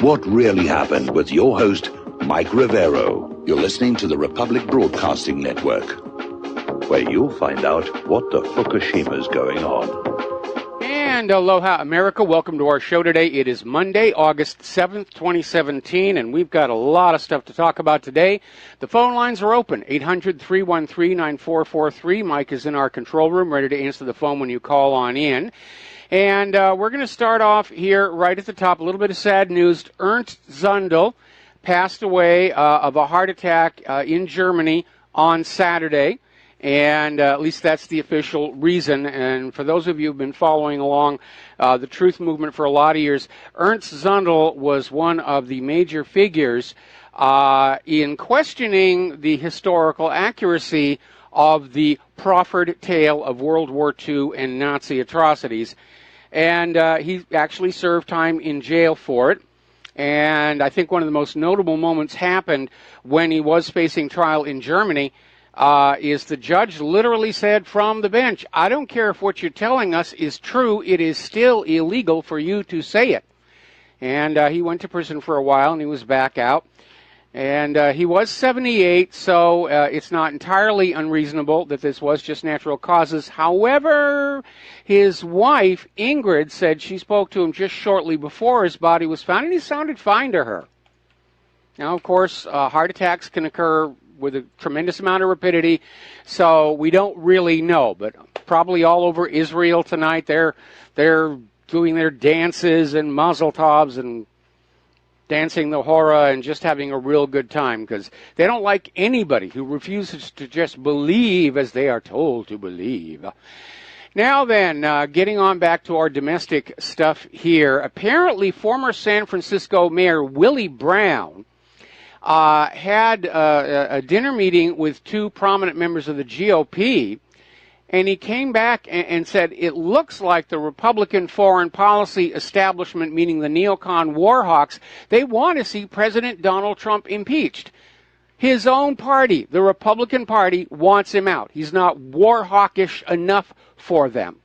What really happened with your host, Mike Rivero. You're listening to the Republic Broadcasting Network, where you'll find out what the Fukushima's going on. And aloha, America. Welcome to our show today. It is Monday, August 7th, 2017, and we've got a lot of stuff to talk about today. The phone lines are open, 800-313-9443. Mike is in our control room, ready to answer the phone when you call on in. And we're going to start off here right at the top. A little bit of sad news. Ernst Zundel passed away of a heart attack in Germany on Saturday. And at least that's the official reason. And for those of you who've been following along the truth movement for a lot of years, Ernst Zundel was one of the major figures in questioning the historical accuracy of the proffered tale of World War II and Nazi atrocities. And he actually served time in jail for it. And I think one of the most notable moments happened when he was facing trial in Germany is the judge literally said from the bench, I don't care if what you're telling us is true, it is still illegal for you to say it. And he went to prison for a while and he was back out. And he was 78, so it's not entirely unreasonable that this was just natural causes. However, his wife, Ingrid, said she spoke to him just shortly before his body was found, and he sounded fine to her. Now, of course, heart attacks can occur with a tremendous amount of rapidity, so we don't really know. But probably all over Israel tonight, they're doing their dances and mazel tovs and dancing the hora and just having a real good time, because they don't like anybody who refuses to just believe as they are told to believe. Now then, getting on back to our domestic stuff here. Apparently, former San Francisco Mayor Willie Brown had a dinner meeting with two prominent members of the GOP, and he came back and said, it looks like the Republican foreign policy establishment, meaning the neocon war hawks, they want to see President Donald Trump impeached. His own party, the Republican Party, wants him out. He's not war hawkish enough for them.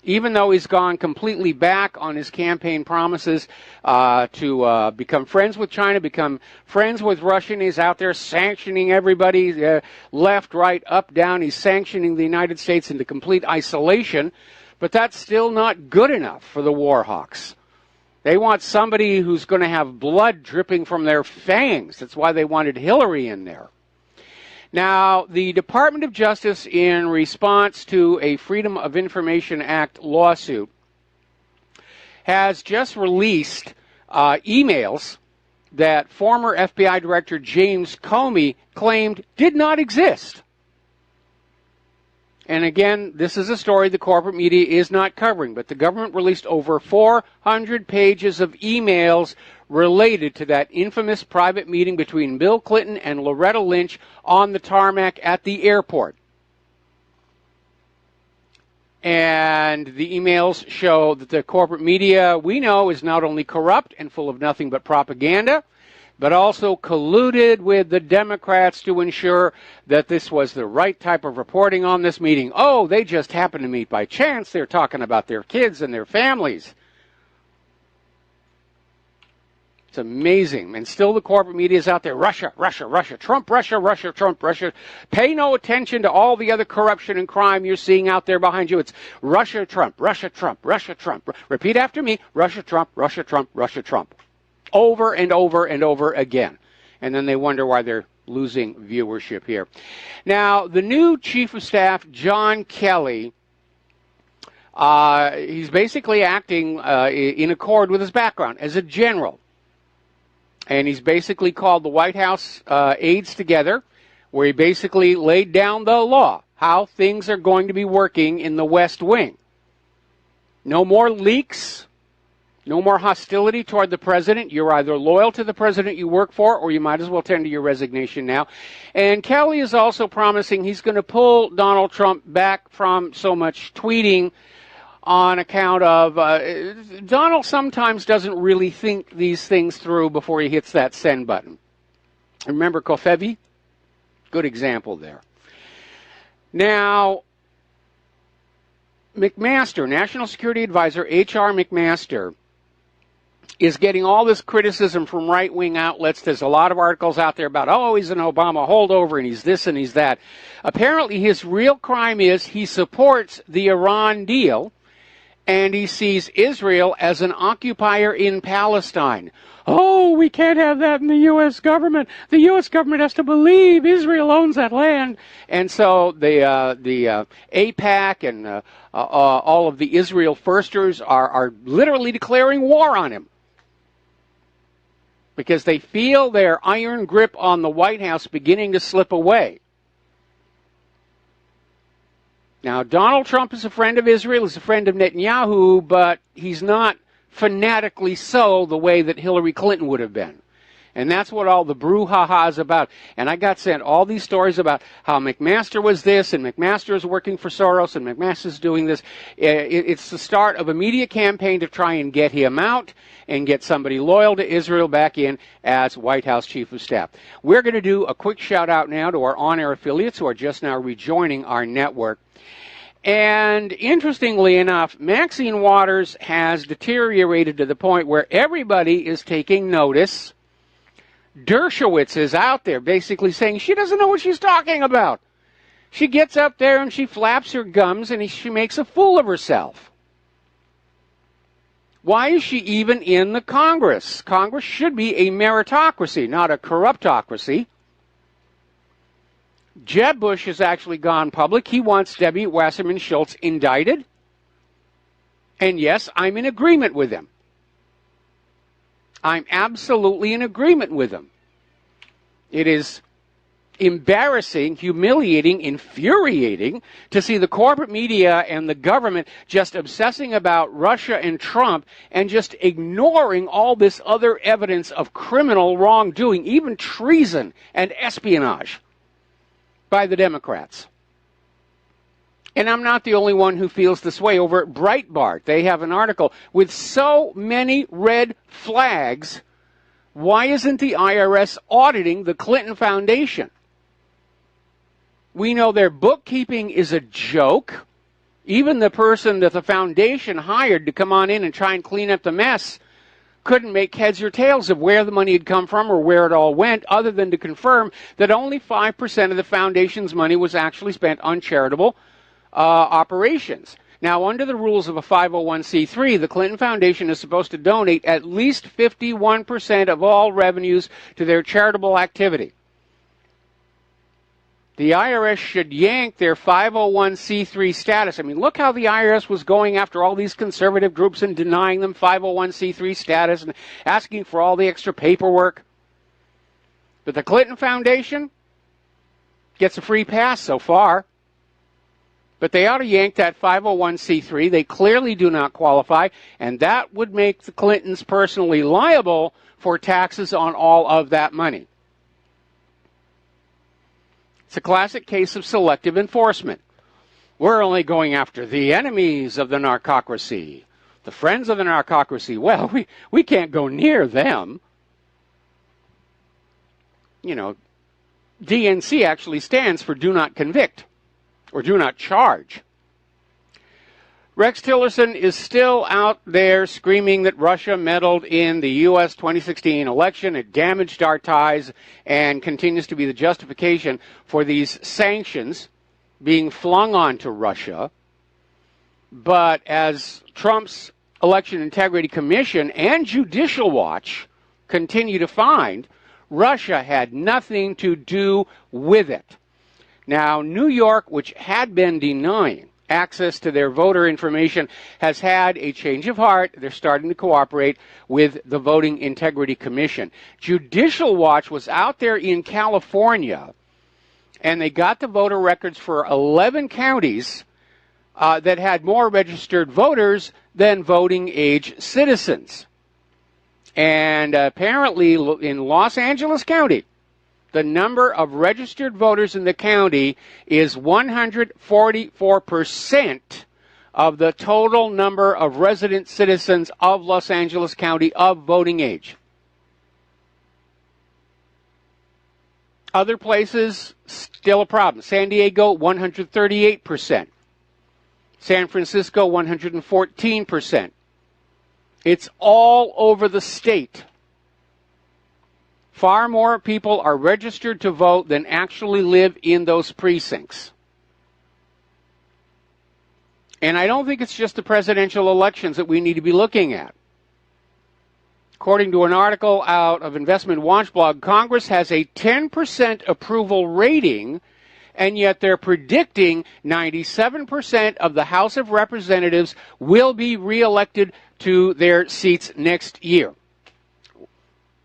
Even though he's gone completely back on his campaign promises to become friends with China, become friends with Russia, and he's out there sanctioning everybody, left, right, up, down. He's sanctioning the United States into complete isolation, but that's still not good enough for the war hawks. They want somebody who's going to have blood dripping from their fangs. That's why they wanted Hillary in there. Now, the Department of Justice, in response to a Freedom of Information Act lawsuit, has just released emails that former FBI Director James Comey claimed did not exist. And again, this is a story the corporate media is not covering, but the government released over 400 pages of emails related to that infamous private meeting between Bill Clinton and Loretta Lynch on the tarmac at the airport. And the emails show that the corporate media, we know, is not only corrupt and full of nothing but propaganda, but also colluded with the Democrats to ensure that this was the right type of reporting on this meeting. Oh, they just happened to meet by chance. They're talking about their kids and their families. It's amazing. And still the corporate media is out there, Russia, Russia, Russia, Trump, Russia, Russia, Trump, Russia. Pay no attention to all the other corruption and crime you're seeing out there behind you. It's Russia, Trump, Russia, Trump, Russia, Trump. Repeat after me, Russia, Trump, Russia, Trump, Russia, Trump. Over and over and over again. And then they wonder why they're losing viewership here. Now, the new Chief of Staff, John Kelly, he's basically acting in accord with his background as a general. And he's basically called the White House aides together, where he basically laid down the law, how things are going to be working in the West Wing. No more leaks. No more hostility toward the president. You're either loyal to the president you work for, or you might as well tender your resignation now. And Kelly is also promising he's going to pull Donald Trump back from so much tweeting on account of Donald sometimes doesn't really think these things through before he hits that send button. Remember Kofevi? Good example there. Now, McMaster, National Security Advisor H.R. McMaster, is getting all this criticism from right-wing outlets. There's a lot of articles out there about, oh, he's an Obama holdover and he's this and he's that. Apparently his real crime is he supports the Iran deal and he sees Israel as an occupier in Palestine. Oh, we can't have that in the U.S. government. The U.S. government has to believe Israel owns that land. And so the AIPAC and all of the Israel firsters are literally declaring war on him, because they feel their iron grip on the White House beginning to slip away. Now, Donald Trump is a friend of Israel, is a friend of Netanyahu, but he's not fanatically so the way that Hillary Clinton would have been. And that's what all the brouhaha is about. And I got sent all these stories about how McMaster was this, and McMaster is working for Soros, and McMaster is doing this. It's the start of a media campaign to try and get him out and get somebody loyal to Israel back in as White House Chief of Staff. We're going to do a quick shout out now to our on-air affiliates who are just now rejoining our network. And interestingly enough, Maxine Waters has deteriorated to the point where everybody is taking notice. Dershowitz is out there basically saying she doesn't know what she's talking about. She gets up there and she flaps her gums and she makes a fool of herself. Why is she even in the Congress? Congress should be a meritocracy, not a corruptocracy. Jeb Bush has actually gone public. He wants Debbie Wasserman Schultz indicted. And yes, I'm in agreement with him. I'm absolutely in agreement with him. It is embarrassing, humiliating, infuriating to see the corporate media and the government just obsessing about Russia and Trump and just ignoring all this other evidence of criminal wrongdoing, even treason and espionage by the Democrats. And I'm not the only one who feels this way. Over at Breitbart, they have an article with so many red flags. Why isn't the IRS auditing the Clinton Foundation? We know their bookkeeping is a joke. Even the person that the foundation hired to come on in and try and clean up the mess couldn't make heads or tails of where the money had come from or where it all went, other than to confirm that only 5% of the foundation's money was actually spent on charitable operations. Now, under the rules of a 501c3, the Clinton Foundation is supposed to donate at least 51% of all revenues to their charitable activity. The IRS should yank their 501c3 status. I mean, look how the IRS was going after all these conservative groups and denying them 501c3 status and asking for all the extra paperwork. But the Clinton Foundation gets a free pass so far. But they ought to yank that 501c3. They clearly do not qualify, and that would make the Clintons personally liable for taxes on all of that money. It's a classic case of selective enforcement. We're only going after the enemies of the narcocracy, the friends of the narcocracy. Well, we can't go near them. You know, DNC actually stands for do not convict or do not charge. Rex Tillerson is still out there screaming that Russia meddled in the U.S. 2016 election. It damaged our ties and continues to be the justification for these sanctions being flung onto Russia. But as Trump's Election Integrity Commission and Judicial Watch continue to find, Russia had nothing to do with it. Now, New York, which had been denying access to their voter information, has had a change of heart. They're starting to cooperate with the Voting Integrity Commission. Judicial Watch was out there in California, and they got the voter records for 11 counties that had more registered voters than voting age citizens. And apparently in Los Angeles County, the number of registered voters in the county is 144% of the total number of resident citizens of Los Angeles County of voting age. Other places, still a problem. San Diego, 138%. San Francisco, 114%. It's all over the state. Far more people are registered to vote than actually live in those precincts. And I don't think it's just the presidential elections that we need to be looking at. According to an article out of Investment Watch blog, Congress has a 10% approval rating, and yet they're predicting 97% of the House of Representatives will be reelected to their seats next year.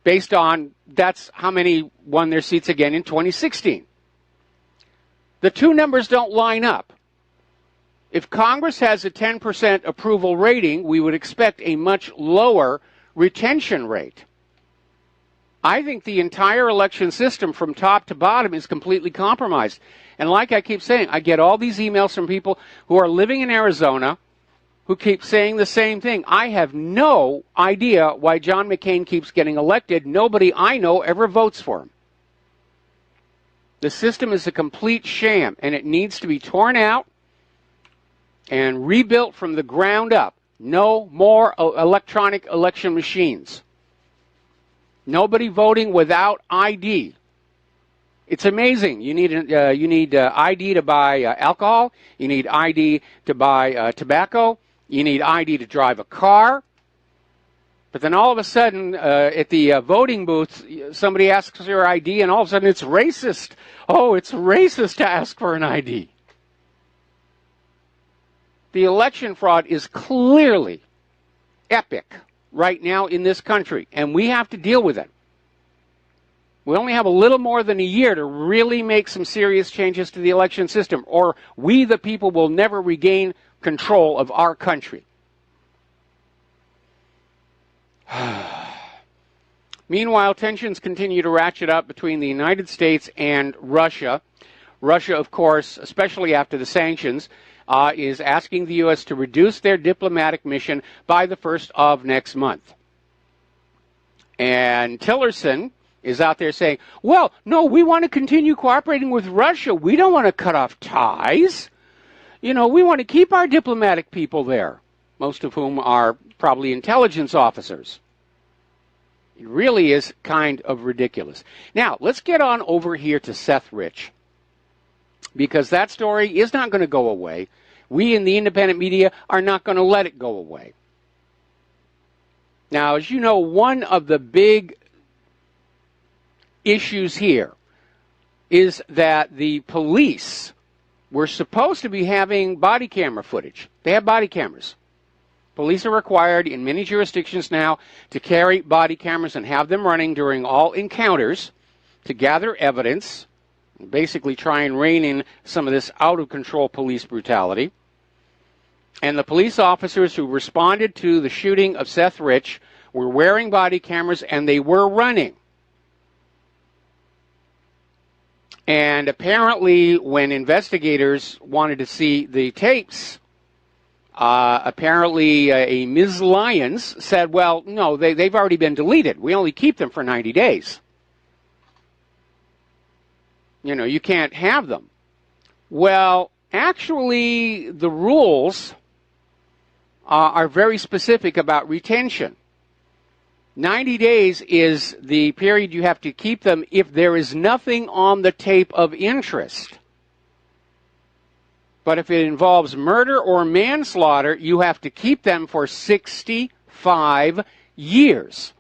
Based on, that's how many won their seats again in 2016. The two numbers don't line up. If Congress has a 10% approval rating, we would expect a much lower retention rate. I think the entire election system from top to bottom is completely compromised. And like I keep saying, I get all these emails from people who are living in Arizona who keep saying the same thing. I have no idea why John McCain keeps getting elected. Nobody I know ever votes for him. The system is a complete sham, and it needs to be torn out and rebuilt from the ground up. No more electronic election machines. Nobody voting without ID. It's amazing. You need ID to buy alcohol. You need ID to buy tobacco. You need ID to drive a car. But then all of a sudden, at the voting booth, somebody asks for your ID, and all of a sudden it's racist. Oh, it's racist to ask for an ID. The election fraud is clearly epic right now in this country, and we have to deal with it. We only have a little more than a year to really make some serious changes to the election system, or we, the people, will never regain control of our country. Meanwhile, tensions continue to ratchet up between the United States and Russia. Russia, of course, especially after the sanctions, is asking the U.S. to reduce their diplomatic mission by the 1st of next month. And Tillerson is out there saying, well, no, we want to continue cooperating with Russia. We don't want to cut off ties. You know, we want to keep our diplomatic people there, most of whom are probably intelligence officers. It really is kind of ridiculous. Now, let's get on over here to Seth Rich, because that story is not going to go away. We in the independent media are not going to let it go away. Now, as you know, one of the big issues here is that the police were supposed to be having body camera footage. They have body cameras. Police are required in many jurisdictions now to carry body cameras and have them running during all encounters to gather evidence, basically try and rein in some of this out-of-control police brutality. And the police officers who responded to the shooting of Seth Rich were wearing body cameras, and they were running. And apparently, when investigators wanted to see the tapes, apparently a Ms. Lyons said, well, no, they've already been deleted. We only keep them for 90 days. You know, you can't have them. Well, actually, the rules are very specific about retention. 90 days is the period you have to keep them if there is nothing on the tape of interest. But if it involves murder or manslaughter, you have to keep them for 65 years.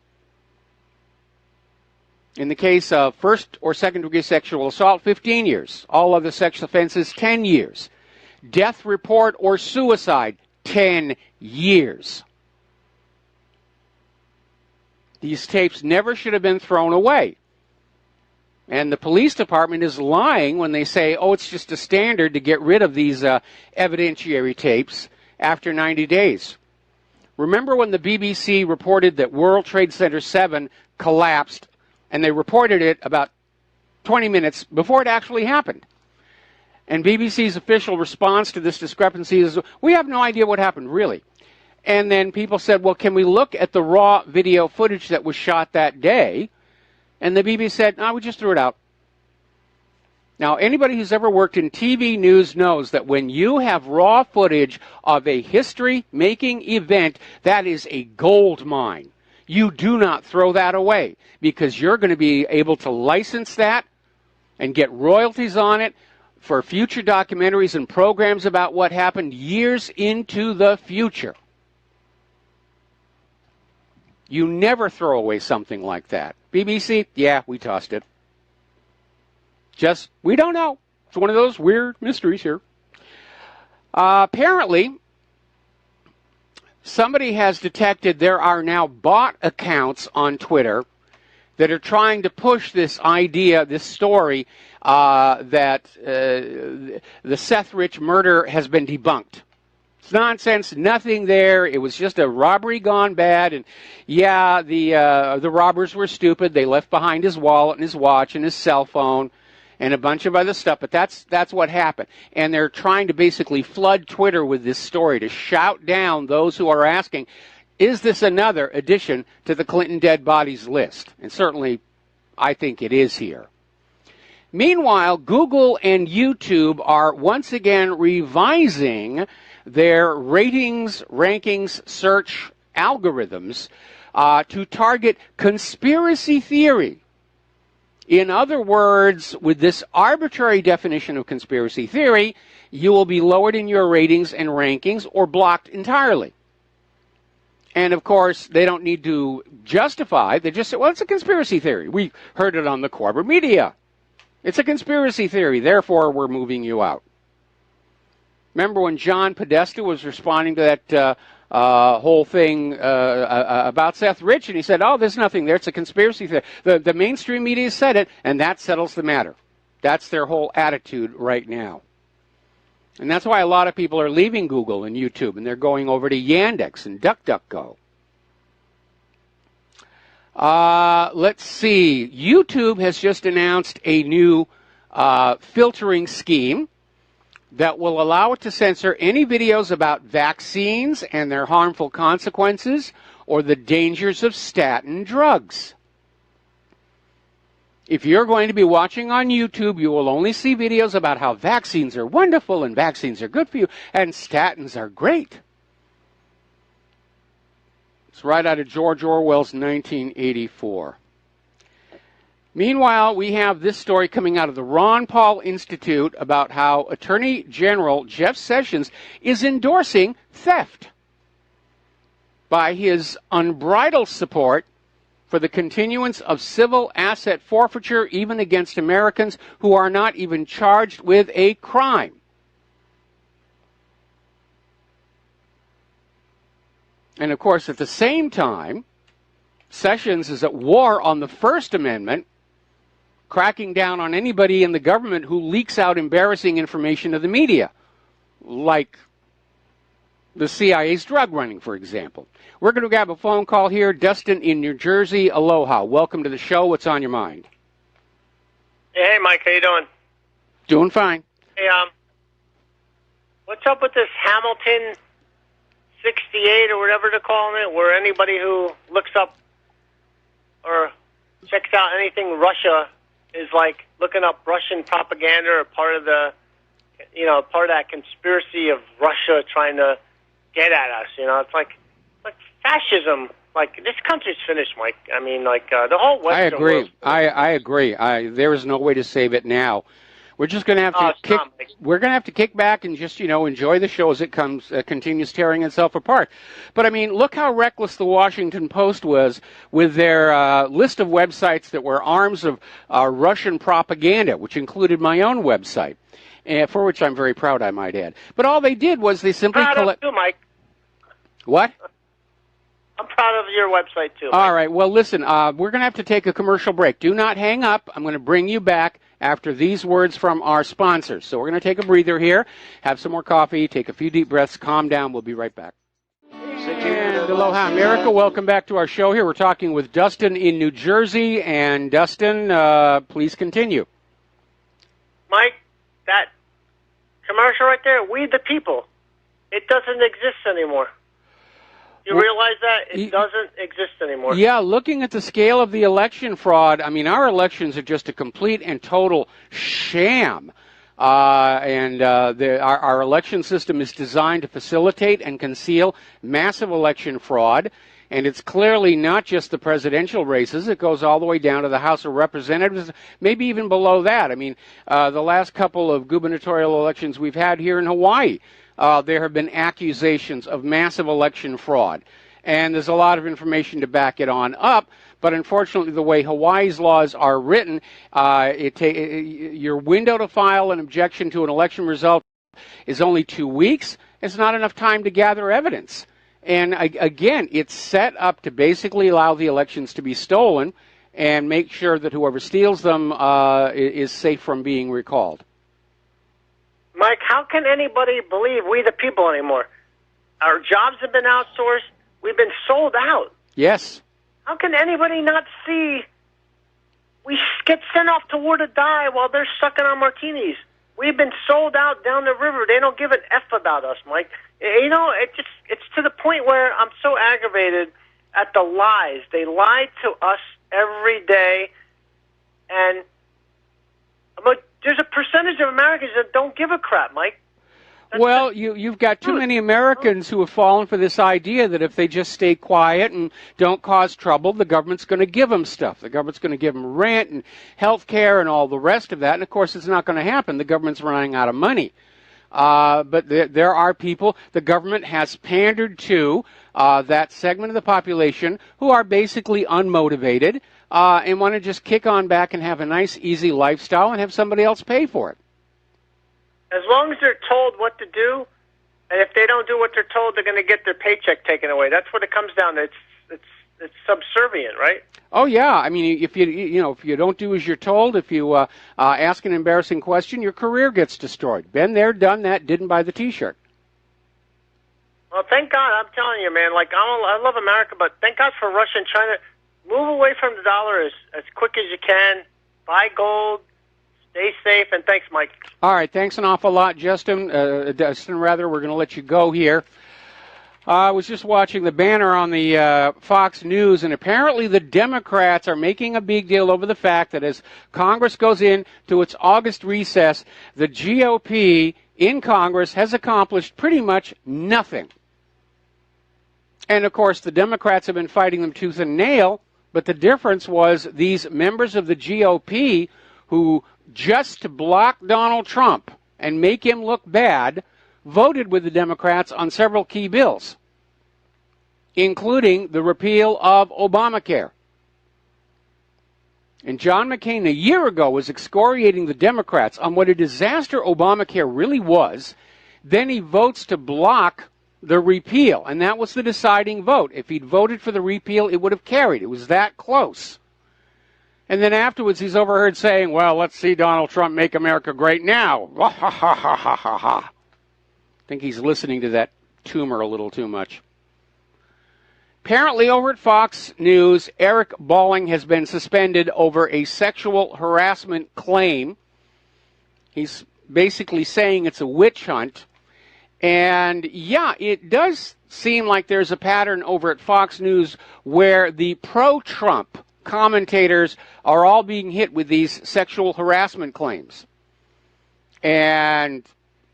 In the case of first or second degree sexual assault, 15 years. All other sex offenses, 10 years. Death report or suicide, 10 years. These tapes never should have been thrown away. And the police department is lying when they say, oh, it's just a standard to get rid of these evidentiary tapes after 90 days. Remember when the BBC reported that World Trade Center 7 collapsed, and they reported it about 20 minutes before it actually happened. And BBC's official response to this discrepancy is, we have no idea what happened, really. And then people said, well, can we look at the raw video footage that was shot that day? And the BBC said, no, we just threw it out. Now, anybody who's ever worked in TV news knows that when you have raw footage of a history-making event, that is a gold mine. You do not throw that away because you're going to be able to license that and get royalties on it for future documentaries and programs about what happened years into the future. You never throw away something like that. BBC, yeah, we tossed it. Just, we don't know. It's one of those weird mysteries here. Apparently, somebody has detected there are now bot accounts on Twitter that are trying to push this idea, this story, that the Seth Rich murder has been debunked. It's nonsense, nothing there. It was just a robbery gone bad, and yeah, the robbers were stupid. They left behind his wallet and his watch and his cell phone and a bunch of other stuff, but that's what happened. And they're trying to basically flood Twitter with this story to shout down those who are asking, is this another addition to the Clinton dead bodies list? And certainly, I think it is here. Meanwhile, Google and YouTube are once again revising their ratings, rankings, search algorithms to target conspiracy theory. In other words, with this arbitrary definition of conspiracy theory, you will be lowered in your ratings and rankings or blocked entirely. And, of course, they don't need to justify. They just say, well, it's a conspiracy theory. We heard it on the corporate media. It's a conspiracy theory. Therefore, we're moving you out. Remember when John Podesta was responding to that whole thing about Seth Rich, and he said, oh, there's nothing there. It's a conspiracy theory. The mainstream media said it, and that settles the matter. That's their whole attitude right now. And that's why a lot of people are leaving Google and YouTube, and they're going over to Yandex and DuckDuckGo. Let's see. YouTube has just announced a new filtering scheme that will allow it to censor any videos about vaccines and their harmful consequences or the dangers of statin drugs. If you're going to be watching on YouTube, you will only see videos about how vaccines are wonderful and vaccines are good for you and statins are great. It's right out of George Orwell's 1984. Meanwhile, we have this story coming out of the Ron Paul Institute about how Attorney General Jeff Sessions is endorsing theft by his unbridled support for the continuance of civil asset forfeiture even against Americans who are not even charged with a crime. And, of course, at the same time, Sessions is at war on the First Amendment, cracking down on anybody in the government who leaks out embarrassing information to the media, like the CIA's drug running, for example. We're going to grab a phone call here. Dustin in New Jersey. Aloha. Welcome to the show. What's on your mind? Hey, Mike. How you doing? Doing fine. Hey, what's up with this Hamilton 68 or whatever they're calling it, where anybody who looks up or checks out anything Russia is like looking up Russian propaganda or part of the, part of that conspiracy of Russia trying to get at us. It's like fascism. Like, this country's finished, Mike. I mean, the whole Western world. I agree. There is no way to save it now. We're just going to have to we're going to have to kick back and just, enjoy the show as it continues tearing itself apart. But I mean, look how reckless the Washington Post was with their list of websites that were arms of Russian propaganda, which included my own website, for which I'm very proud, I might add. But all they did was they simply collect. Too, Mike. What? I'm proud of your website too, Mike. All right. Well, listen, we're going to have to take a commercial break. Do not hang up. I'm going to bring you back after these words from our sponsors. So we're going to take a breather here, have some more coffee, take a few deep breaths, calm down. We'll be right back. And aloha, America. Welcome back to our show here. We're talking with Dustin in New Jersey. And Dustin, please continue. Mike, that commercial right there, We the People, it doesn't exist anymore. You realize that? It doesn't exist anymore. Yeah, looking at the scale of the election fraud, I mean, our elections are just a complete and total sham. Our election system is designed to facilitate and conceal massive election fraud. And it's clearly not just the presidential races. It goes all the way down to the House of Representatives, maybe even below that. I mean, the last couple of gubernatorial elections we've had here in Hawaii, there have been accusations of massive election fraud. And there's a lot of information to back it on up. But unfortunately, the way Hawaii's laws are written, your window to file an objection to an election result is only 2 weeks. It's not enough time to gather evidence. And again, it's set up to basically allow the elections to be stolen and make sure that whoever steals them is safe from being recalled. Mike, how can anybody believe we the people anymore? Our jobs have been outsourced. We've been sold out. Yes. How can anybody not see we get sent off to war to die while they're sucking on martinis? We've been sold out down the river. They don't give an F about us, Mike. You know, it's to the point where I'm so aggravated at the lies. They lie to us every day, and there's a percentage of Americans that don't give a crap, Mike. Well, you've got too many Americans who have fallen for this idea that if they just stay quiet and don't cause trouble, the government's going to give them stuff. The government's going to give them rent and health care and all the rest of that. And, of course, it's not going to happen. The government's running out of money. But there are people the government has pandered to, that segment of the population who are basically unmotivated and want to just kick on back and have a nice, easy lifestyle and have somebody else pay for it. As long as they're told what to do, and if they don't do what they're told, they're going to get their paycheck taken away. That's what it comes down to. It's subservient, right? Oh yeah. I mean, if you don't do as you're told, if you ask an embarrassing question, your career gets destroyed. Been there, done that. Didn't buy the T-shirt. Well, thank God. I'm telling you, man. Like I love America, but thank God for Russia and China. Move away from the dollar as quick as you can. Buy gold. Stay safe, and thanks, Mike. All right, thanks an awful lot, Justin. We're going to let you go here. I was just watching the banner on the Fox News, and apparently the Democrats are making a big deal over the fact that as Congress goes into its August recess, the GOP in Congress has accomplished pretty much nothing. And, of course, the Democrats have been fighting them tooth and nail, but the difference was these members of the GOP who just to block Donald Trump and make him look bad, voted with the Democrats on several key bills, including the repeal of Obamacare. And John McCain a year ago was excoriating the Democrats on what a disaster Obamacare really was. Then he votes to block the repeal, and that was the deciding vote. If he'd voted for the repeal, it would have carried. It was that close. And then afterwards, he's overheard saying, well, let's see Donald Trump make America great now. Ha, ha, ha, ha, ha, ha, ha. I think he's listening to that tumor a little too much. Apparently, over at Fox News, Eric Balling has been suspended over a sexual harassment claim. He's basically saying it's a witch hunt. And, yeah, it does seem like there's a pattern over at Fox News where the pro-Trump commentators are all being hit with these sexual harassment claims. And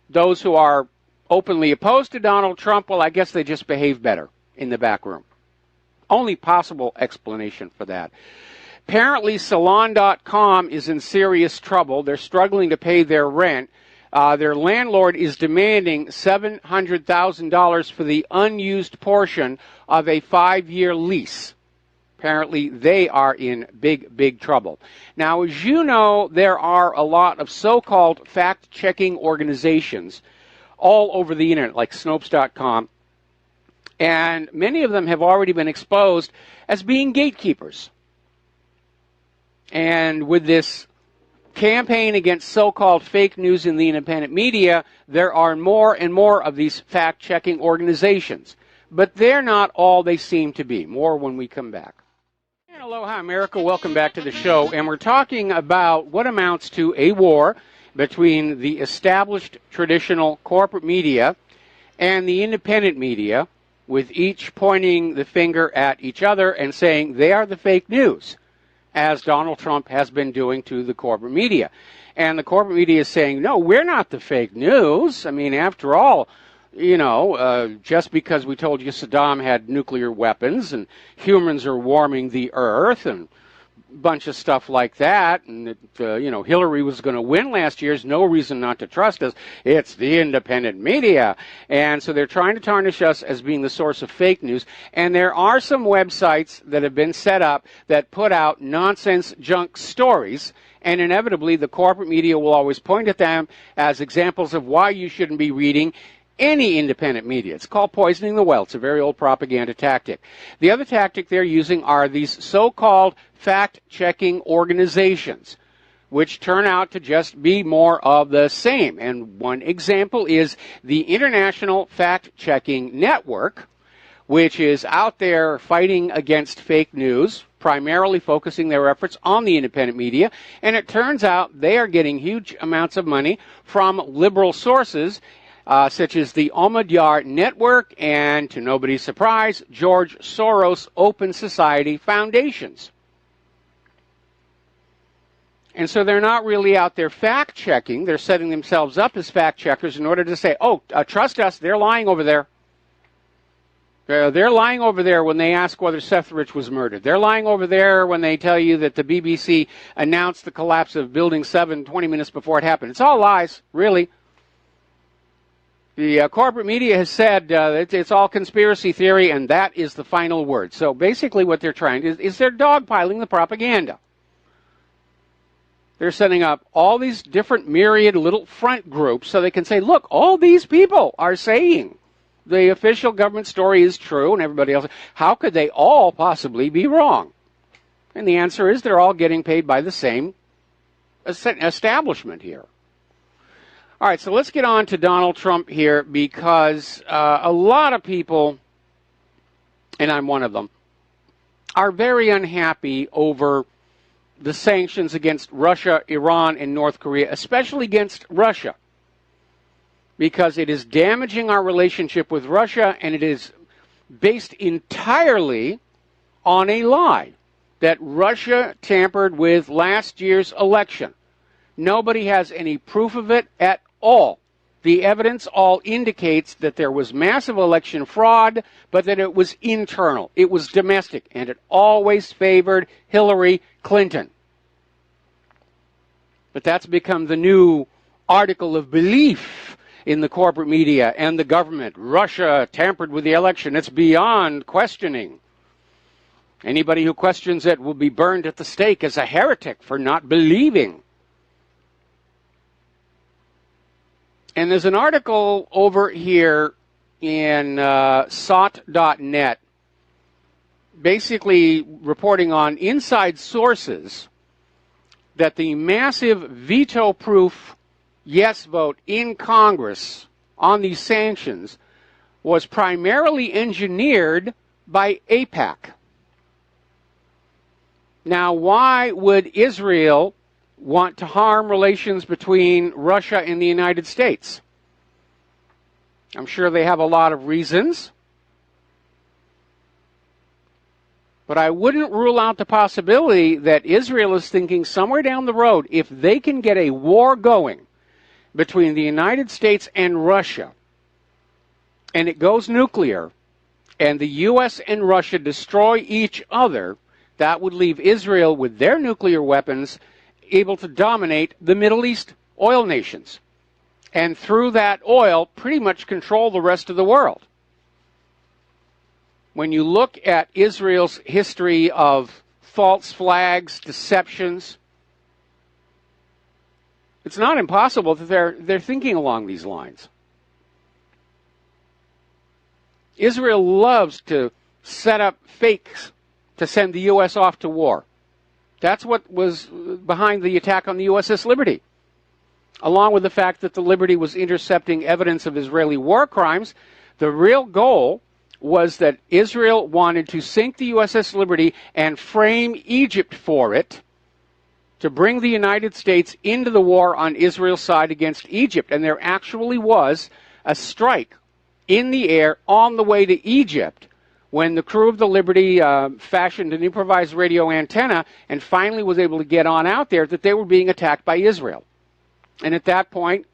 those who are openly opposed to Donald Trump, well, I guess they just behave better in the back room. Only possible explanation for that. Apparently, Salon.com is in serious trouble. They're struggling to pay their rent. Their landlord is demanding $700,000 for the unused portion of a 5-year lease. Apparently, they are in big, big trouble. Now, as you know, there are a lot of so-called fact-checking organizations all over the internet, like Snopes.com, and many of them have already been exposed as being gatekeepers. And with this campaign against so-called fake news in the independent media, there are more and more of these fact-checking organizations. But they're not all they seem to be. More when we come back. And aloha, America. Welcome back to the show. And we're talking about what amounts to a war between the established traditional corporate media and the independent media. with each pointing the finger at each other and saying they are the fake news, as Donald Trump has been doing to the corporate media. And the corporate media is saying, no, we're not the fake news. I mean, after all, just because we told you Saddam had nuclear weapons and humans are warming the earth and a bunch of stuff like that, and that, Hillary was going to win last year, there's no reason not to trust us. It's the independent media. And so they're trying to tarnish us as being the source of fake news. And there are some websites that have been set up that put out nonsense junk stories. And inevitably, the corporate media will always point at them as examples of why you shouldn't be reading any independent media. It's called poisoning the well. It's a very old propaganda tactic. The other tactic they're using are these so-called fact-checking organizations, which turn out to just be more of the same. And one example is the International Fact-Checking Network, which is out there fighting against fake news, primarily focusing their efforts on the independent media. And it turns out they are getting huge amounts of money from liberal sources, such as the Omidyar Network and, to nobody's surprise, George Soros Open Society Foundations. And so they're not really out there fact-checking. They're setting themselves up as fact-checkers in order to say, trust us, they're lying over there. They're lying over there when they ask whether Seth Rich was murdered. They're lying over there when they tell you that the BBC announced the collapse of Building 7 20 minutes before it happened. It's all lies, really. The corporate media has said it's all conspiracy theory, and that is the final word. So basically what they're trying to is they're dogpiling the propaganda. They're setting up all these different myriad little front groups so they can say, look, all these people are saying the official government story is true, and everybody else, how could they all possibly be wrong? And the answer is they're all getting paid by the same establishment here. All right, so let's get on to Donald Trump here, because a lot of people, and I'm one of them, are very unhappy over the sanctions against Russia, Iran, and North Korea, especially against Russia, because it is damaging our relationship with Russia, and it is based entirely on a lie that Russia tampered with last year's election. Nobody has any proof of it at all. The evidence all indicates that there was massive election fraud, but that it was internal. It was domestic, and it always favored Hillary Clinton. But that's become the new article of belief in the corporate media and the government. Russia tampered with the election. It's beyond questioning. Anybody who questions it will be burned at the stake as a heretic for not believing. And there's an article over here in SOT.net basically reporting on inside sources that the massive veto-proof yes vote in Congress on these sanctions was primarily engineered by AIPAC. Now, why would Israel want to harm relations between Russia and the United States? I'm sure they have a lot of reasons. But I wouldn't rule out the possibility that Israel is thinking somewhere down the road, if they can get a war going between the United States and Russia, and it goes nuclear, and the U.S. and Russia destroy each other, that would leave Israel with their nuclear weapons able to dominate the Middle East oil nations. And through that oil, pretty much control the rest of the world. When you look at Israel's history of false flags, deceptions, it's not impossible that they're thinking along these lines. Israel loves to set up fakes to send the U.S. off to war. That's what was behind the attack on the USS Liberty, along with the fact that the Liberty was intercepting evidence of Israeli war crimes. The real goal was that Israel wanted to sink the USS Liberty and frame Egypt for it, to bring the United States into the war on Israel's side against Egypt. And there actually was a strike in the air on the way to Egypt when the crew of the Liberty fashioned an improvised radio antenna and finally was able to get on out there, that they were being attacked by Israel. And at that point,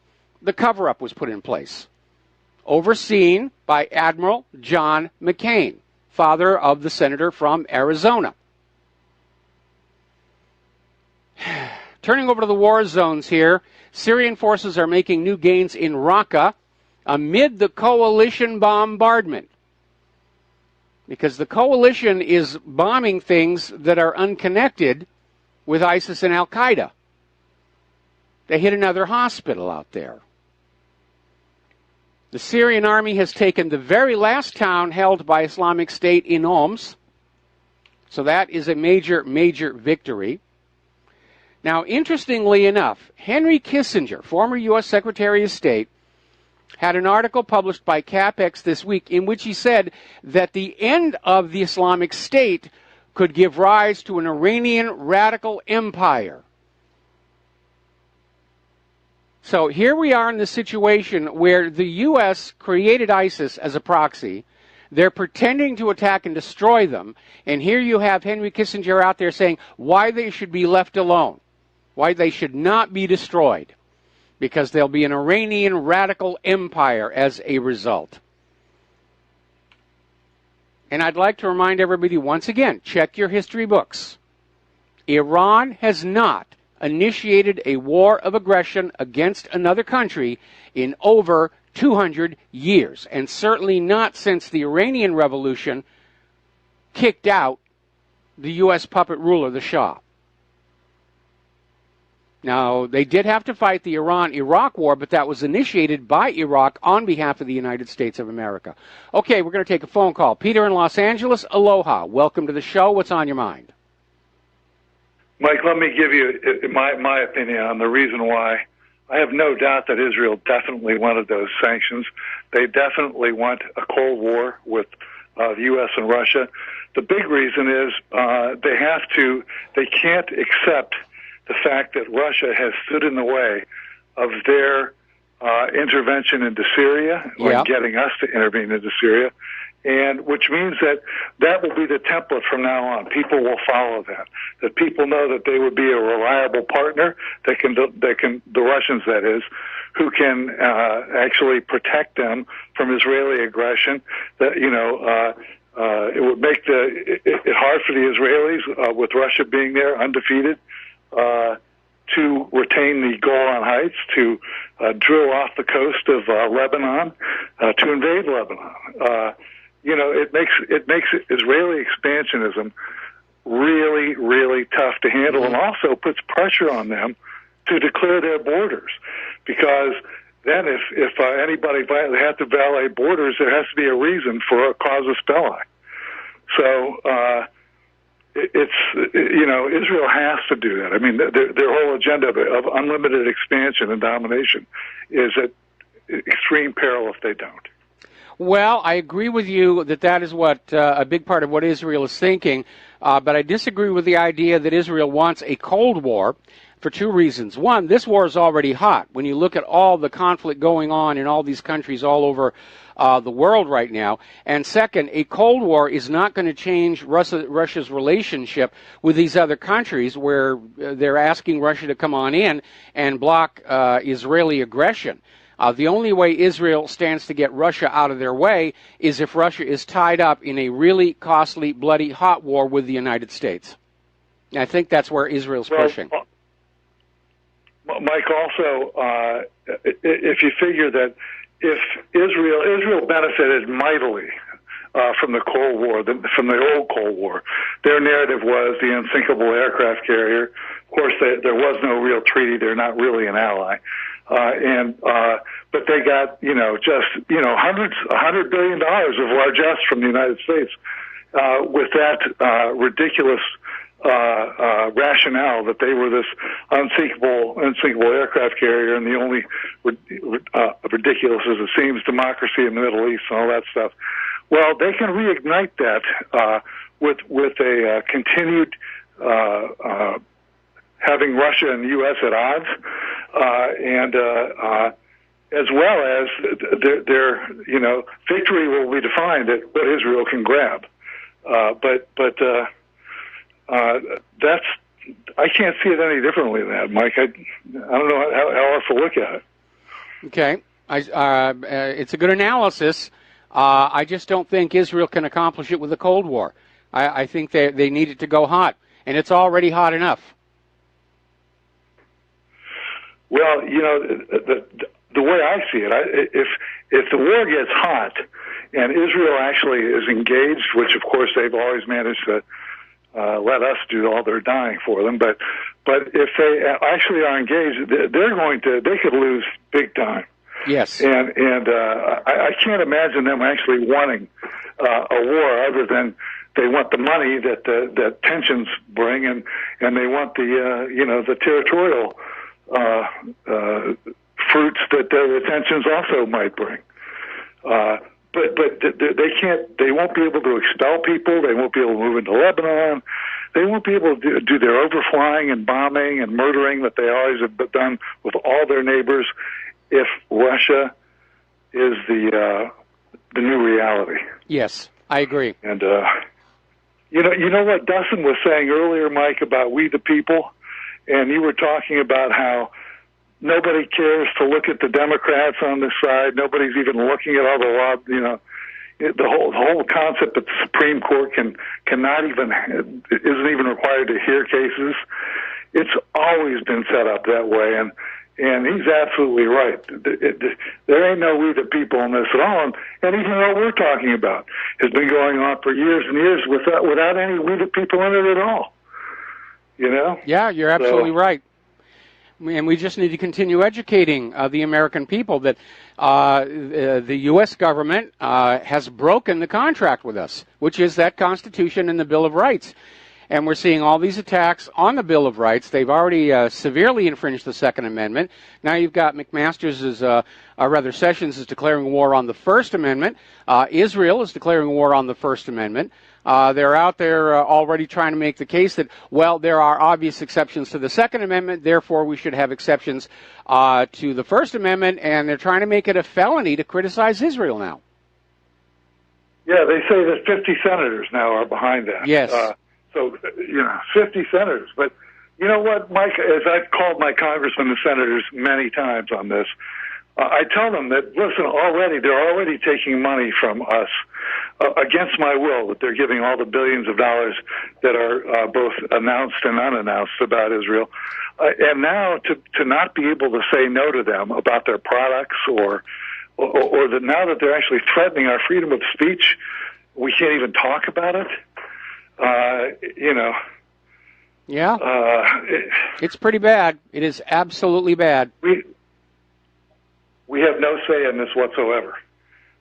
the cover-up was put in place, overseen by Admiral John McCain, father of the senator from Arizona. Turning over to the war zones here, Syrian forces are making new gains in Raqqa amid the coalition bombardment, because the coalition is bombing things that are unconnected with ISIS and Al-Qaeda. They hit another hospital out there. The Syrian army has taken the very last town held by Islamic State in Homs, so that is a major, major victory. Now, interestingly enough, Henry Kissinger, former U.S. Secretary of State, had an article published by CapEx this week in which he said that the end of the Islamic State could give rise to an Iranian radical empire. So here we are in the situation where the U.S. created ISIS as a proxy. They're pretending to attack and destroy them. And here you have Henry Kissinger out there saying why they should be left alone, why they should not be destroyed, because there'll be an Iranian radical empire as a result. And I'd like to remind everybody once again, check your history books. Iran has not initiated a war of aggression against another country in over 200 years, and certainly not since the Iranian Revolution kicked out the U.S. puppet ruler, the Shah. Now, they did have to fight the Iran-Iraq war, but that was initiated by Iraq on behalf of the United States of America. Okay, we're going to take a phone call. Peter in Los Angeles, aloha. Welcome to the show. What's on your mind? Mike, let me give you my opinion on the reason why. I have no doubt that Israel definitely wanted those sanctions. They definitely want a Cold War with the U.S. and Russia. The big reason is they can't accept the fact that Russia has stood in the way of their intervention into Syria, or getting us to intervene into Syria, and which means that will be the template from now on. People will follow that people know that they would be a reliable partner that can the Russians, that is, who can actually protect them from Israeli aggression. That it would make it hard for the Israelis with Russia being there undefeated to retain the Golan Heights, to drill off the coast of Lebanon, to invade Lebanon. It makes Israeli expansionism really, really tough to handle, and also puts pressure on them to declare their borders. Because then if anybody has to violate borders, there has to be a reason for a casus belli. So Israel has to do that. I mean, their whole agenda of unlimited expansion and domination is at extreme peril if they don't. Well, I agree with you that is what a big part of what Israel is thinking, but I disagree with the idea that Israel wants a Cold War for two reasons. One, this war is already hot. When you look at all the conflict going on in all these countries all over the world right now. And second, a Cold War is not going to change Russia's relationship with these other countries where they're asking Russia to come on in and block Israeli aggression. The only way Israel stands to get Russia out of their way is if Russia is tied up in a really costly, bloody, hot war with the United States. And I think that's where Israel's pushing. Mike, also, if you figure that if Israel benefited mightily from the Cold War, from the old Cold War, their narrative was the unsinkable aircraft carrier. Of course, there was no real treaty. They're not really an ally. But they got, $100 billion of largesse from the United States, with that, ridiculous, rationale that they were this unsinkable aircraft carrier, and the only, ridiculous as it seems, democracy in the Middle East and all that stuff. Well, they can reignite that, with a, continued, having Russia and the U.S. at odds, as well as their victory will be defined at what Israel can grab. But that's, I can't see it any differently than that, Mike. I don't know how else to look at it. Okay. It's a good analysis. I just don't think Israel can accomplish it with a Cold War. I think they need it to go hot, and it's already hot enough. Well, the way I see it, if the war gets hot and Israel actually is engaged, which of course they've always managed to let us do all their dying for them, but if they actually are engaged, they could lose big time. Yes. And I can't imagine them actually wanting a war other than they want the money that tensions bring, and they want the territorial fruits that the tensions also might bring. But they won't be able to expel people. They won't be able to move into Lebanon. They won't be able to do their overflying and bombing and murdering that they always have done with all their neighbors if Russia is the new reality. Yes, I agree. And you know what Dustin was saying earlier, Mike, about we the people, and you were talking about how nobody cares to look at the Democrats on this side. Nobody's even looking at all the law. The whole concept that the Supreme Court isn't even required to hear cases. It's always been set up that way, and he's absolutely right. There ain't no we the people in this at all, and even what we're talking about has been going on for years and years without any we the people in it at all. Yeah, you're absolutely right. And we just need to continue educating the American people that the U.S. government has broken the contract with us, which is that Constitution and the Bill of Rights. And we're seeing all these attacks on the Bill of Rights. They've already severely infringed the Second Amendment. Now you've got Sessions is declaring war on the First Amendment. Israel is declaring war on the First Amendment. They're out there already trying to make the case that, well, there are obvious exceptions to the Second Amendment, therefore we should have exceptions to the First Amendment, and they're trying to make it a felony to criticize Israel now. Yeah, they say that 50 senators now are behind that. Yes. 50 senators. But you know what, Mike, as I've called my congressmen and senators many times on this, I tell them that, listen, they're already taking money from us against my will, that they're giving all the billions of dollars that are both announced and unannounced about Israel. And now to not be able to say no to them about their products or that now that they're actually threatening our freedom of speech, we can't even talk about it. Yeah. It's pretty bad. It is absolutely bad. We have no say in this whatsoever.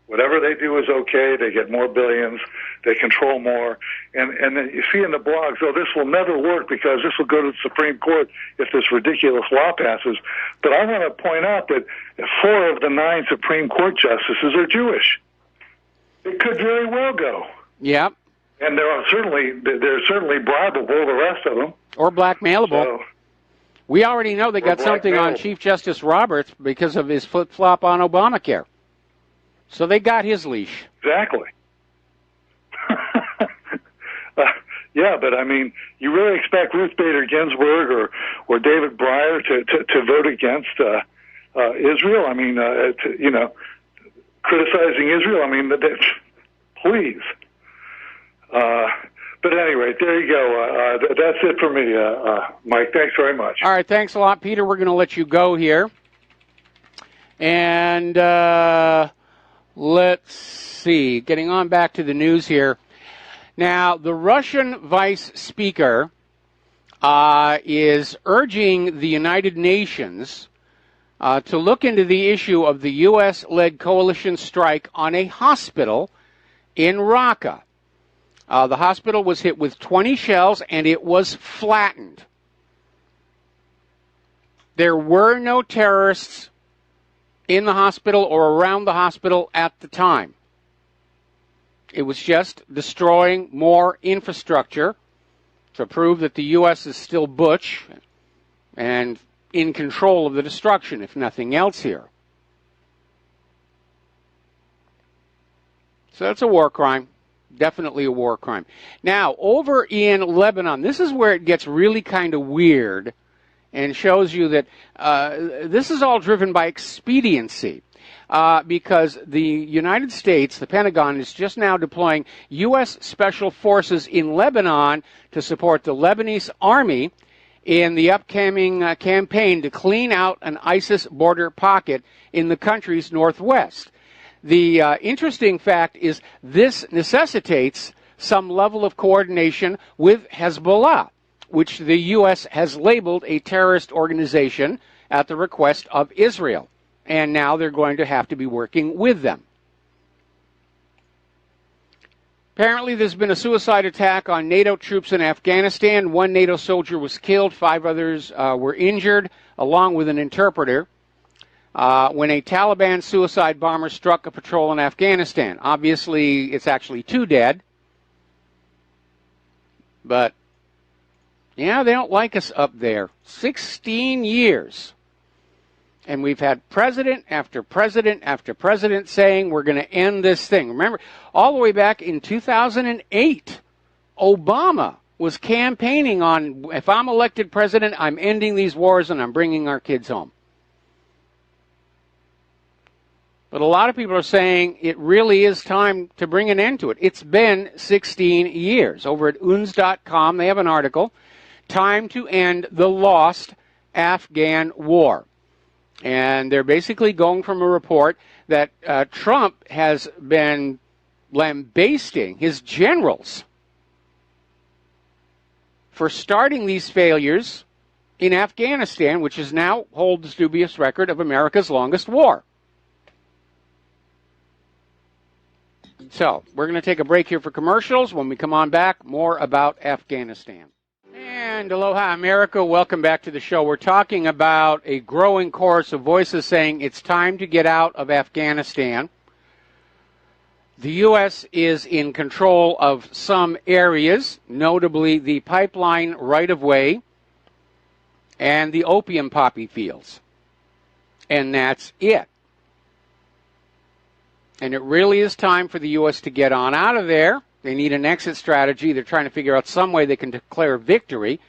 Whatever they do is okay. They get more billions. They control more. And then you see in the blogs, this will never work because this will go to the Supreme Court if this ridiculous law passes. But I want to point out that 4 of the 9 Supreme Court justices are Jewish. It could very well go. Yeah. And they're certainly bribable, the rest of them. Or blackmailable. So, we already know they got something on Chief Justice Roberts because of his flip-flop on Obamacare. So they got his leash. Exactly. Yeah, but I mean, you really expect Ruth Bader Ginsburg or David Breyer to vote against Israel? I mean, criticizing Israel? I mean, please. But at any rate, there you go. That's it for me, Mike. Thanks very much. All right, thanks a lot, Peter. We're going to let you go here. And let's see. Getting on back to the news here. Now, the Russian vice speaker is urging the United Nations to look into the issue of the U.S.-led coalition strike on a hospital in Raqqa. The hospital was hit with 20 shells, and it was flattened. There were no terrorists in the hospital or around the hospital at the time. It was just destroying more infrastructure to prove that the U.S. is still butch and in control of the destruction, if nothing else here. So that's a war crime. Definitely a war crime. Now, over in Lebanon, this is where it gets really kind of weird and shows you that this is all driven by expediency. Because the United States, the Pentagon, is just now deploying U.S. Special Forces in Lebanon to support the Lebanese army in the upcoming campaign to clean out an ISIS border pocket in the country's northwest. The interesting fact is this necessitates some level of coordination with Hezbollah, which the U.S. has labeled a terrorist organization at the request of Israel. And now they're going to have to be working with them. Apparently, there's been a suicide attack on NATO troops in Afghanistan. 1 NATO soldier was killed, 5 others were injured, along with an interpreter, when a Taliban suicide bomber struck a patrol in Afghanistan. Obviously, it's actually 2 dead. But, yeah, they don't like us up there. 16 years. And we've had president after president after president saying we're going to end this thing. Remember, all the way back in 2008, Obama was campaigning on, if I'm elected president, I'm ending these wars and I'm bringing our kids home. But a lot of people are saying it really is time to bring an end to it. It's been 16 years. Over at UNS.com, they have an article, Time to End the Lost Afghan War. And they're basically going from a report that Trump has been lambasting his generals for starting these failures in Afghanistan, which is now holds dubious record of America's longest war. So, we're going to take a break here for commercials. When we come on back, more about Afghanistan. And aloha, America. Welcome back to the show. We're talking about a growing chorus of voices saying it's time to get out of Afghanistan. The U.S. is in control of some areas, notably the pipeline right-of-way and the opium poppy fields. And that's it. And it really is time for the U.S. to get on out of there. They need an exit strategy. They're trying to figure out some way they can declare victory,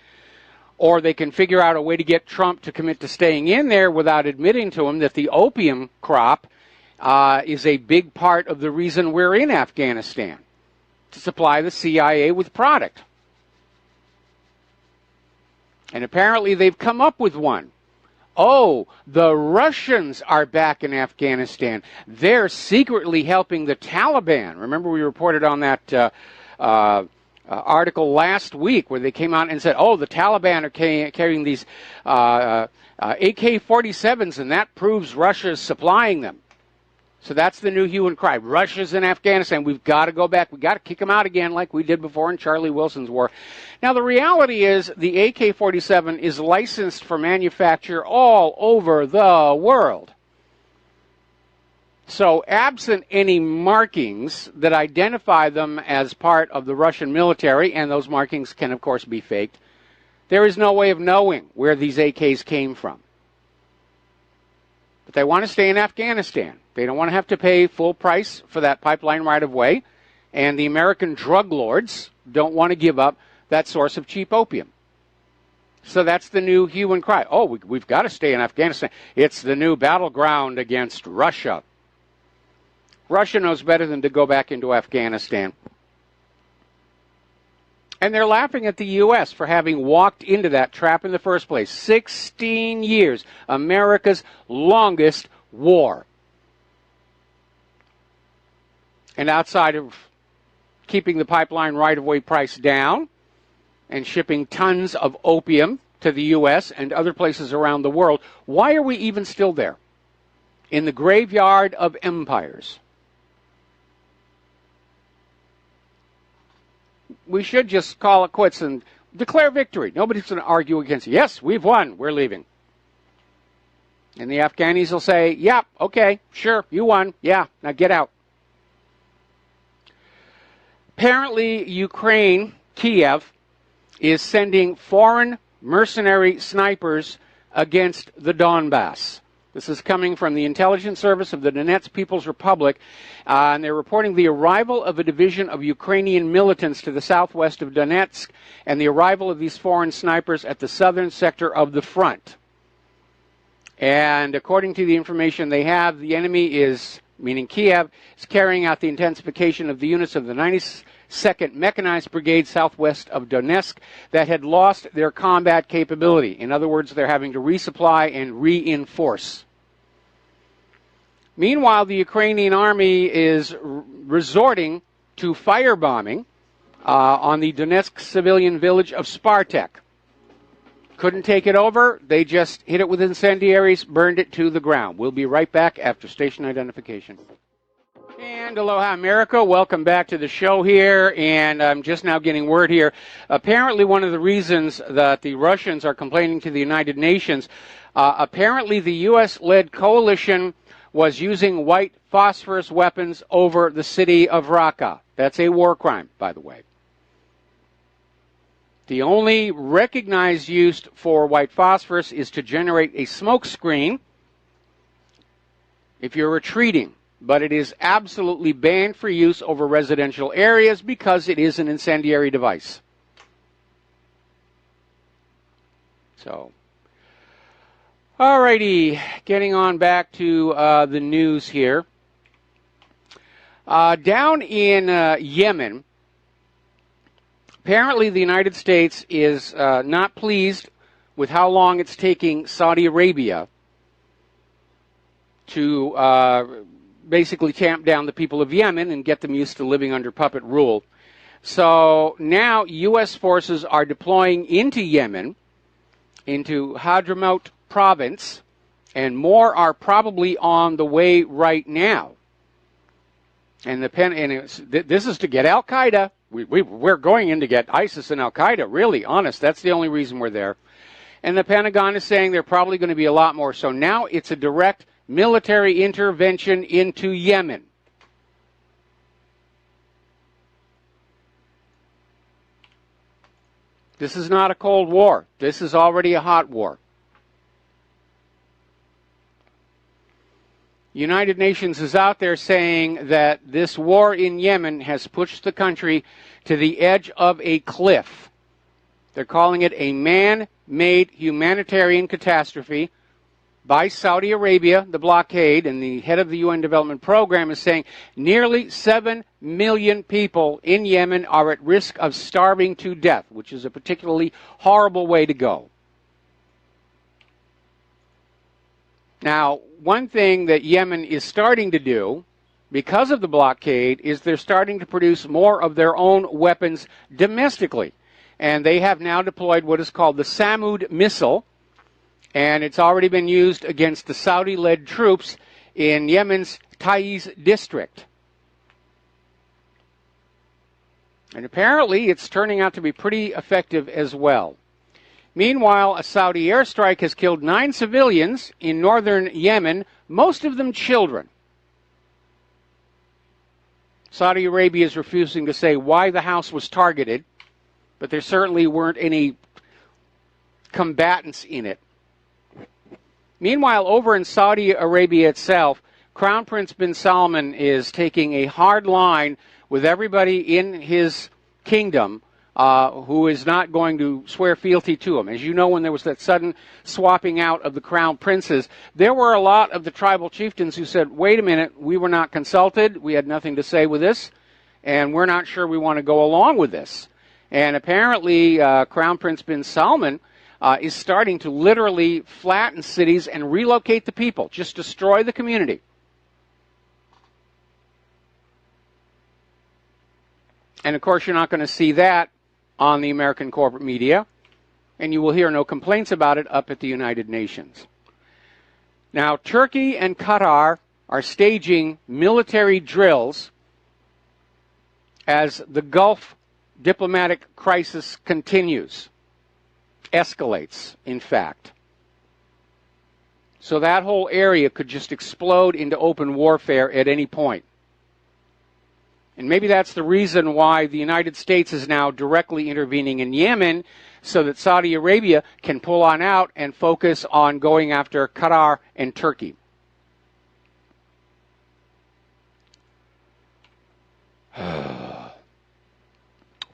or they can figure out a way to get Trump to commit to staying in there without admitting to him that the opium crop is a big part of the reason we're in Afghanistan, to supply the CIA with product. And apparently they've come up with one. Oh, the Russians are back in Afghanistan. They're secretly helping the Taliban. Remember, we reported on that article last week where they came out and said, oh, the Taliban are carrying these AK-47s, and that proves Russia's supplying them. So that's the new hue and cry. Russia's in Afghanistan. We've got to go back. We've got to kick them out again like we did before in Charlie Wilson's war. Now, the reality is the AK-47 is licensed for manufacture all over the world. So absent any markings that identify them as part of the Russian military, and those markings can, of course, be faked, there is no way of knowing where these AKs came from. But they want to stay in Afghanistan. They don't want to have to pay full price for that pipeline right-of-way, and the American drug lords don't want to give up that source of cheap opium. So that's the new hue and cry. Oh, we've got to stay in Afghanistan. It's the new battleground against Russia. Russia knows better than to go back into Afghanistan. And they're laughing at the U.S. for having walked into that trap in the first place. 16 years, America's longest war. And outside of keeping the pipeline right-of-way price down and shipping tons of opium to the U.S. and other places around the world, why are we even still there? In the graveyard of empires. We should just call it quits and declare victory. Nobody's going to argue against it. Yes, we've won. We're leaving. And the Afghanis will say, yeah, okay, sure, you won. Yeah, now get out. Apparently, Ukraine, Kiev, is sending foreign mercenary snipers against the Donbass. This is coming from the intelligence service of the Donetsk People's Republic, and they're reporting the arrival of a division of Ukrainian militants to the southwest of Donetsk and the arrival of these foreign snipers at the southern sector of the front. And according to the information they have, the enemy is, meaning Kiev, is carrying out the intensification of the units of the 92nd Mechanized Brigade southwest of Donetsk that had lost their combat capability. In other words, they're having to resupply and reinforce. Meanwhile, the Ukrainian army is resorting to firebombing on the Donetsk civilian village of Spartak. Couldn't take it over. They just hit it with incendiaries, burned it to the ground. We'll be right back after station identification. And aloha, America. Welcome back to the show here. And I'm just now getting word here. Apparently, one of the reasons that the Russians are complaining to the United Nations, apparently the U.S.-led coalition was using white phosphorus weapons over the city of Raqqa. That's a war crime, by the way. The only recognized use for white phosphorus is to generate a smoke screen if you're retreating. But it is absolutely banned for use over residential areas because it is an incendiary device. So, alrighty, getting on back to the news here. Down in Yemen, apparently the United States is not pleased with how long it's taking Saudi Arabia to basically tamp down the people of Yemen and get them used to living under puppet rule. So now U.S. forces are deploying into Yemen, into Hadramaut province, and more are probably on the way right now. And this is to get Al-Qaeda. We're going in to get ISIS and Al-Qaeda, really, honest. That's the only reason we're there. And the Pentagon is saying there are probably going to be a lot more. So now it's a direct military intervention into Yemen. This is not a Cold War. This is already a hot war. United Nations is out there saying that this war in Yemen has pushed the country to the edge of a cliff. They're calling it a man-made humanitarian catastrophe by Saudi Arabia, the blockade, and the head of the UN Development Program is saying nearly 7 million people in Yemen are at risk of starving to death, which is a particularly horrible way to go. Now, one thing that Yemen is starting to do, because of the blockade, is they're starting to produce more of their own weapons domestically. And they have now deployed what is called the Samud missile, and it's already been used against the Saudi-led troops in Yemen's Taiz district. And apparently it's turning out to be pretty effective as well. Meanwhile, a Saudi airstrike has killed 9 civilians in northern Yemen, most of them children. Saudi Arabia is refusing to say why the house was targeted, but there certainly weren't any combatants in it. Meanwhile, over in Saudi Arabia itself, Crown Prince bin Salman is taking a hard line with everybody in his kingdom who is not going to swear fealty to him. As you know, when there was that sudden swapping out of the crown princes, there were a lot of the tribal chieftains who said, wait a minute, we were not consulted, we had nothing to say with this, and we're not sure we want to go along with this. And apparently, Crown Prince bin Salman is starting to literally flatten cities and relocate the people, just destroy the community. And of course, you're not going to see that on the American corporate media, and you will hear no complaints about it up at the United Nations. Now, Turkey and Qatar are staging military drills as the Gulf diplomatic crisis continues. Escalates, in fact. So that whole area could just explode into open warfare at any point. And maybe that's the reason why the United States is now directly intervening in Yemen, so that Saudi Arabia can pull on out and focus on going after Qatar and Turkey.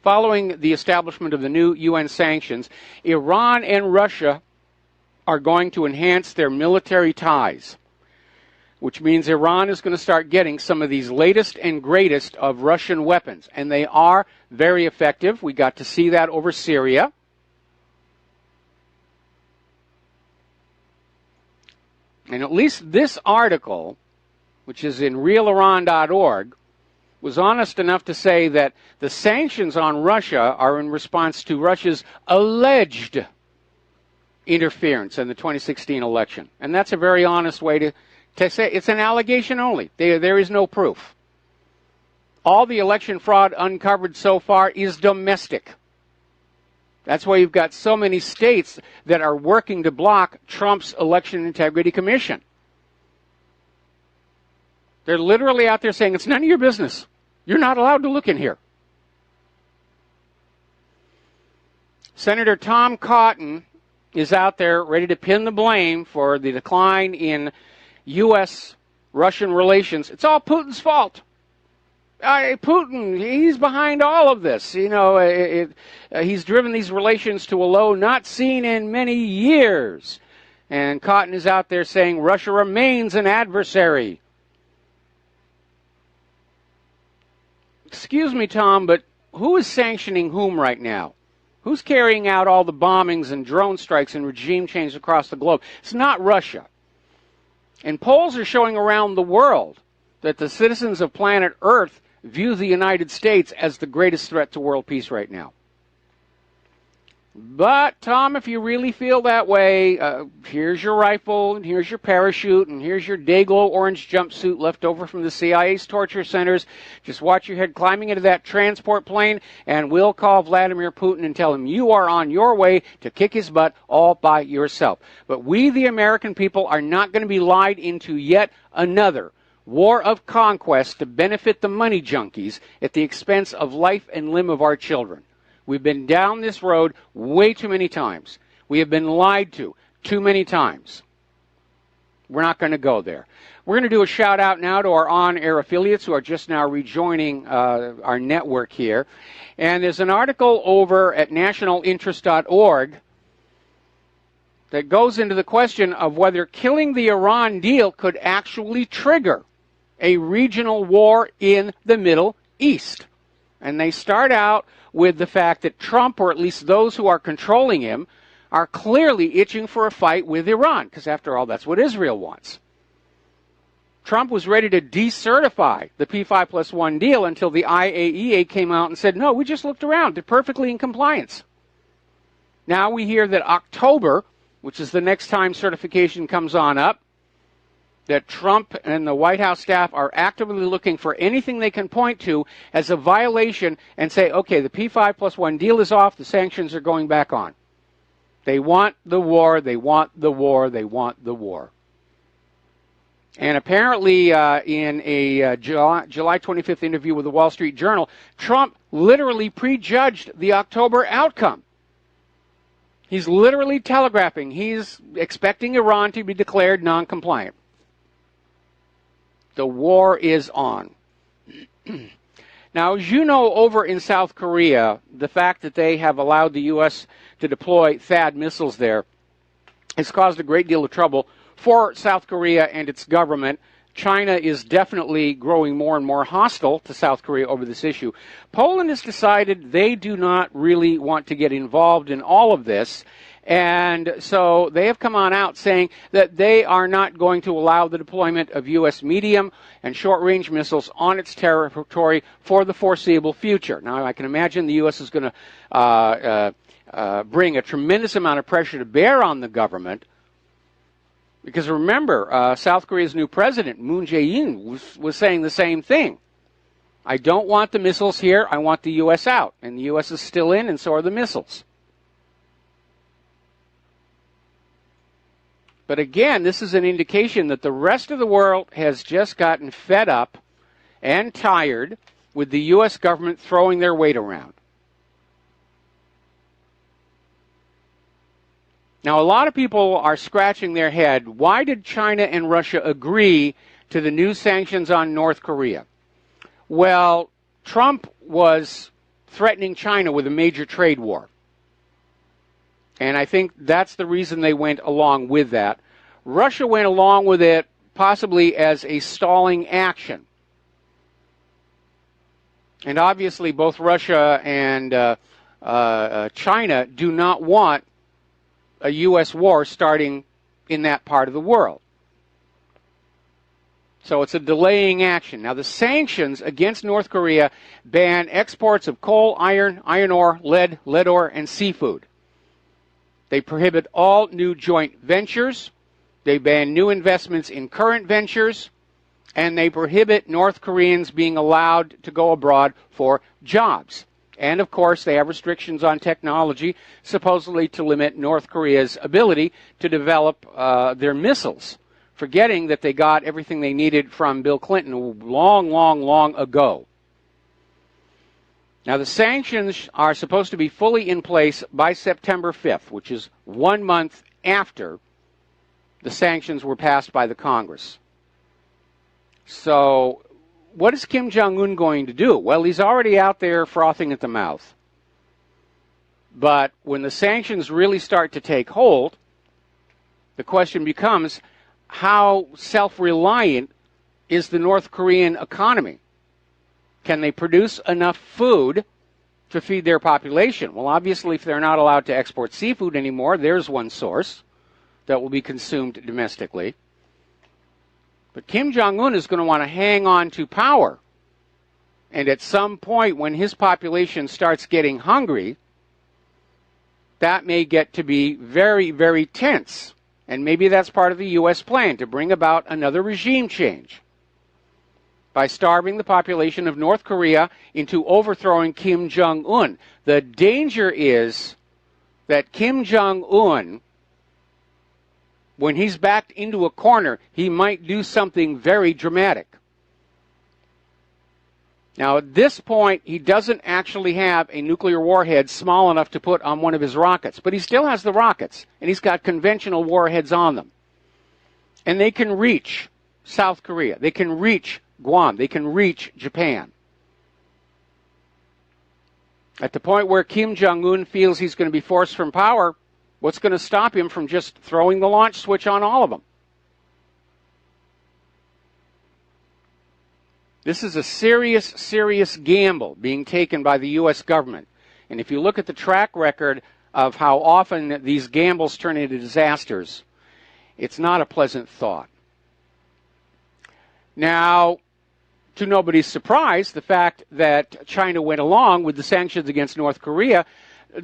Following the establishment of the new UN sanctions, Iran and Russia are going to enhance their military ties, which means Iran is going to start getting some of these latest and greatest of Russian weapons, and they are very effective. We got to see that over Syria. And at least this article, which is in realiran.org, was honest enough to say that the sanctions on Russia are in response to Russia's alleged interference in the 2016 election. And that's a very honest way to say it's an allegation only. There is no proof. All the election fraud uncovered so far is domestic. That's why you've got so many states that are working to block Trump's Election Integrity Commission. They're literally out there saying, it's none of your business. You're not allowed to look in here. Senator Tom Cotton is out there ready to pin the blame for the decline in U.S.-Russian relations. It's all Putin's fault. Putin, he's behind all of this. You know, he's driven these relations to a low not seen in many years. And Cotton is out there saying Russia remains an adversary. Excuse me, Tom, but who is sanctioning whom right now? Who's carrying out all the bombings and drone strikes and regime change across the globe? It's not Russia. And polls are showing around the world that the citizens of planet Earth view the United States as the greatest threat to world peace right now. But, Tom, if you really feel that way, here's your rifle, and here's your parachute, and here's your day-glow orange jumpsuit left over from the CIA's torture centers. Just watch your head climbing into that transport plane, and we'll call Vladimir Putin and tell him you are on your way to kick his butt all by yourself. But we, the American people, are not going to be lied into yet another war of conquest to benefit the money junkies at the expense of life and limb of our children. We've been down this road way too many times. We have been lied to too many times. We're not going to go there. We're going to do a shout out now to our on-air affiliates who are just now rejoining our network here. And there's an article over at nationalinterest.org that goes into the question of whether killing the Iran deal could actually trigger a regional war in the Middle East. And they start out with the fact that Trump, or at least those who are controlling him, are clearly itching for a fight with Iran, because after all, that's what Israel wants. Trump was ready to decertify the P5+1 deal until the IAEA came out and said, no, we just looked around. They're perfectly in compliance. Now we hear that October, which is the next time certification comes on up, that Trump and the White House staff are actively looking for anything they can point to as a violation and say, okay, the P5+1 deal is off, the sanctions are going back on. They want the war, they want the war, they want the war. And apparently in a July 25th interview with the Wall Street Journal, Trump literally prejudged the October outcome. He's literally telegraphing he's expecting Iran to be declared non-compliant. The war is on. Now, as you know, over in South Korea, the fact that they have allowed the U.S. to deploy THAAD missiles there has caused a great deal of trouble for South Korea and its government. China is definitely growing more and more hostile to South Korea over this issue. Poland has decided they do not really want to get involved in all of this. And so they have come on out saying that they are not going to allow the deployment of U.S. medium and short-range missiles on its territory for the foreseeable future. Now, I can imagine the U.S. is going to bring a tremendous amount of pressure to bear on the government. Because remember, South Korea's new president, Moon Jae-in, was saying the same thing. I don't want the missiles here, I want the U.S. out. And the U.S. is still in, and so are the missiles. But again, this is an indication that the rest of the world has just gotten fed up and tired with the U.S. government throwing their weight around. Now, a lot of people are scratching their head. Why did China and Russia agree to the new sanctions on North Korea? Well, Trump was threatening China with a major trade war. And I think that's the reason they went along with that. Russia went along with it possibly as a stalling action. And obviously both Russia and China do not want a U.S. war starting in that part of the world. So it's a delaying action. Now, the sanctions against North Korea ban exports of coal, iron, iron ore, lead, lead ore, and seafood. They prohibit all new joint ventures. They ban new investments in current ventures. And they prohibit North Koreans being allowed to go abroad for jobs. And, of course, they have restrictions on technology, supposedly to limit North Korea's ability to develop their missiles, forgetting that they got everything they needed from Bill Clinton long, long, long ago. Now, the sanctions are supposed to be fully in place by September 5th, which is 1 month after the sanctions were passed by the Congress. So, what is Kim Jong-un going to do? Well, he's already out there frothing at the mouth. But when the sanctions really start to take hold, the question becomes, how self-reliant is the North Korean economy? Can they produce enough food to feed their population? Well, obviously, if they're not allowed to export seafood anymore, there's one source that will be consumed domestically. But Kim Jong-un is going to want to hang on to power. And at some point when his population starts getting hungry, that may get to be very, very tense. And maybe that's part of the U.S. plan to bring about another regime change by starving the population of North Korea into overthrowing Kim Jong-un. The danger is that Kim Jong-un, when he's backed into a corner, he might do something very dramatic. Now, at this point, he doesn't actually have a nuclear warhead small enough to put on one of his rockets, but he still has the rockets, and he's got conventional warheads on them. And they can reach South Korea. They can reach Guam. They can reach Japan. At the point where Kim Jong-un feels he's going to be forced from power, what's going to stop him from just throwing the launch switch on all of them? This is a serious, serious gamble being taken by the U.S. government. And if you look at the track record of how often these gambles turn into disasters, it's not a pleasant thought. Now, to nobody's surprise, the fact that China went along with the sanctions against North Korea,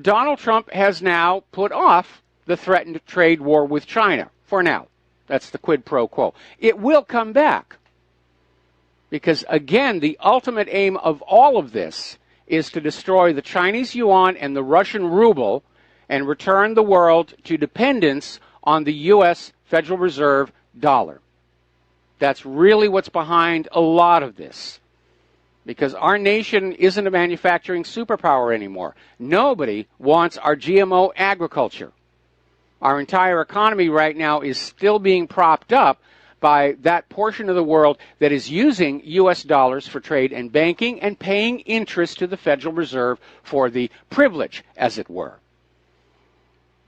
Donald Trump has now put off the threatened trade war with China for now. That's the quid pro quo. It will come back. Because, again, the ultimate aim of all of this is to destroy the Chinese yuan and the Russian ruble and return the world to dependence on the U.S. Federal Reserve dollar. That's really what's behind a lot of this. Because our nation isn't a manufacturing superpower anymore. Nobody wants our GMO agriculture. Our entire economy right now is still being propped up by that portion of the world that is using U.S. dollars for trade and banking and paying interest to the Federal Reserve for the privilege, as it were.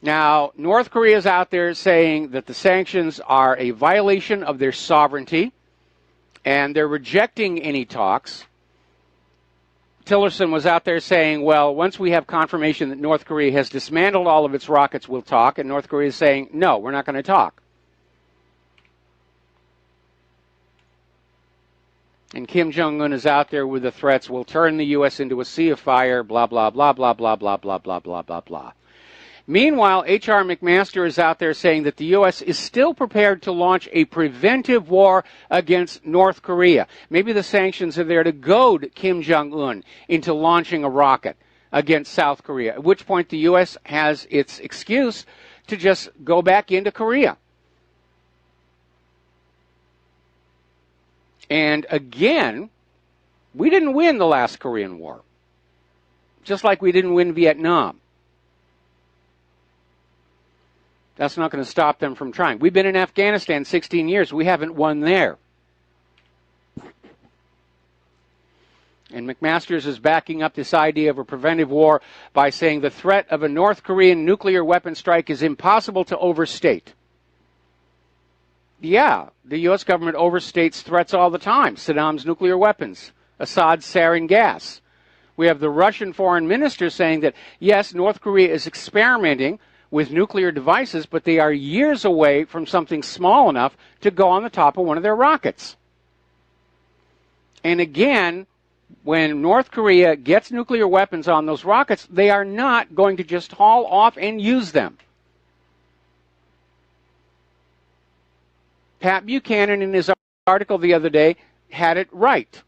Now, North Korea is out there saying that the sanctions are a violation of their sovereignty, and they're rejecting any talks. Tillerson was out there saying, well, once we have confirmation that North Korea has dismantled all of its rockets, we'll talk. And North Korea is saying, no, we're not going to talk. And Kim Jong-un is out there with the threats, we'll turn the U.S. into a sea of fire, blah, blah, blah, blah, blah, blah, blah, blah, blah, blah, blah. Meanwhile, H.R. McMaster is out there saying that the U.S. is still prepared to launch a preventive war against North Korea. Maybe the sanctions are there to goad Kim Jong-un into launching a rocket against South Korea, at which point the U.S. has its excuse to just go back into Korea. And again, we didn't win the last Korean War, just like we didn't win Vietnam. That's not going to stop them from trying. We've been in Afghanistan 16 years. We haven't won there. And McMaster's is backing up this idea of a preventive war by saying the threat of a North Korean nuclear weapon strike is impossible to overstate. Yeah, the U.S. government overstates threats all the time. Saddam's nuclear weapons, Assad's sarin gas. We have the Russian foreign minister saying that, yes, North Korea is experimenting with nuclear devices, but they are years away from something small enough to go on the top of one of their rockets. And again, when North Korea gets nuclear weapons on those rockets, they are not going to just haul off and use them. Pat Buchanan, in his article the other day, had it right.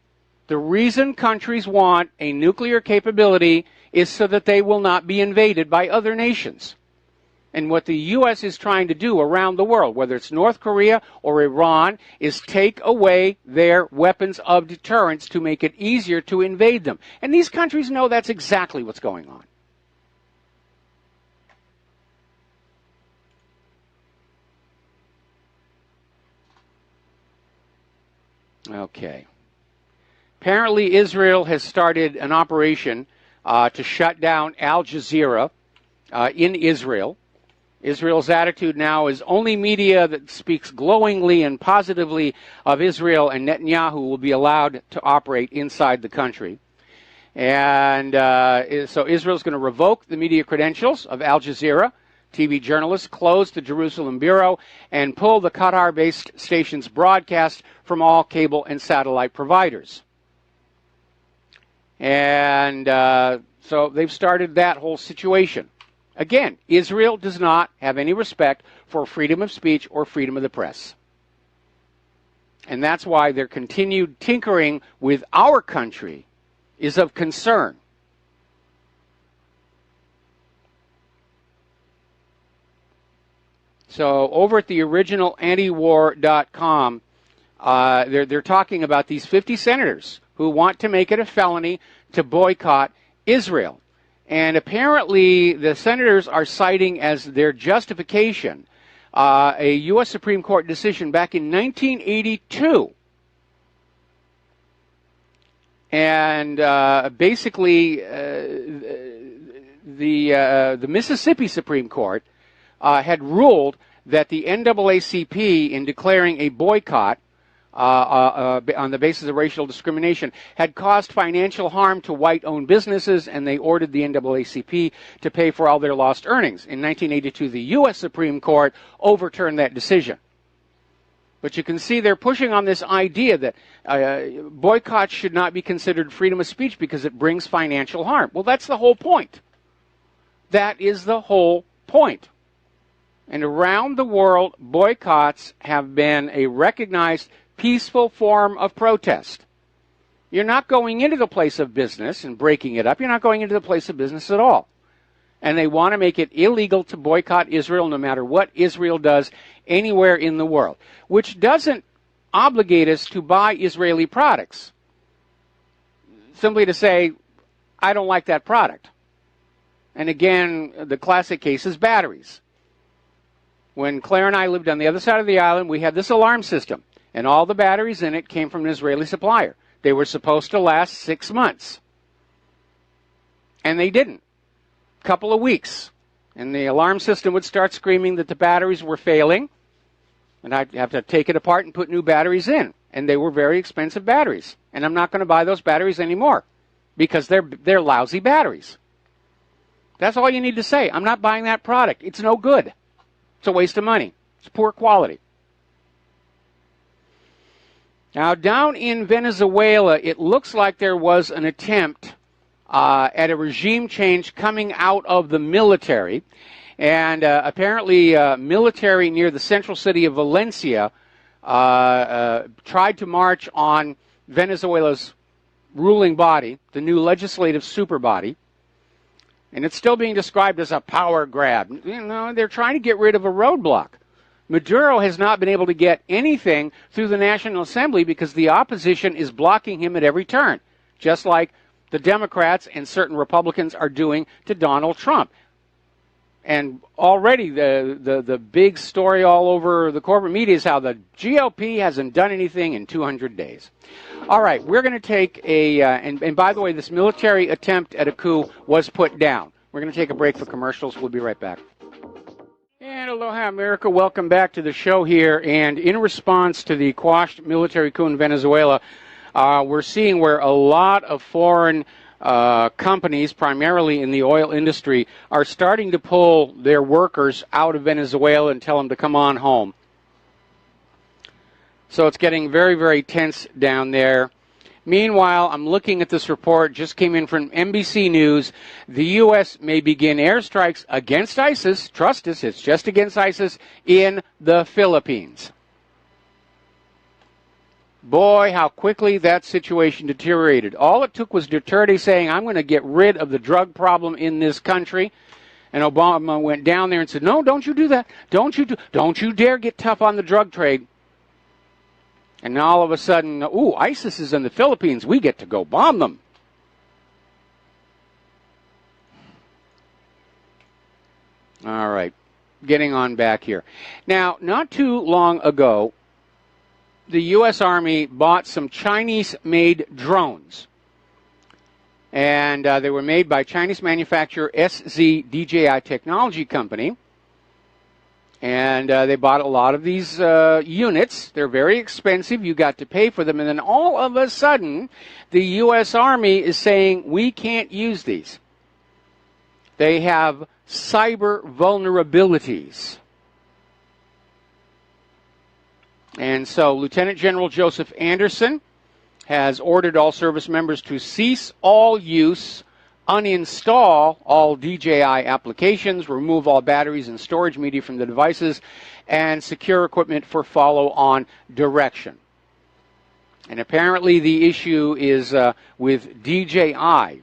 The reason countries want a nuclear capability is so that they will not be invaded by other nations. And what the U.S. is trying to do around the world, whether it's North Korea or Iran, is take away their weapons of deterrence to make it easier to invade them. And these countries know that's exactly what's going on. Okay. Apparently, Israel has started an operation to shut down Al Jazeera in Israel. Israel's attitude now is only media that speaks glowingly and positively of Israel and Netanyahu will be allowed to operate inside the country. And so Israel's going to revoke the media credentials of Al Jazeera. TV journalists close the Jerusalem bureau and pull the Qatar-based station's broadcast from all cable and satellite providers. And so they've started that whole situation. Again, Israel does not have any respect for freedom of speech or freedom of the press. And that's why their continued tinkering with our country is of concern. So over at the original-antiwar.com, they're talking about these 50 senators who want to make it a felony to boycott Israel. And apparently the senators are citing as their justification a U.S. Supreme Court decision back in 1982. And basically the Mississippi Supreme Court had ruled that the NAACP, in declaring a boycott on the basis of racial discrimination, had caused financial harm to white-owned businesses, and they ordered the NAACP to pay for all their lost earnings. In 1982, the U.S. Supreme Court overturned that decision. But you can see they're pushing on this idea that boycotts should not be considered freedom of speech because it brings financial harm. Well, that's the whole point. That is the whole point. And around the world, boycotts have been a recognized peaceful form of protest. You're not going into the place of business and breaking it up. You're not going into the place of business at all. And they want to make it illegal to boycott Israel no matter what Israel does anywhere in the world, which doesn't obligate us to buy Israeli products. Simply to say, I don't like that product. And again, the classic case is batteries. When Claire and I lived on the other side of the island, we had this alarm system, and all the batteries in it came from an Israeli supplier. They were supposed to last 6 months. And they didn't. A couple of weeks. And the alarm system would start screaming that the batteries were failing, and I'd have to take it apart and put new batteries in. And they were very expensive batteries. And I'm not going to buy those batteries anymore because they're lousy batteries. That's all you need to say. I'm not buying that product. It's no good. It's a waste of money. It's poor quality. Now, down in Venezuela, it looks like there was an attempt at a regime change coming out of the military. And apparently military near the central city of Valencia tried to march on Venezuela's ruling body, the new legislative super body. And it's still being described as a power grab. You know, they're trying to get rid of a roadblock. Maduro has not been able to get anything through the National Assembly because the opposition is blocking him at every turn, just like the Democrats and certain Republicans are doing to Donald Trump. And already the big story all over the corporate media is how the GOP hasn't done anything in 200 days. All right, we're going to take and by the way, this military attempt at a coup was put down. We're going to take a break for commercials. We'll be right back. And aloha, America. Welcome back to the show here. And in response to the quashed military coup in Venezuela, we're seeing where a lot of foreign companies, primarily in the oil industry, are starting to pull their workers out of Venezuela and tell them to come on home. So it's getting very, very tense down there. Meanwhile, I'm looking at this report, just came in from NBC News. The U.S. may begin airstrikes against ISIS, trust us, it's just against ISIS, in the Philippines. Boy, how quickly that situation deteriorated. All it took was Duterte saying, I'm going to get rid of the drug problem in this country. And Obama went down there and said, no, don't you do that. Don't you dare get tough on the drug trade. And now all of a sudden, ooh, ISIS is in the Philippines. We get to go bomb them. All right, getting on back here. Now, not too long ago, the U.S. Army bought some Chinese-made drones. And they were made by Chinese manufacturer SZ-DJI Technology Company. And they bought a lot of these units. They're very expensive. You got to pay for them. And then all of a sudden, the U.S. Army is saying, we can't use these. They have cyber vulnerabilities. And so Lieutenant General Joseph Anderson has ordered all service members to cease all use, uninstall all DJI applications, remove all batteries and storage media from the devices, and secure equipment for follow-on direction. And apparently the issue is with DJI.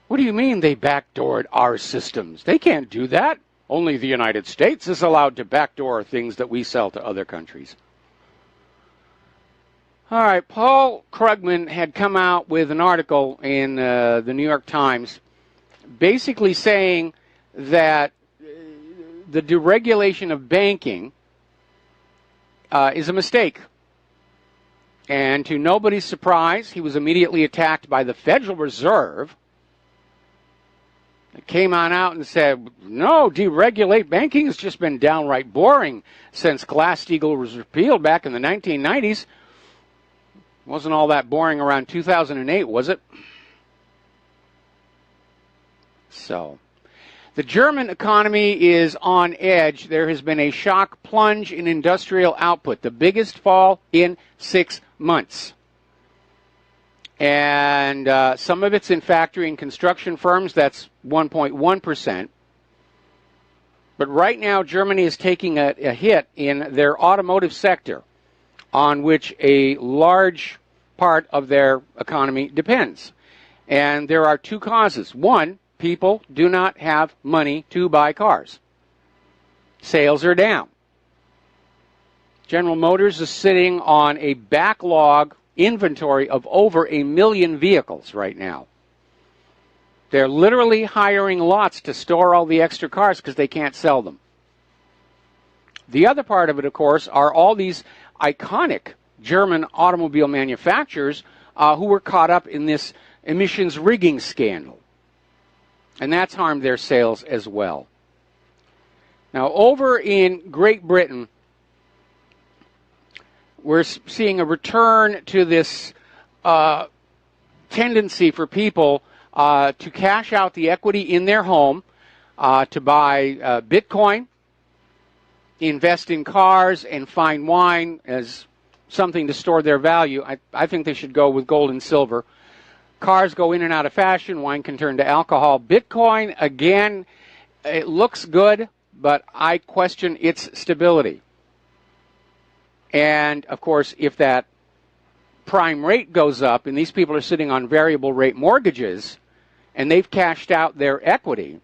What do you mean they backdoored our systems? They can't do that. Only the United States is allowed to backdoor things that we sell to other countries. All right, Paul Krugman had come out with an article in the New York Times basically saying that the deregulation of banking is a mistake. And to nobody's surprise, he was immediately attacked by the Federal Reserve. It came on out and said, no, deregulate banking has just been downright boring since Glass-Steagall was repealed back in the 1990s. Wasn't all that boring around 2008, was it? So, the German economy is on edge. There has been a shock plunge in industrial output, the biggest fall in 6 months. And some of it's in factory and construction firms. That's 1.1%. But right now, Germany is taking a hit in their automotive sector, on which a large part of their economy depends. And there are two causes. One, people do not have money to buy cars. Sales are down. General Motors is sitting on a backlog inventory of over 1 million vehicles right now. They're literally hiring lots to store all the extra cars because they can't sell them. The other part of it, of course, are all these iconic German automobile manufacturers who were caught up in this emissions rigging scandal. And that's harmed their sales as well. Now, over in Great Britain, we're seeing a return to this tendency for people to cash out the equity in their home, to buy Bitcoin, invest in cars, and fine wine as something to store their value. I think they should go with gold and silver. Cars go in and out of fashion. Wine can turn to alcohol. Bitcoin, again, it looks good, but I question its stability. And, of course, if that prime rate goes up and these people are sitting on variable rate mortgages and they've cashed out their equity,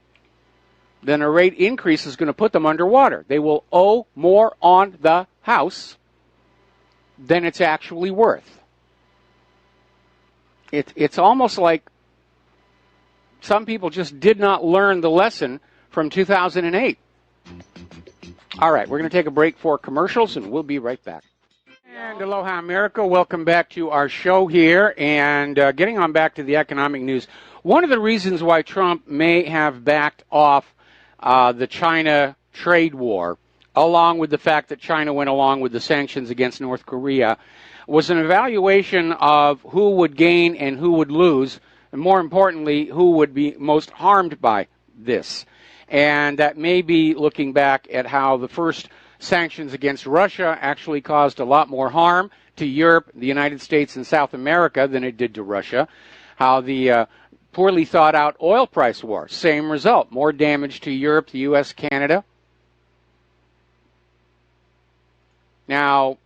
then a rate increase is going to put them underwater. They will owe more on the house than it's actually worth. It's almost like some people just did not learn the lesson from 2008. All right, we're going to take a break for commercials, and we'll be right back. And aloha, America. Welcome back to our show here. And getting on back to the economic news, one of the reasons why Trump may have backed off the China trade war, along with the fact that China went along with the sanctions against North Korea, was an evaluation of who would gain and who would lose, and more importantly, who would be most harmed by this. And that may be looking back at how the first sanctions against Russia actually caused a lot more harm to Europe, the United States, and South America than it did to Russia. How the poorly thought out oil price war, same result, more damage to Europe, the U.S., Canada. Now,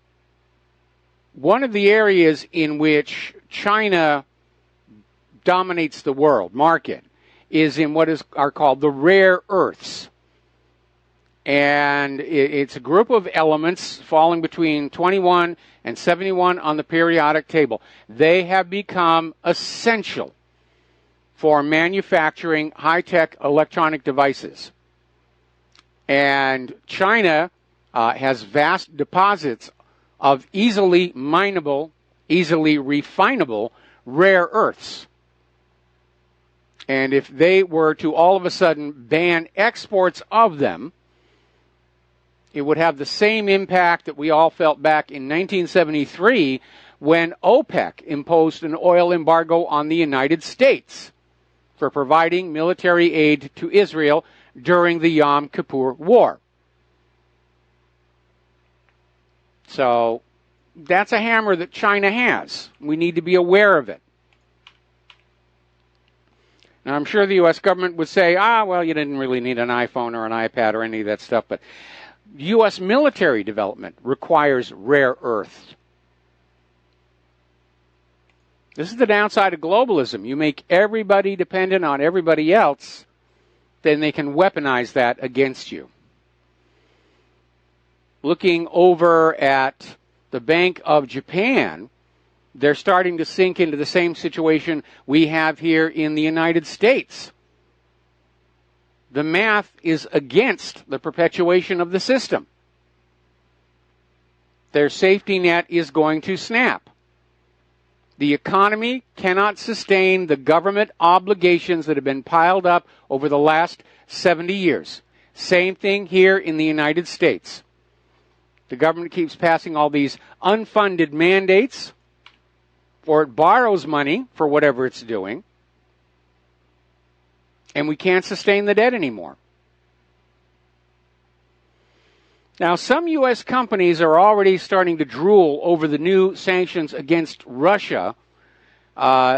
one of the areas in which China dominates the world market is in what are called the rare earths. And it's a group of elements falling between 21 and 71 on the periodic table. They have become essential for manufacturing high-tech electronic devices. And China has vast deposits of easily mineable, easily refinable rare earths. And if they were to all of a sudden ban exports of them, it would have the same impact that we all felt back in 1973 when OPEC imposed an oil embargo on the United States for providing military aid to Israel during the Yom Kippur War. So that's a hammer that China has. We need to be aware of it. Now, I'm sure the U.S. government would say, well, you didn't really need an iPhone or an iPad or any of that stuff, but U.S. military development requires rare earth. This is the downside of globalism. You make everybody dependent on everybody else, then they can weaponize that against you. Looking over at the Bank of Japan, they're starting to sink into the same situation we have here in the United States. The math is against the perpetuation of the system. Their safety net is going to snap. The economy cannot sustain the government obligations that have been piled up over the last 70 years. Same thing here in the United States. The government keeps passing all these unfunded mandates, or it borrows money for whatever it's doing, and we can't sustain the debt anymore. Now, some U.S. companies are already starting to drool over the new sanctions against Russia,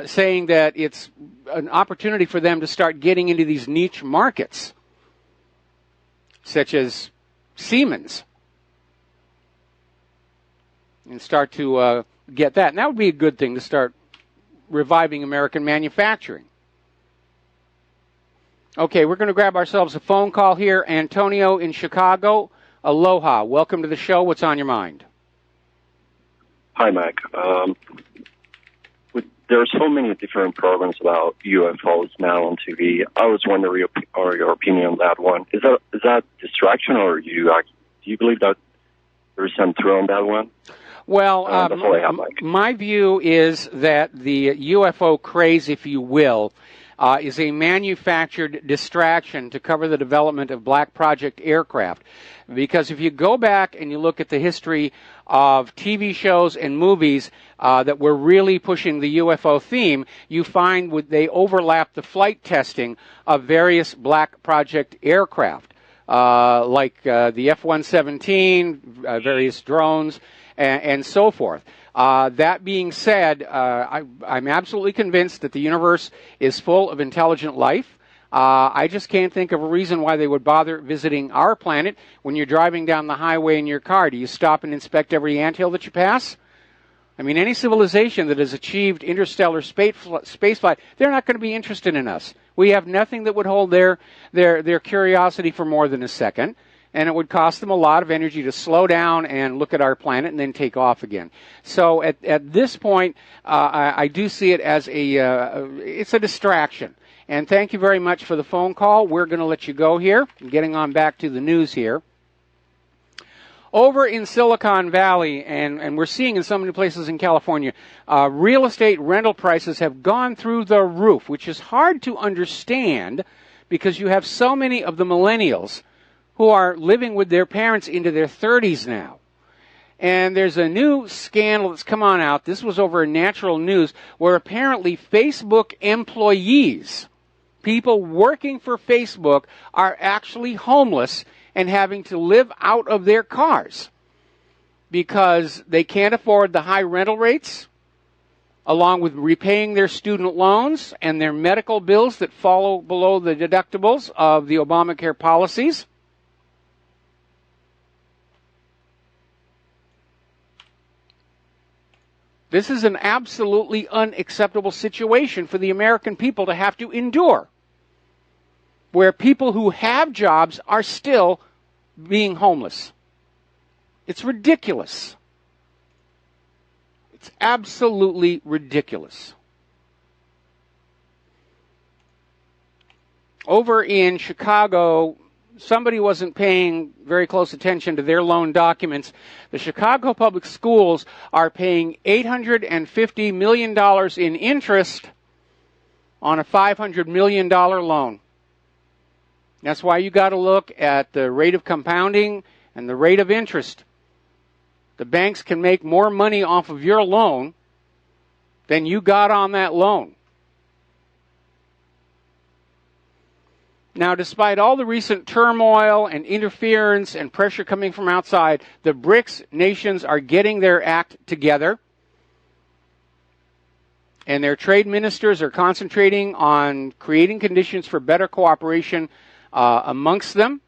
saying that it's an opportunity for them to start getting into these niche markets, such as Siemens, and start to get that. And that would be a good thing to start reviving American manufacturing. Okay, we're going to grab ourselves a phone call here. Antonio in Chicago. Aloha. Welcome to the show. What's on your mind? Hi, Mike. There are so many different programs about UFOs now on TV. I was wondering your opinion on that one. Is that distraction, or do you believe that there's some truth on that one? Well, that's all I have, Mike. My view is that the UFO craze, if you will, is a manufactured distraction to cover the development of black project aircraft. Because if you go back and you look at the history of TV shows and movies that were really pushing the UFO theme, you find they overlap the flight testing of various black project aircraft, like the F-117, various drones, and so forth. That being said, I'm absolutely convinced that the universe is full of intelligent life. I just can't think of a reason why they would bother visiting our planet. When you're driving down the highway in your car, do you stop and inspect every anthill that you pass? I mean, any civilization that has achieved interstellar spaceflight, they're not going to be interested in us. We have nothing that would hold their curiosity for more than a second. And it would cost them a lot of energy to slow down and look at our planet and then take off again. So at this point, I do see it as it's a distraction. And thank you very much for the phone call. We're going to let you go here. Getting on back to the news here. Over in Silicon Valley, and we're seeing in so many places in California, real estate rental prices have gone through the roof, which is hard to understand because you have so many of the millennials who are living with their parents into their 30s now. And there's a new scandal that's come on out. This was over in Natural News, where apparently Facebook employees, people working for Facebook, are actually homeless and having to live out of their cars because they can't afford the high rental rates, along with repaying their student loans and their medical bills that fall below the deductibles of the Obamacare policies. This is an absolutely unacceptable situation for the American people to have to endure, where people who have jobs are still being homeless. It's ridiculous. It's absolutely ridiculous. Over in Chicago, somebody wasn't paying very close attention to their loan documents. The Chicago Public Schools are paying $850 million in interest on a $500 million loan. That's why you got to look at the rate of compounding and the rate of interest. The banks can make more money off of your loan than you got on that loan. Now, despite all the recent turmoil and interference and pressure coming from outside, the BRICS nations are getting their act together. And their trade ministers are concentrating on creating conditions for better cooperation amongst them.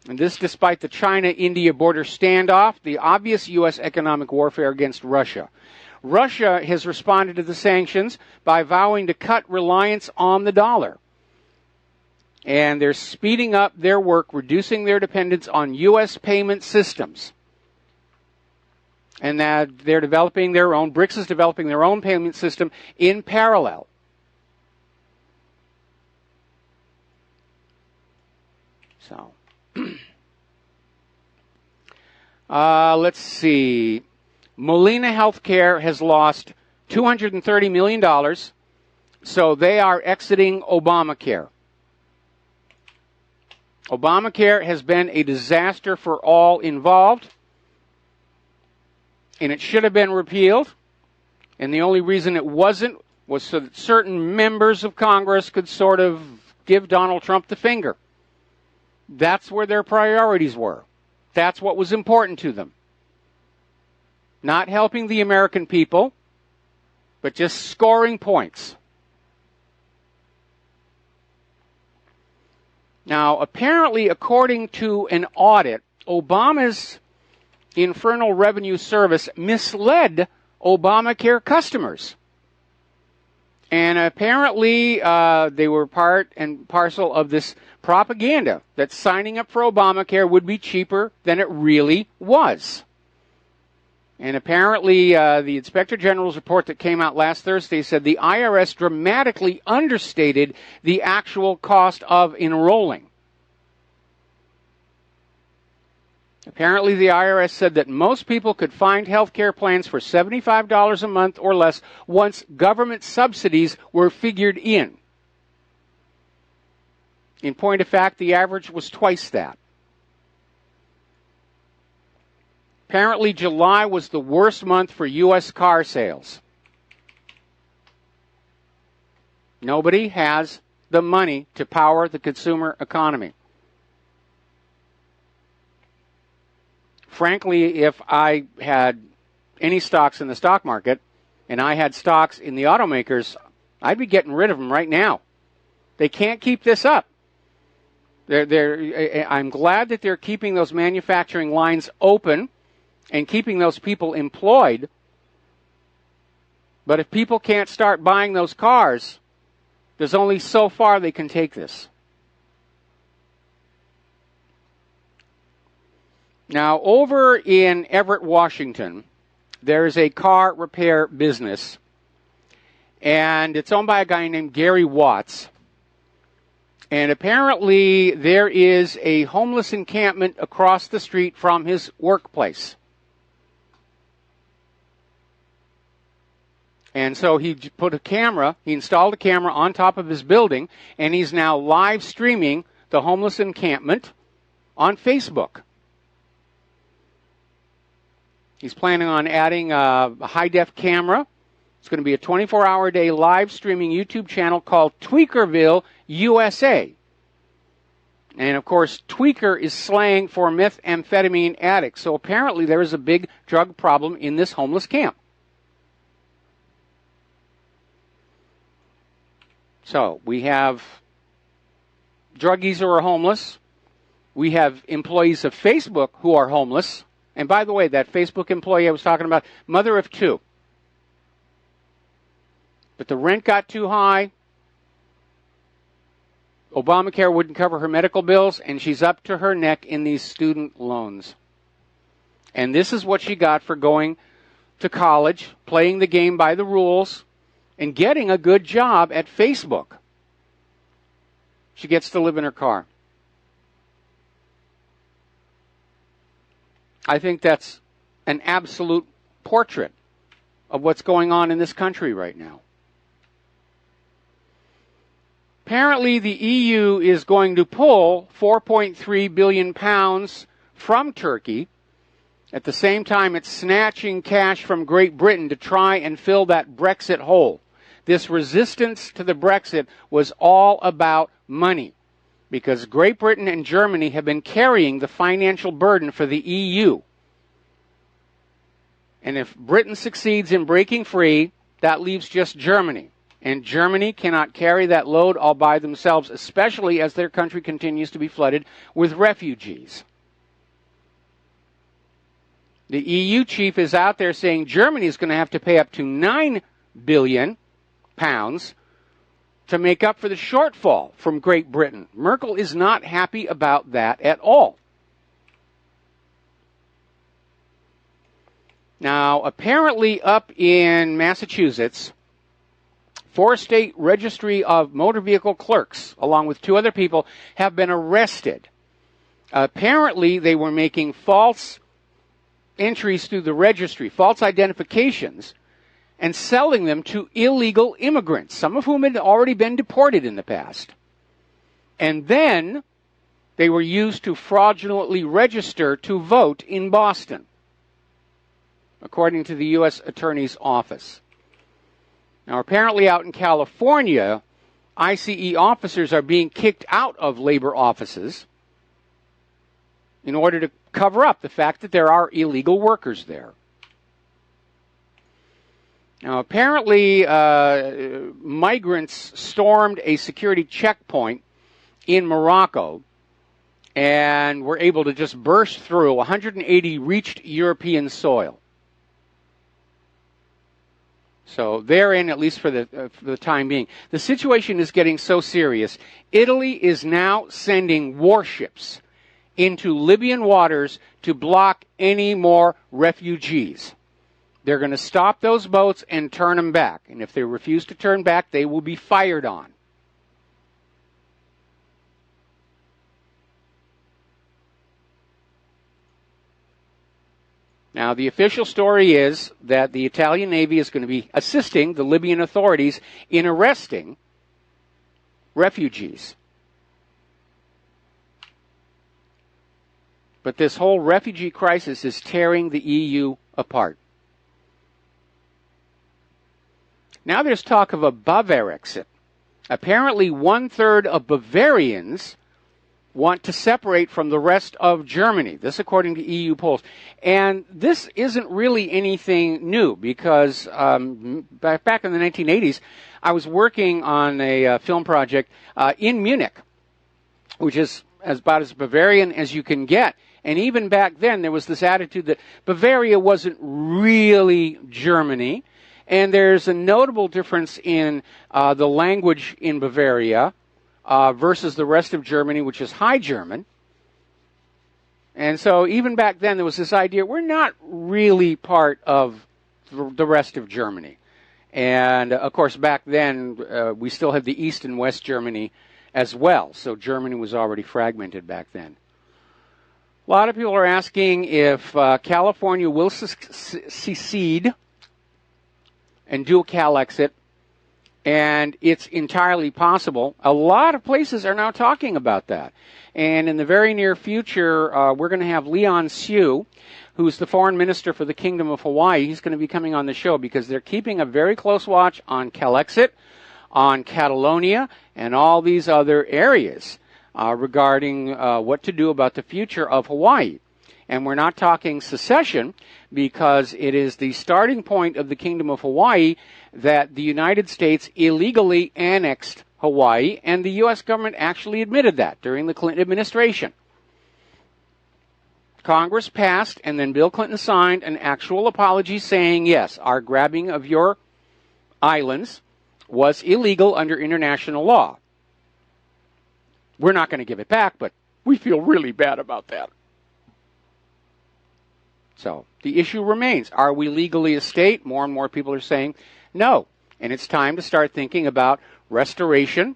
And this despite the China-India border standoff, the obvious U.S. economic warfare against Russia. Russia has responded to the sanctions by vowing to cut reliance on the dollar. And they're speeding up their work, reducing their dependence on U.S. payment systems. And that they're developing their own, BRICS is developing their own payment system in parallel. So, let's see. Molina Healthcare has lost $230 million, so they are exiting Obamacare. Obamacare has been a disaster for all involved, and it should have been repealed. And the only reason it wasn't was so that certain members of Congress could sort of give Donald Trump the finger. That's where their priorities were. That's what was important to them. Not helping the American people, but just scoring points. Now, apparently, according to an audit, Obama's Internal Revenue Service misled Obamacare customers. And apparently, they were part and parcel of this propaganda that signing up for Obamacare would be cheaper than it really was. And apparently, the Inspector General's report that came out last Thursday said the IRS dramatically understated the actual cost of enrolling. Apparently, the IRS said that most people could find health care plans for $75 a month or less once government subsidies were figured in. In point of fact, the average was twice that. Apparently, July was the worst month for U.S. car sales. Nobody has the money to power the consumer economy. Frankly, if I had any stocks in the stock market and I had stocks in the automakers, I'd be getting rid of them right now. They can't keep this up. I'm glad that they're keeping those manufacturing lines open and keeping those people employed. But if people can't start buying those cars, there's only so far they can take this. Now, over in Everett, Washington, there's a car repair business. and it's owned by a guy named Gary Watts. And apparently there is a homeless encampment across the street from his workplace. And so he installed a camera on top of his building, and he's now live streaming the homeless encampment on Facebook. He's planning on adding a high-def camera. It's going to be a 24-hour-a-day live streaming YouTube channel called Tweakerville USA. And, of course, tweaker is slang for methamphetamine addicts. So apparently there is a big drug problem in this homeless camp. So we have druggies who are homeless. We have employees of Facebook who are homeless. And by the way, that Facebook employee I was talking about, mother of two. But the rent got too high. Obamacare wouldn't cover her medical bills, and she's up to her neck in these student loans. And this is what she got for going to college, playing the game by the rules, and getting a good job at Facebook. She gets to live in her car. I think that's an absolute portrait of what's going on in this country right now. Apparently, the EU is going to pull 4.3 billion pounds from Turkey. At the same time, it's snatching cash from Great Britain to try and fill that Brexit hole. This resistance to the Brexit was all about money, because Great Britain and Germany have been carrying the financial burden for the EU. And if Britain succeeds in breaking free, that leaves just Germany. And Germany cannot carry that load all by themselves, especially as their country continues to be flooded with refugees. The EU chief is out there saying Germany is going to have to pay up to 9 billion pounds to make up for the shortfall from Great Britain. Merkel is not happy about that at all. Now, apparently up in Massachusetts, 4 state registry of motor vehicle clerks, along with 2 other people, have been arrested. Apparently, they were making false entries through the registry, false identifications, and selling them to illegal immigrants, some of whom had already been deported in the past. And then they were used to fraudulently register to vote in Boston, according to the U.S. Attorney's Office. Now, apparently out in California, ICE officers are being kicked out of labor offices in order to cover up the fact that there are illegal workers there. Now, apparently, migrants stormed a security checkpoint in Morocco and were able to just burst through. 180 reached European soil. So they're in, at least for the time being. The situation is getting so serious. Italy is now sending warships into Libyan waters to block any more refugees. They're going to stop those boats and turn them back. And if they refuse to turn back, they will be fired on. Now, the official story is that the Italian Navy is going to be assisting the Libyan authorities in arresting refugees. But this whole refugee crisis is tearing the EU apart. Now there's talk of a Bavarexit. Apparently 1/3 of Bavarians want to separate from the rest of Germany. This according to EU polls. And this isn't really anything new, because back in the 1980s, I was working on a film project in Munich, which is about as Bavarian as you can get. And even back then, there was this attitude that Bavaria wasn't really Germany. And there's a notable difference in the language in Bavaria versus the rest of Germany, which is High German. And so even back then, there was this idea, we're not really part of the rest of Germany. And, of course, back then, we still had the East and West Germany as well. So Germany was already fragmented back then. A lot of people are asking if California will secede and do a Cal exit. And it's entirely possible. A lot of places are now talking about that. And in the very near future, we're going to have Leon Siu, who's the foreign minister for the Kingdom of Hawaii. He's going to be coming on the show because they're keeping a very close watch on Calexit, on Catalonia, and all these other areas regarding what to do about the future of Hawaii. And we're not talking secession because it is the starting point of the Kingdom of Hawaii that the United States illegally annexed Hawaii, and the U.S. government actually admitted that during the Clinton administration. Congress passed, and then Bill Clinton signed an actual apology saying, yes, our grabbing of your islands was illegal under international law. We're not going to give it back, but we feel really bad about that. So the issue remains. Are we legally a state? More and more people are saying no. And it's time to start thinking about restoration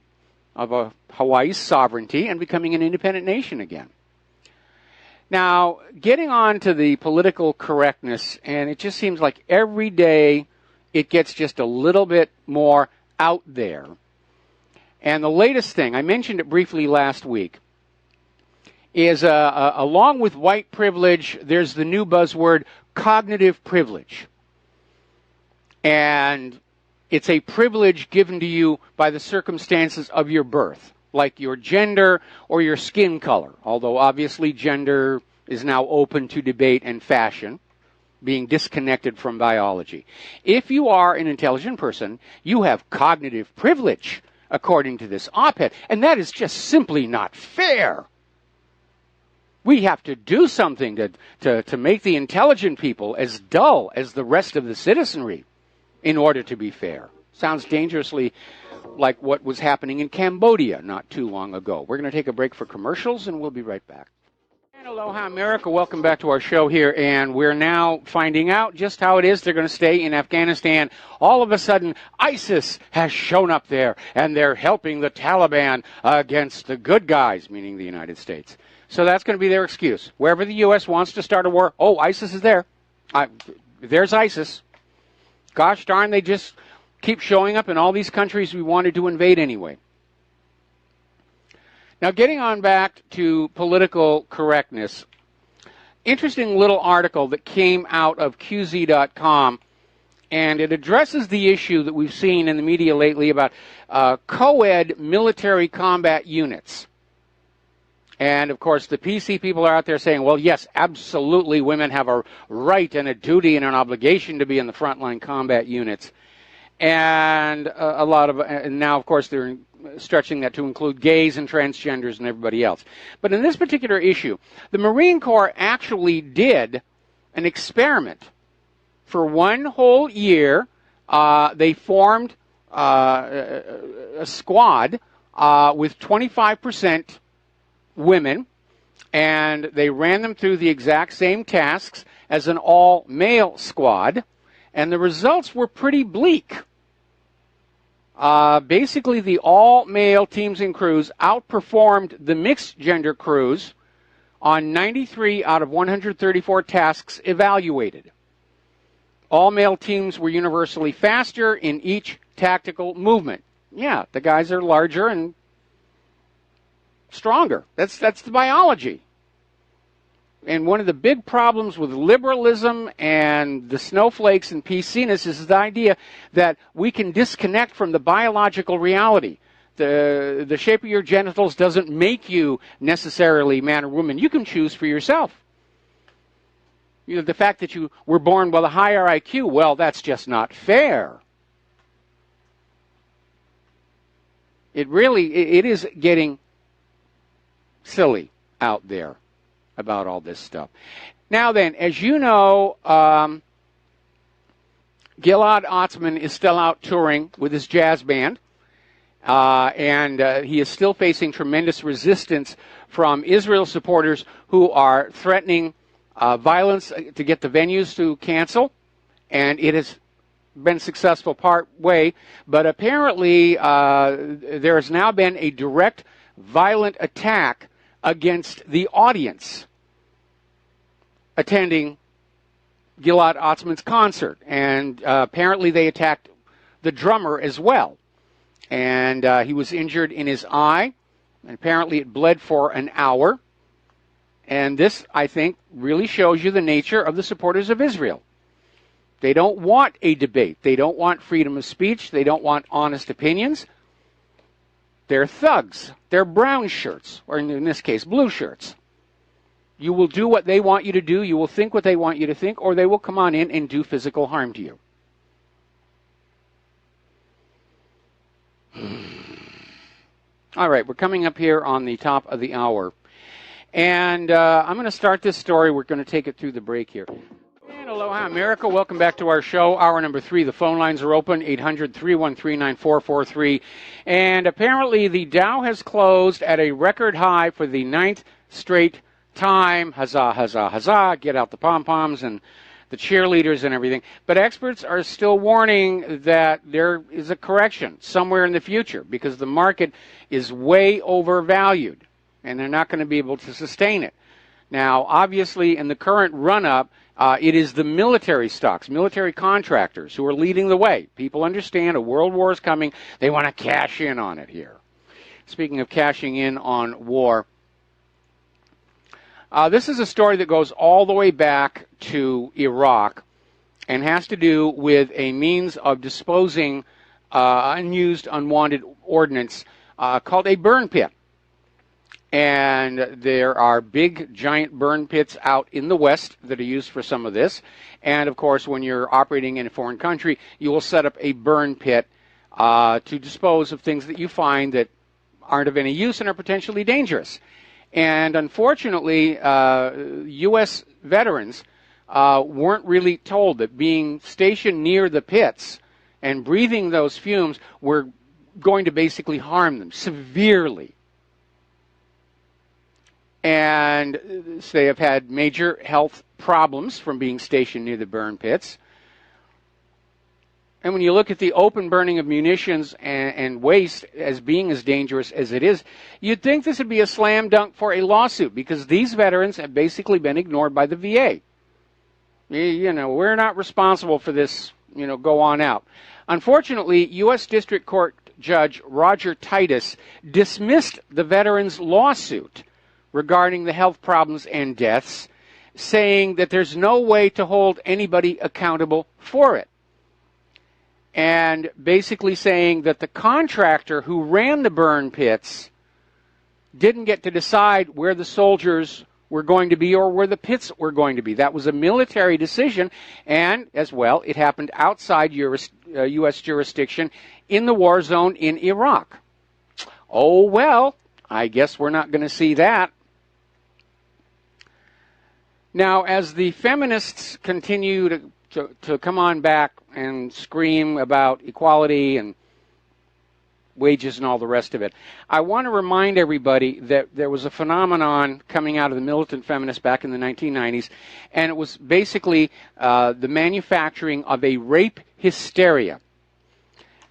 of Hawaii's sovereignty and becoming an independent nation again. Now, getting on to the political correctness, and it just seems like every day it gets just a little bit more out there. And the latest thing, I mentioned it briefly last week, is along with white privilege, there's the new buzzword, cognitive privilege. And it's a privilege given to you by the circumstances of your birth, like your gender or your skin color, although obviously gender is now open to debate and fashion, being disconnected from biology. If you are an intelligent person, you have cognitive privilege, according to this op-ed, and that is just simply not fair. We have to do something to make the intelligent people as dull as the rest of the citizenry in order to be fair. Sounds dangerously like what was happening in Cambodia not too long ago. We're going to take a break for commercials, and we'll be right back. And aloha, America. Welcome back to our show here, and we're now finding out just how it is they're going to stay in Afghanistan. All of a sudden, ISIS has shown up there, and they're helping the Taliban against the good guys, meaning the United States. So that's going to be their excuse. Wherever the U.S. wants to start a war, oh, ISIS is there. There's ISIS. Gosh darn, they just keep showing up in all these countries we wanted to invade anyway. Now, getting on back to political correctness, interesting little article that came out of QZ.com, and it addresses the issue that we've seen in the media lately about co-ed military combat units. And, of course, the PC people are out there saying, well, yes, absolutely, women have a right and a duty and an obligation to be in the frontline combat units. And and now, of course, they're stretching that to include gays and transgenders and everybody else. But in this particular issue, the Marine Corps actually did an experiment. For one whole year, they formed a squad with 25% women, and they ran them through the exact same tasks as an all-male squad, and the results were pretty bleak. Basically, the all-male teams and crews outperformed the mixed-gender crews on 93 out of 134 tasks evaluated. All-male teams were universally faster in each tactical movement. Yeah, the guys are larger and stronger. That's the biology. And one of the big problems with liberalism and the snowflakes and PC-ness is the idea that we can disconnect from the biological reality. The shape of your genitals doesn't make you necessarily man or woman. You can choose for yourself. You know, the fact that you were born with a higher IQ, well, that's just not fair. It is getting silly out there about all this stuff. Now then, as you know, Gilad Atzmon is still out touring with his jazz band, and he is still facing tremendous resistance from Israel supporters who are threatening violence to get the venues to cancel, and it has been successful part way, but apparently there has now been a direct violent attack against the audience attending Gilad Atzmon's concert, and apparently they attacked the drummer as well, and he was injured in his eye, and apparently it bled for an hour, and this, I think, really shows you the nature of the supporters of Israel. They don't want a debate. They don't want freedom of speech. They don't want honest opinions. They're thugs. They're brown shirts, or in this case, blue shirts. You will do what they want you to do. You will think what they want you to think, or they will come on in and do physical harm to you. All right, we're coming up here on the top of the hour. And I'm going to start this story. We're going to take it through the break here. And aloha, America. Welcome back to our show. Hour number 3. The phone lines are open, 800-313-9443. And apparently the Dow has closed at a record high for the 9th straight time. Huzzah, huzzah, huzzah. Get out the pom-poms and the cheerleaders and everything. But experts are still warning that there is a correction somewhere in the future because the market is way overvalued, and they're not going to be able to sustain it. Now, obviously, in the current run-up, it is the military stocks, military contractors who are leading the way. People understand a world war is coming. They want to cash in on it here. Speaking of cashing in on war, this is a story that goes all the way back to Iraq and has to do with a means of disposing unused, unwanted ordnance called a burn pit. And there are big, giant burn pits out in the West that are used for some of this. And, of course, when you're operating in a foreign country, you will set up a burn pit to dispose of things that you find that aren't of any use and are potentially dangerous. And, unfortunately, U.S. veterans weren't really told that being stationed near the pits and breathing those fumes were going to basically harm them severely. And they have had major health problems from being stationed near the burn pits. And when you look at the open burning of munitions and waste as being as dangerous as it is, you'd think this would be a slam dunk for a lawsuit because these veterans have basically been ignored by the VA. You know, we're not responsible for this, go on out. Unfortunately, U.S. District Court Judge Roger Titus dismissed the veterans' lawsuit regarding the health problems and deaths, saying that there's no way to hold anybody accountable for it. And basically saying that the contractor who ran the burn pits didn't get to decide where the soldiers were going to be or where the pits were going to be. That was a military decision, and as well, it happened outside U.S. jurisdiction in the war zone in Iraq. Oh, well, I guess we're not going to see that. Now, as the feminists continue to come on back and scream about equality and wages and all the rest of it, I want to remind everybody that there was a phenomenon coming out of the militant feminists back in the 1990s, and it was basically the manufacturing of a rape hysteria.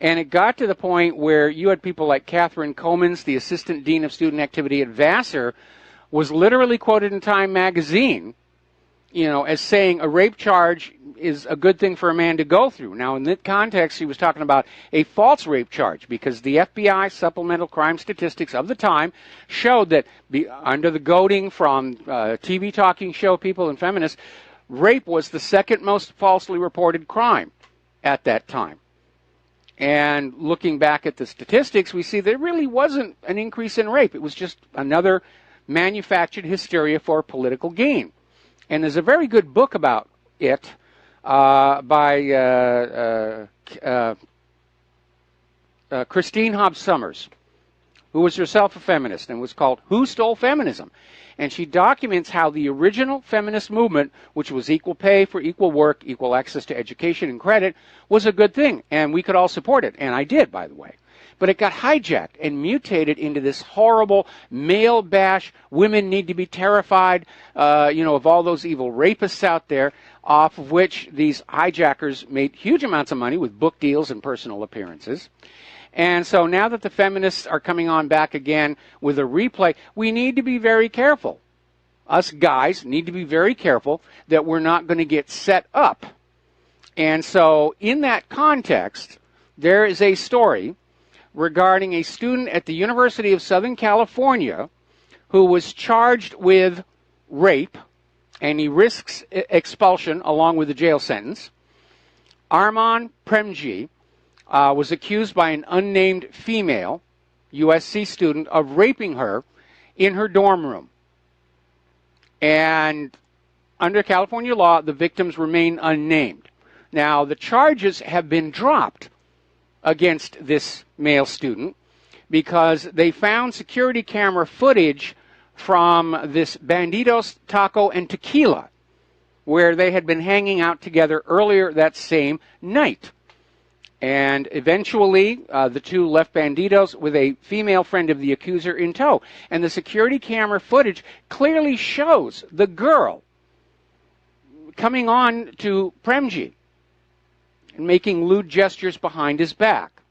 And it got to the point where you had people like Catherine Comans, the assistant dean of student activity at Vassar, was literally quoted in Time magazine, as saying a rape charge is a good thing for a man to go through. Now, in that context, she was talking about a false rape charge because the FBI supplemental crime statistics of the time showed that under the goading from TV talking show people and feminists, rape was the second most falsely reported crime at that time. And looking back at the statistics, we see there really wasn't an increase in rape. It was just another manufactured hysteria for political gain. And there's a very good book about it by Christine Hobbs Summers, who was herself a feminist, and was called Who Stole Feminism? And she documents how the original feminist movement, which was equal pay for equal work, equal access to education and credit, was a good thing, and we could all support it. And I did, by the way. but it got hijacked and mutated into this horrible male bash. Women need to be terrified, of all those evil rapists out there, off of which these hijackers made huge amounts of money with book deals and personal appearances. And so now that the feminists are coming on back again with a replay, we need to be very careful. Us guys need to be very careful that we're not going to get set up. And so in that context, there is a story regarding a student at the University of Southern California who was charged with rape, and he risks expulsion along with a jail sentence. Arman Premji was accused by an unnamed female USC student of raping her in her dorm room. And under California law, the victims remain unnamed. Now, the charges have been dropped against this male student because they found security camera footage from this Bandidos Taco and Tequila, where they had been hanging out together earlier that same night. And eventually, the two left Bandidos with a female friend of the accuser in tow. And the security camera footage clearly shows the girl coming on to Premji and making lewd gestures behind his back.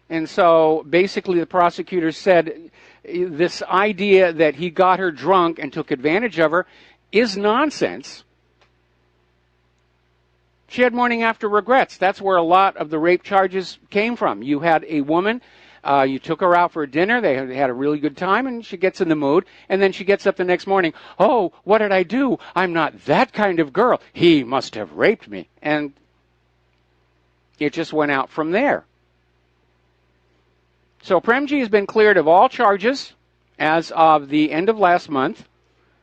And so basically the prosecutor said this idea that he got her drunk and took advantage of her is nonsense. She had morning after regrets. That's where a lot of the rape charges came from. You had a woman, you took her out for dinner, they had a really good time, and she gets in the mood, and then she gets up the next morning, oh, what did I do? I'm not that kind of girl. He must have raped me. And it just went out from there. So Premji has been cleared of all charges as of the end of last month,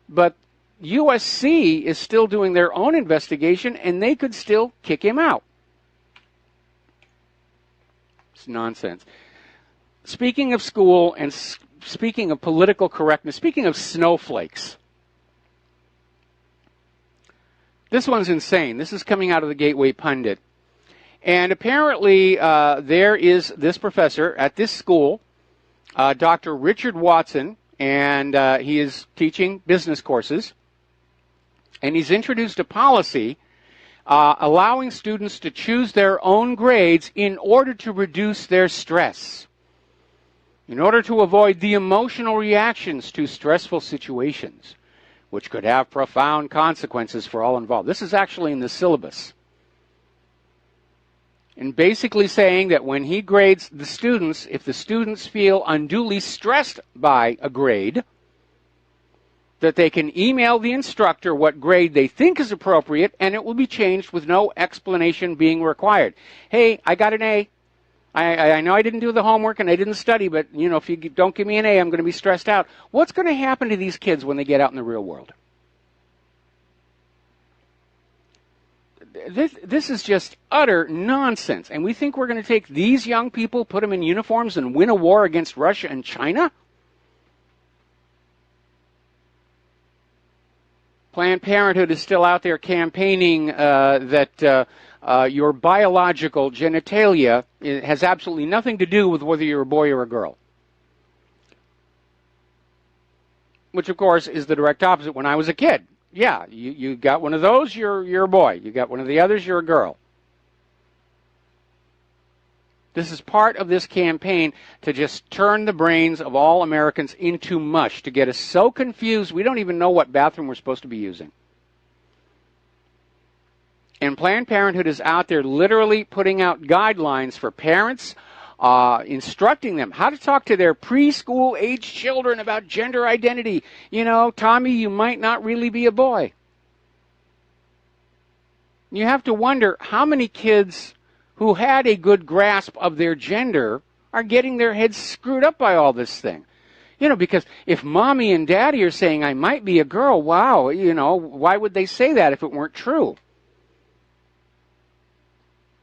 but USC is still doing their own investigation, and they could still kick him out. It's nonsense. Speaking of school and speaking of political correctness, speaking of snowflakes, this one's insane. This is coming out of the Gateway Pundit. And apparently there is this professor at this school, Dr. Richard Watson, and he is teaching business courses. And he's introduced a policy allowing students to choose their own grades in order to reduce their stress, in order to avoid the emotional reactions to stressful situations, which could have profound consequences for all involved. This is actually in the syllabus. And basically saying that when he grades the students, if the students feel unduly stressed by a grade, that they can email the instructor what grade they think is appropriate, and it will be changed with no explanation being required. Hey, I got an A. I know I didn't do the homework and I didn't study, but if you don't give me an A, I'm going to be stressed out. What's going to happen to these kids when they get out in the real world? This is just utter nonsense. And we think we're going to take these young people, put them in uniforms, and win a war against Russia and China? Planned Parenthood is still out there campaigning that your biological genitalia has absolutely nothing to do with whether you're a boy or a girl. Which, of course, is the direct opposite. When I was a kid, yeah, you got one of those, you're a boy. You got one of the others, you're a girl. This is part of this campaign to just turn the brains of all Americans into mush, to get us so confused we don't even know what bathroom we're supposed to be using. And Planned Parenthood is out there literally putting out guidelines for parents, instructing them how to talk to their preschool age children about gender identity. Tommy, you might not really be a boy. You have to wonder how many kids who had a good grasp of their gender are getting their heads screwed up by all this thing. Because if mommy and daddy are saying I might be a girl, wow, why would they say that if it weren't true?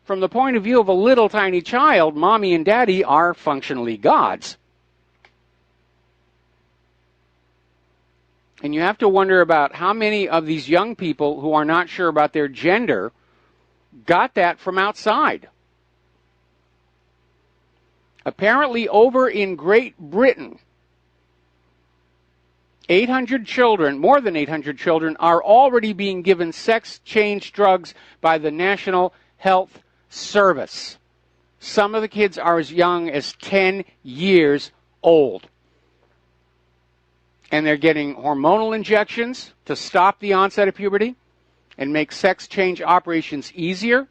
From the point of view of a little tiny child, mommy and daddy are functionally gods. And you have to wonder about how many of these young people who are not sure about their gender got that from outside. Apparently over in Great Britain, 800 children, more than 800 children, are already being given sex change drugs by the National Health Service. Some of the kids are as young as 10 years old. And they're getting hormonal injections to stop the onset of puberty and make sex change operations easier.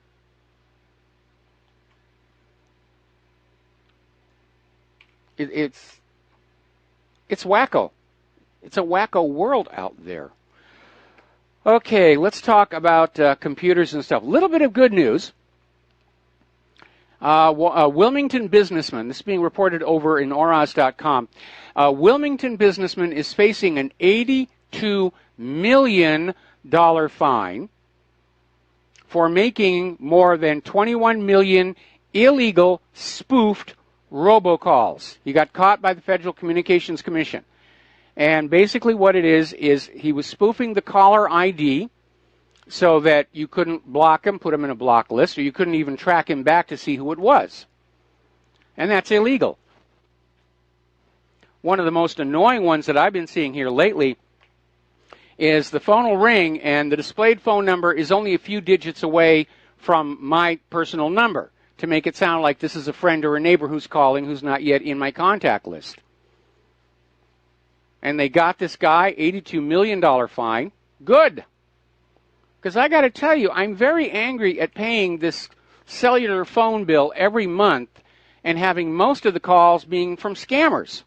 It's wacko. It's a wacko world out there. Okay, let's talk about computers and stuff. A little bit of good news. A Wilmington businessman, this is being reported over in Oraz.com, a Wilmington businessman is facing an $82 million fine for making more than 21 million illegal spoofed robocalls. He got caught by the Federal Communications Commission. And basically what it is he was spoofing the caller ID so that you couldn't block him, put him in a block list, or you couldn't even track him back to see who it was. And that's illegal. One of the most annoying ones that I've been seeing here lately is the phone will ring and the displayed phone number is only a few digits away from my personal number to make it sound like this is a friend or a neighbor who's calling who's not yet in my contact list. And they got this guy, $82 million fine. Good. Because I got to tell you, I'm very angry at paying this cellular phone bill every month and having most of the calls being from scammers.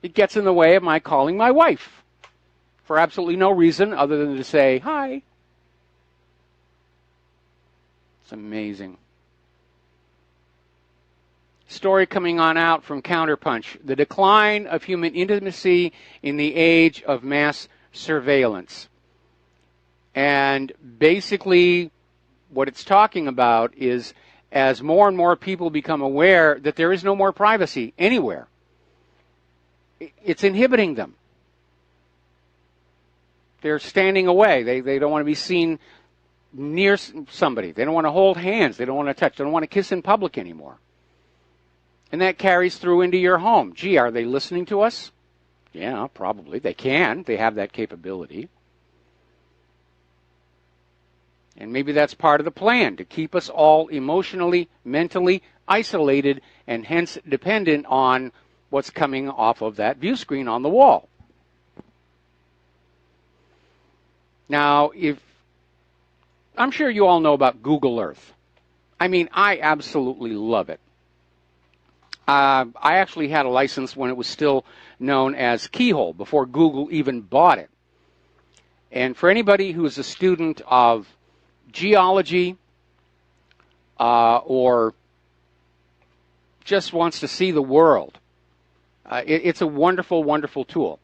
It gets in the way of my calling my wife for absolutely no reason other than to say, hi. It's amazing. Story coming on out from Counterpunch. The decline of human intimacy in the age of mass surveillance. And basically what it's talking about is as more and more people become aware that there is no more privacy anywhere, it's inhibiting them. They're standing away. They don't want to be seen near somebody. They don't want to hold hands. They don't want to touch. They don't want to kiss in public anymore. And that carries through into your home. Gee, are they listening to us? Yeah, probably. They can. They have that capability. And maybe that's part of the plan, to keep us all emotionally, mentally isolated, and hence dependent on what's coming off of that view screen on the wall. Now, I'm sure you all know about Google Earth. I mean, I absolutely love it. I actually had a license when it was still known as Keyhole, before Google even bought it. And for anybody who is a student of geology or just wants to see the world, it's a wonderful, wonderful tool.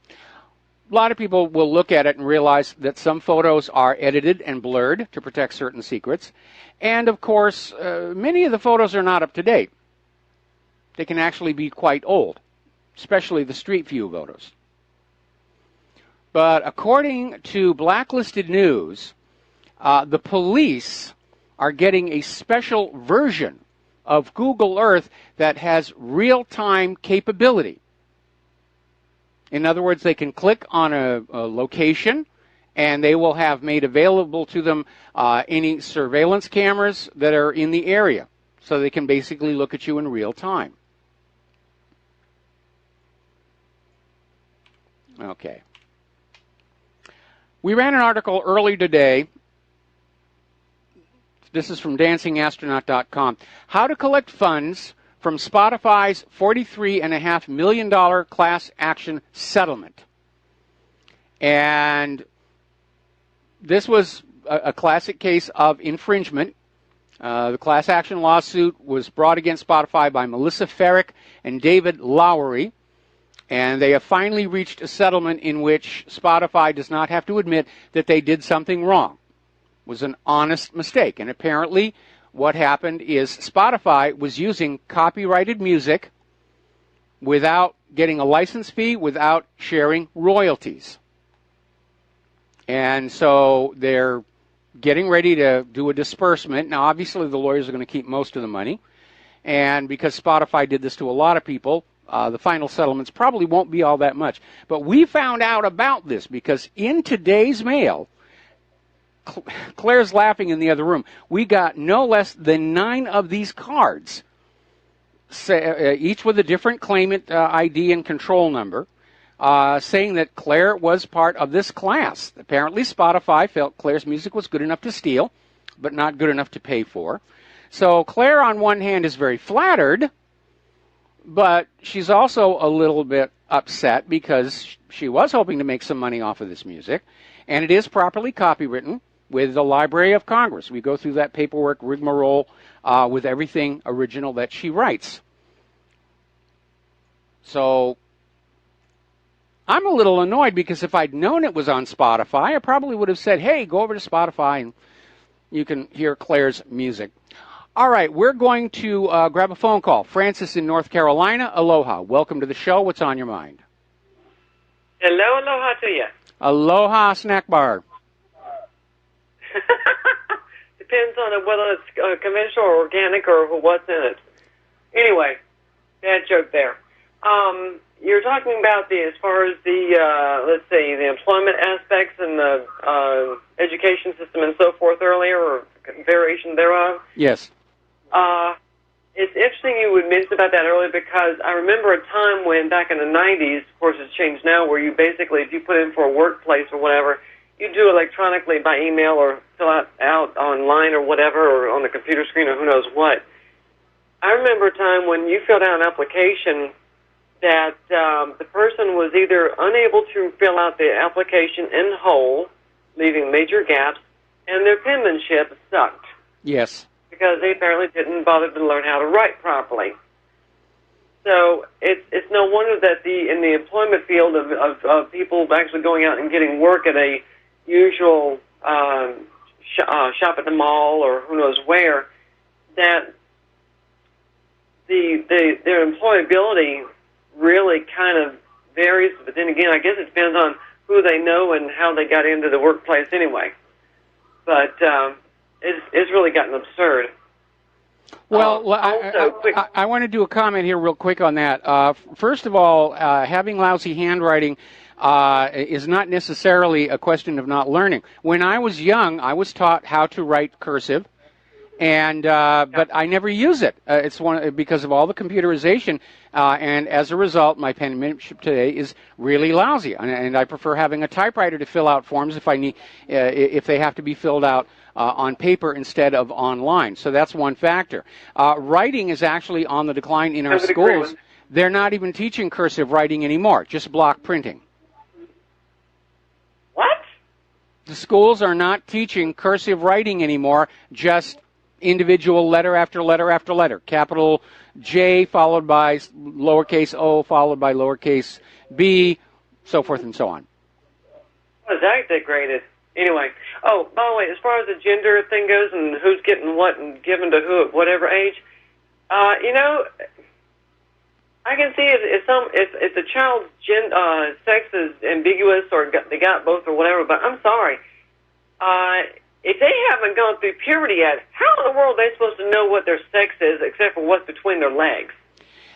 A lot of people will look at it and realize that some photos are edited and blurred to protect certain secrets. And, of course, many of the photos are not up to date. They can actually be quite old, especially the Street View photos. But according to Blacklisted News, the police are getting a special version of Google Earth that has real-time capability. In other words, they can click on a location, and they will have made available to them any surveillance cameras that are in the area, so they can basically look at you in real time. Okay. We ran an article early today. This is from dancingastronaut.com. How to collect funds from Spotify's $43.5 million class action settlement. And this was a classic case of infringement. The class action lawsuit was brought against Spotify by Melissa Ferrick and David Lowery. And they have finally reached a settlement in which Spotify does not have to admit that they did something wrong. It was an honest mistake. And apparently what happened is Spotify was using copyrighted music without getting a license fee, without sharing royalties. And so they're getting ready to do a disbursement. Now, obviously, the lawyers are going to keep most of the money. And because Spotify did this to a lot of people, the final settlements probably won't be all that much. But we found out about this because in today's mail, Claire's laughing in the other room, we got no less than 9 of these cards, each with a different claimant ID and control number, saying that Claire was part of this class. Apparently Spotify felt Claire's music was good enough to steal, but not good enough to pay for. So Claire, on one hand, is very flattered, but she's also a little bit upset because she was hoping to make some money off of this music, and it is properly copywritten with the Library of Congress. We go through that paperwork rigmarole with everything original that she writes. So I'm a little annoyed because if I'd known it was on Spotify, I probably would have said, hey, go over to Spotify and you can hear Claire's music. All right, we're going to grab a phone call. Francis in North Carolina, aloha. Welcome to the show. What's on your mind? Hello, aloha to you. Aloha snack bar. Depends on whether it's conventional or organic or what's in it. Anyway, bad joke there. You're talking about as far as the, let's see, the employment aspects and the education system and so forth earlier, or variation thereof. Yes. It's interesting you would mention about that earlier because I remember a time when back in the 90s, of course it's changed now, where you basically, if you put in for a workplace or whatever, you do electronically by email or fill out online or whatever, or on the computer screen or who knows what. I remember a time when you filled out an application that the person was either unable to fill out the application in whole, leaving major gaps, and their penmanship sucked. Yes. Because they apparently didn't bother to learn how to write properly. So it's no wonder that in the employment field of people actually going out and getting work at a usual shop at the mall or who knows where, that their employability really kind of varies. But then again, I guess it depends on who they know and how they got into the workplace anyway. But it's really gotten absurd. Well, I want to do a comment here real quick on that. First of all, having lousy handwriting is not necessarily a question of not learning. When I was young, I was taught how to write cursive, and but I never use it. It's because of all the computerization, and as a result, my penmanship today is really lousy. And I prefer having a typewriter to fill out forms if they have to be filled out on paper instead of online. So that's one factor. Writing is actually on the decline in our schools. They're not even teaching cursive writing anymore, just block printing. What? The schools are not teaching cursive writing anymore, just individual letter after letter after letter. Capital J followed by lowercase o followed by lowercase b, so forth and so on. How is that degraded? Anyway, oh, by the way, as far as the gender thing goes and who's getting what and given to who at whatever age, you know, I can see if the child's sex is ambiguous or they got both or whatever, but I'm sorry. If they haven't gone through puberty yet, how in the world are they supposed to know what their sex is except for what's between their legs?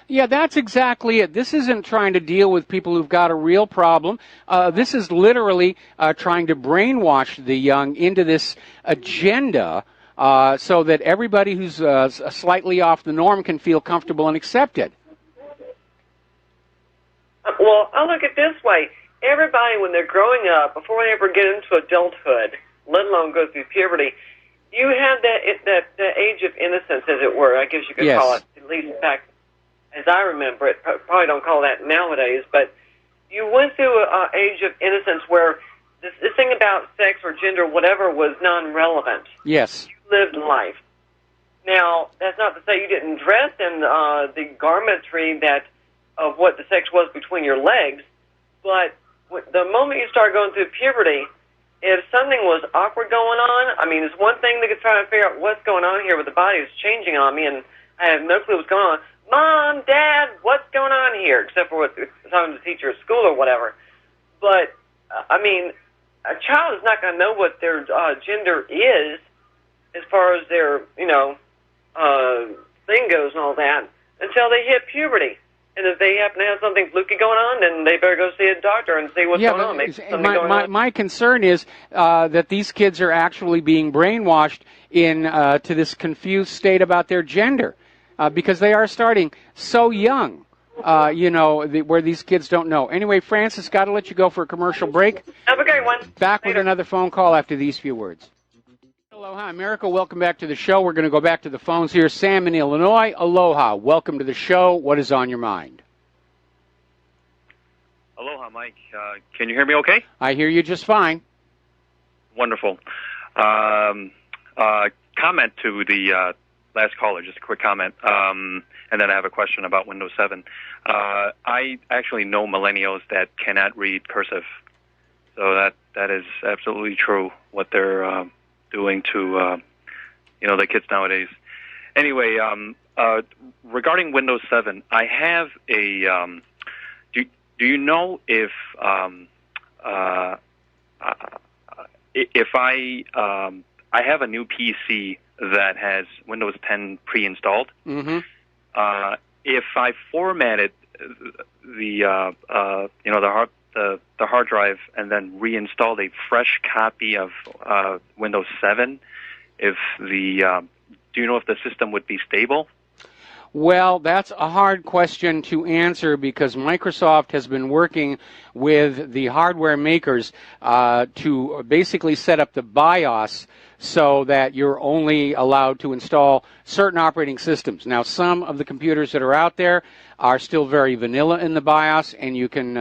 Yeah, that's exactly it. This isn't trying to deal with people who've got a real problem. This is literally trying to brainwash the young into this agenda so that everybody who's slightly off the norm can feel comfortable and accepted. Well, I look at it this way. Everybody, when they're growing up, before they ever get into adulthood, let alone go through puberty, you have that age of innocence, as it were, I guess you could call it, at least back as I remember it. Probably don't call that nowadays, but you went through an age of innocence where this thing about sex or gender, whatever, was non-relevant. Yes. You lived life. Now, that's not to say you didn't dress in the garmentry of what the sex was between your legs, but the moment you start going through puberty, if something was awkward going on, I mean, it's one thing to try to figure out what's going on here, but the body is changing on me, and I have no clue what's going on. Mom, Dad, what's going on here? Except for what talking to the teacher at school or whatever. But, I mean, a child is not going to know what their gender is as far as their, thing goes and all that until they hit puberty. And if they happen to have something fluky going on, then they better go see a doctor and see what's going on. Maybe something going on. My concern is that these kids are actually being brainwashed to this confused state about their gender because they are starting so young, where these kids don't know. Anyway, Francis, got to let you go for a commercial break. Have a great one. Back with another phone call after these few words. Aloha, America. Welcome back to the show. We're going to go back to the phones here. Sam in Illinois. Aloha. Welcome to the show. What is on your mind? Aloha, Mike. Can you hear me okay? I hear you just fine. Wonderful. Comment to the last caller, just a quick comment. And then I have a question about Windows 7. I actually know millennials that cannot read cursive. So that is absolutely true, what they're doing to the kids nowadays. Anyway, regarding Windows 7, I have a do you know if I have a new PC that has Windows 10 pre-installed. Mm-hmm. If I formatted the hard drive and then reinstalled a fresh copy of Windows 7, do you know if the system would be stable? Well, that's a hard question to answer because Microsoft has been working with the hardware makers to basically set up the BIOS so that you're only allowed to install certain operating systems. Now, some of the computers that are out there are still very vanilla in the BIOS, and you can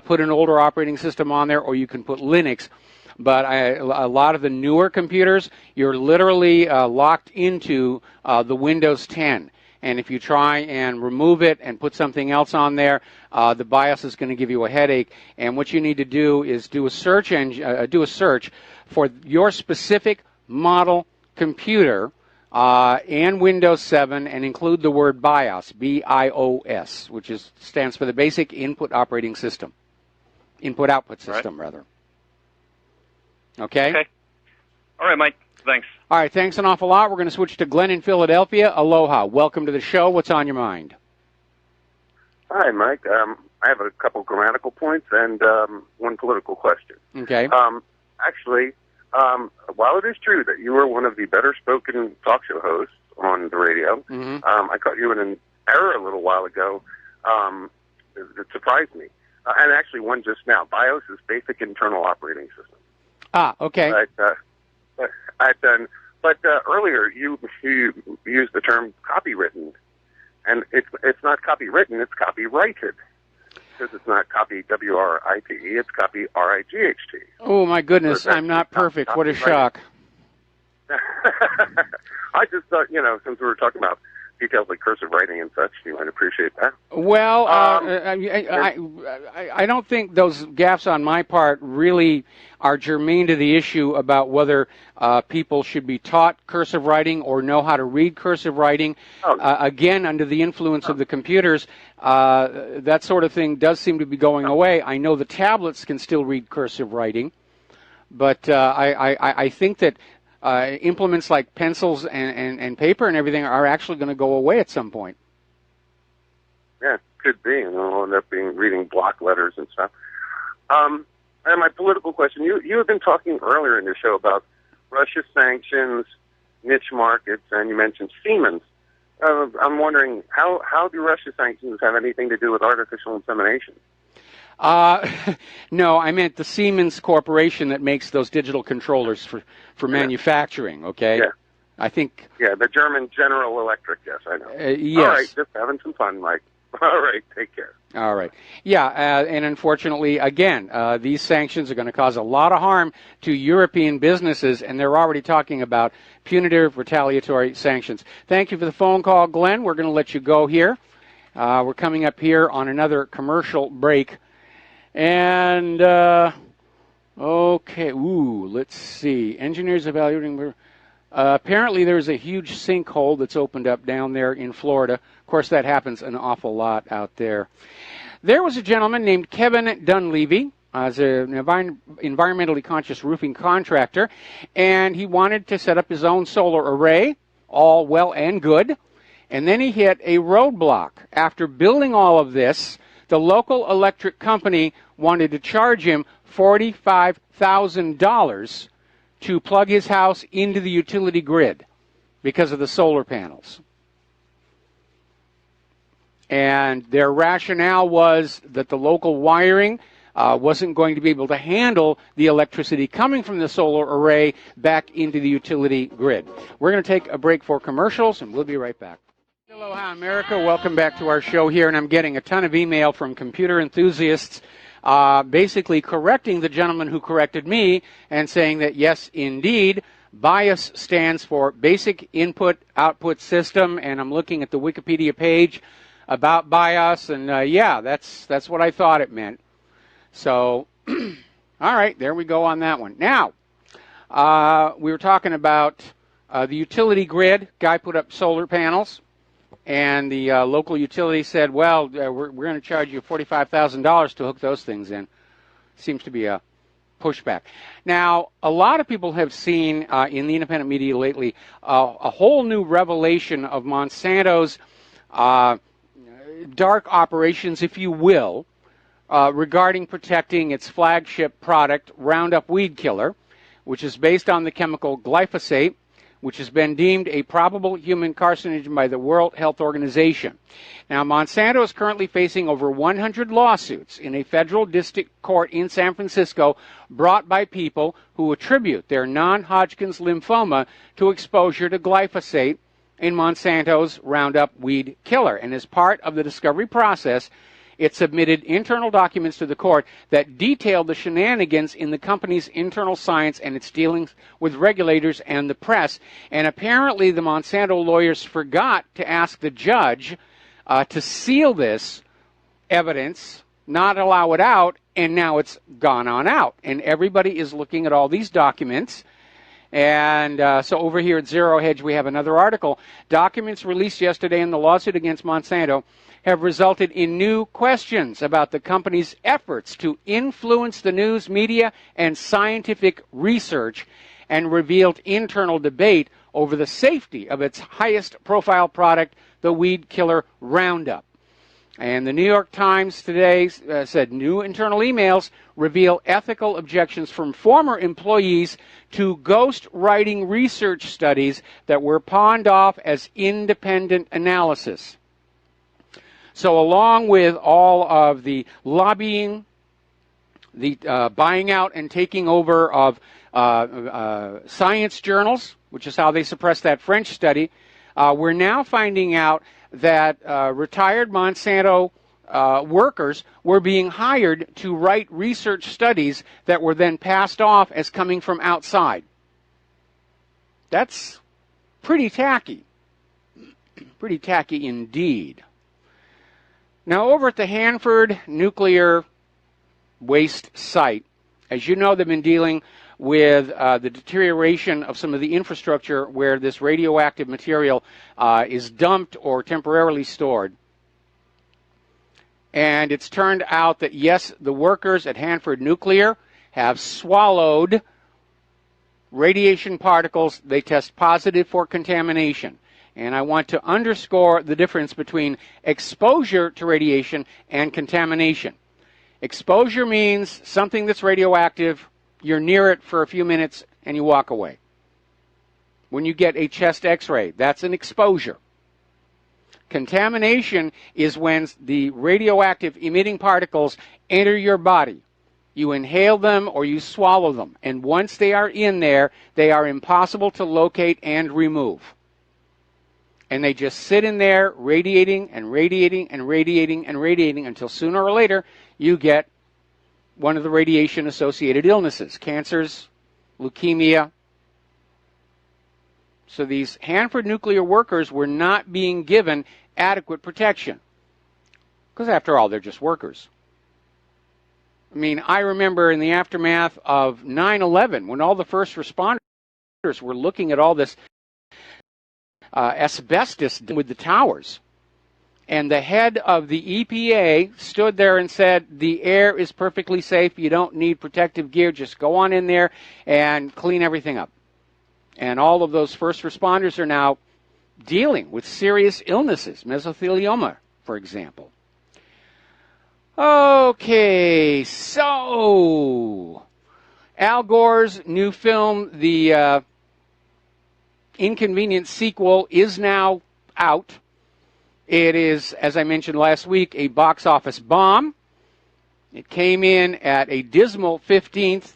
put an older operating system on there, or you can put Linux. But a lot of the newer computers, you're literally locked into the Windows 10. And if you try and remove it and put something else on there, the BIOS is going to give you a headache. And what you need to do is do a search for your specific model computer and Windows 7, and include the word BIOS, B-I-O-S, which stands for the Basic Input Operating System, Input-Output System, rather. Okay? All right, Mike. Thanks. All right, thanks an awful lot. We're going to switch to Glenn in Philadelphia. Aloha. Welcome to the show. What's on your mind? Hi, Mike. I have a couple grammatical points and one political question. Okay. Actually, while it is true that you were one of the better-spoken talk show hosts on the radio, mm-hmm. I caught you in an error a little while ago that surprised me. And actually one just now. BIOS is Basic Internal Operating System. Ah, okay. But earlier you used the term copywritten, and it's not copywritten, it's copyrighted, because it's not copy W-R-I-T-E, it's copy R-I-G-H-T. Oh, my goodness, I'm not perfect. What a shock. I just thought, since we were talking about details like cursive writing and such, you might appreciate that. Well, I don't think those gaffes on my part really are germane to the issue about whether people should be taught cursive writing or know how to read cursive writing. Again, under the influence of the computers, that sort of thing does seem to be going away. I know the tablets can still read cursive writing, but I think that implements like pencils and paper and everything are actually going to go away at some point. Yeah, could be. I'll end up reading block letters and stuff. And my political question, you have been talking earlier in your show about Russia sanctions, niche markets, and you mentioned Siemens. I'm wondering, how do Russia sanctions have anything to do with artificial insemination? No, I meant the Siemens Corporation that makes those digital controllers for manufacturing, okay? Yeah. I think... Yeah, the German General Electric, yes, I know. Yes. All right, just having some fun, Mike. All right, take care. All right. Yeah, and unfortunately, again, these sanctions are going to cause a lot of harm to European businesses, and they're already talking about punitive retaliatory sanctions. Thank you for the phone call, Glenn. We're going to let you go here. We're coming up here on another commercial break. And, okay, let's see. Engineers evaluating... apparently there's a huge sinkhole that's opened up down there in Florida. Of course, that happens an awful lot out there. There was a gentleman named Kevin Dunleavy, as an environmentally conscious roofing contractor, and he wanted to set up his own solar array, all well and good. And then he hit a roadblock. After building all of this, the local electric company wanted to charge him $45,000 to plug his house into the utility grid because of the solar panels. And their rationale was that the local wiring wasn't going to be able to handle the electricity coming from the solar array back into the utility grid. We're going to take a break for commercials, and we'll be right back. Aloha, America. Welcome back to our show here, and I'm getting a ton of email from computer enthusiasts basically correcting the gentleman who corrected me and saying that, yes, indeed, BIOS stands for Basic Input-Output System, and I'm looking at the Wikipedia page about BIOS, and yeah, that's what I thought it meant. So, all right, there we go on that one. Now, we were talking about the utility grid. Guy put up solar panels, and the local utility said, well, we're going to charge you $45,000 to hook those things in. Seems to be a pushback. Now, a lot of people have seen in the independent media lately a whole new revelation of Monsanto's dark operations, if you will, regarding protecting its flagship product, Roundup Weed Killer, which is based on the chemical glyphosate, which has been deemed a probable human carcinogen by the World Health Organization. Now, Monsanto is currently facing over 100 lawsuits in a federal district court in San Francisco brought by people who attribute their non-Hodgkin's lymphoma to exposure to glyphosate in Monsanto's Roundup Weed Killer. And as part of the discovery process, it submitted internal documents to the court that detailed the shenanigans in the company's internal science and its dealings with regulators and the press. And apparently the Monsanto lawyers forgot to ask the judge to seal this evidence, not allow it out, and now it's gone on out. And everybody is looking at all these documents. And so over here at Zero Hedge, we have another article. Documents released yesterday in the lawsuit against Monsanto have resulted in new questions about the company's efforts to influence the news media and scientific research, and revealed internal debate over the safety of its highest profile product, the weed killer Roundup. And the New York Times today said new internal emails reveal ethical objections from former employees to ghost writing research studies that were pawned off as independent analysis. So along with all of the lobbying, the buying out and taking over of science journals, which is how they suppressed that French study, we're now finding out that retired Monsanto workers were being hired to write research studies that were then passed off as coming from outside. That's pretty tacky. Pretty tacky indeed. Now, over at the Hanford nuclear waste site, as you know, they've been dealing with the deterioration of some of the infrastructure where this radioactive material is dumped or temporarily stored. And it's turned out that, yes, the workers at Hanford Nuclear have swallowed radiation particles. They test positive for contamination. And I want to underscore the difference between exposure to radiation and contamination. Exposure means something that's radioactive, you're near it for a few minutes, and you walk away. When you get a chest x-ray, that's an exposure. Contamination is when the radioactive emitting particles enter your body. You inhale them or you swallow them. And once they are in there, they are impossible to locate and remove. And they just sit in there radiating and radiating and radiating and radiating until sooner or later you get one of the radiation-associated illnesses, cancers, leukemia. So these Hanford nuclear workers were not being given adequate protection. Because after all, they're just workers. I mean, I remember in the aftermath of 9/11, when all the first responders were looking at all this asbestos with the towers. And the head of the EPA stood there and said, the air is perfectly safe. You don't need protective gear. Just go on in there and clean everything up. And all of those first responders are now dealing with serious illnesses, mesothelioma, for example. Okay, so Al Gore's new film, The Inconvenient Sequel, is now out. It is, as I mentioned last week, a box office bomb. It came in at a dismal 15th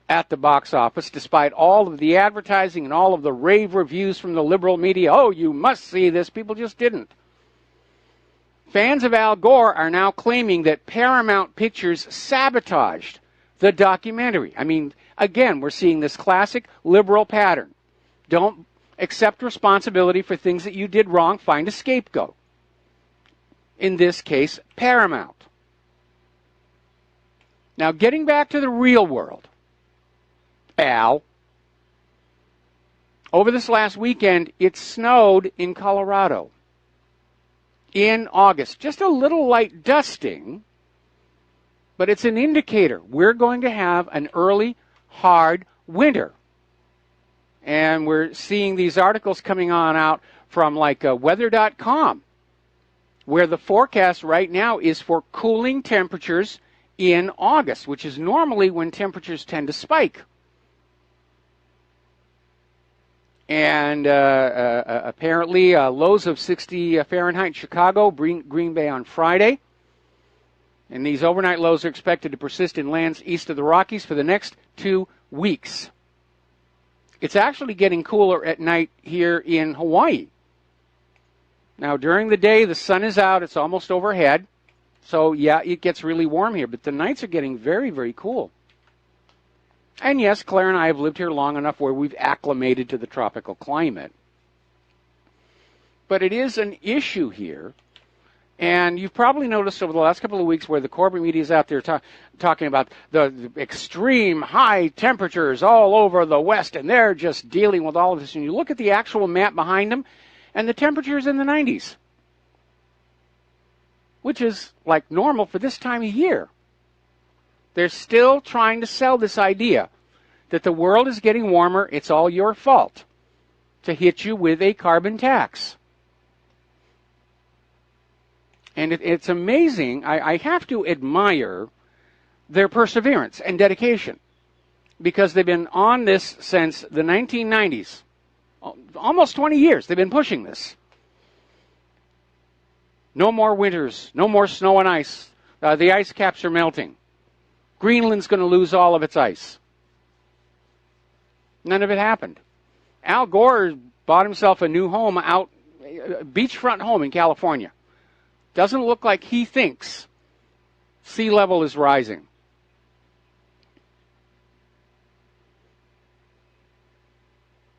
at the box office, despite all of the advertising and all of the rave reviews from the liberal media. Oh, you must see this. People just didn't. Fans of Al Gore are now claiming that Paramount Pictures sabotaged the documentary. I mean, again, we're seeing this classic liberal pattern. Don't accept responsibility for things that you did wrong. Find a scapegoat. In this case, Paramount. Now, getting back to the real world, Al, over this last weekend, it snowed in Colorado in August. Just a little light dusting, but it's an indicator. We're going to have an early, hard winter. And we're seeing these articles coming on out from like weather.com, where the forecast right now is for cooling temperatures in August, which is normally when temperatures tend to spike. And apparently lows of 60 Fahrenheit in Chicago, Green Bay on Friday. And these overnight lows are expected to persist in lands east of the Rockies for the next 2 weeks. It's actually getting cooler at night here in Hawaii. Now, during the day, the sun is out. It's almost overhead. So, yeah, it gets really warm here. But the nights are getting very, very cool. And yes, Claire and I have lived here long enough where we've acclimated to the tropical climate. But it is an issue here. And you've probably noticed over the last couple of weeks where the corporate media is out there talking about the extreme high temperatures all over the West, and they're just dealing with all of this. And you look at the actual map behind them, and the temperature is in the 90s, which is like normal for this time of year. They're still trying to sell this idea that the world is getting warmer, it's all your fault, to hit you with a carbon tax. And it's amazing. I have to admire their perseverance and dedication, because they've been on this since the 1990s. Almost 20 years they've been pushing this. No more winters, no more snow and ice. The ice caps are melting. Greenland's going to lose all of its ice. None of it happened. Al Gore bought himself a new home out, a beachfront home in California. Doesn't look like he thinks sea level is rising.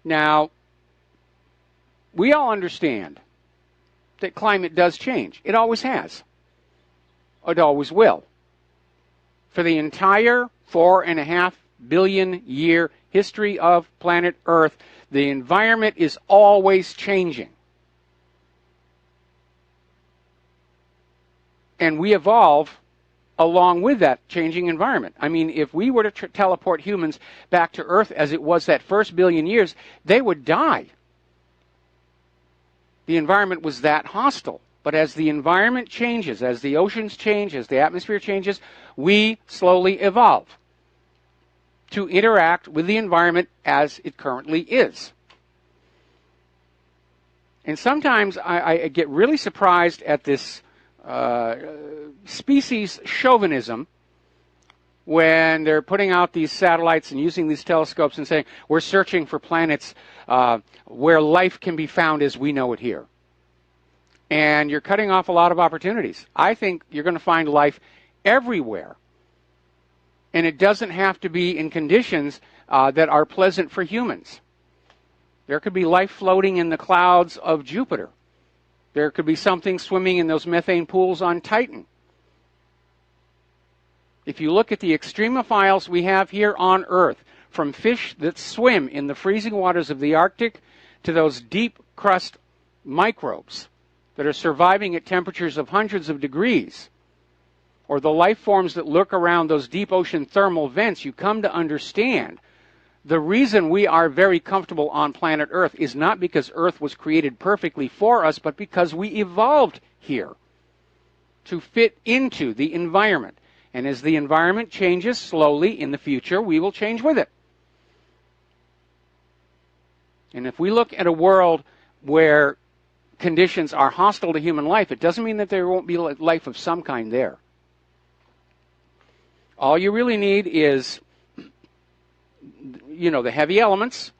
Now, we all understand that climate does change. It always has. It always will. For the entire 4.5 billion year history of planet Earth, the environment is always changing. And we evolve along with that changing environment. I mean, if we were to teleport humans back to Earth as it was that first billion years, they would die. The environment was that hostile. But as the environment changes, as the oceans change, as the atmosphere changes, we slowly evolve to interact with the environment as it currently is. And sometimes I get really surprised at this species chauvinism when they're putting out these satellites and using these telescopes and saying, we're searching for planets where life can be found as we know it here. And you're cutting off a lot of opportunities. I think you're going to find life everywhere. And it doesn't have to be in conditions that are pleasant for humans. There could be life floating in the clouds of Jupiter. There could be something swimming in those methane pools on Titan. If you look at the extremophiles we have here on Earth, from fish that swim in the freezing waters of the Arctic to those deep crust microbes that are surviving at temperatures of hundreds of degrees, or the life forms that lurk around those deep ocean thermal vents, you come to understand The reason we are very comfortable on planet Earth is not because Earth was created perfectly for us, but because we evolved here to fit into the environment. And as the environment changes slowly in the future, we will change with it. And if we look at a world where conditions are hostile to human life, it doesn't mean that there won't be life of some kind there. All you really need is, the heavy elements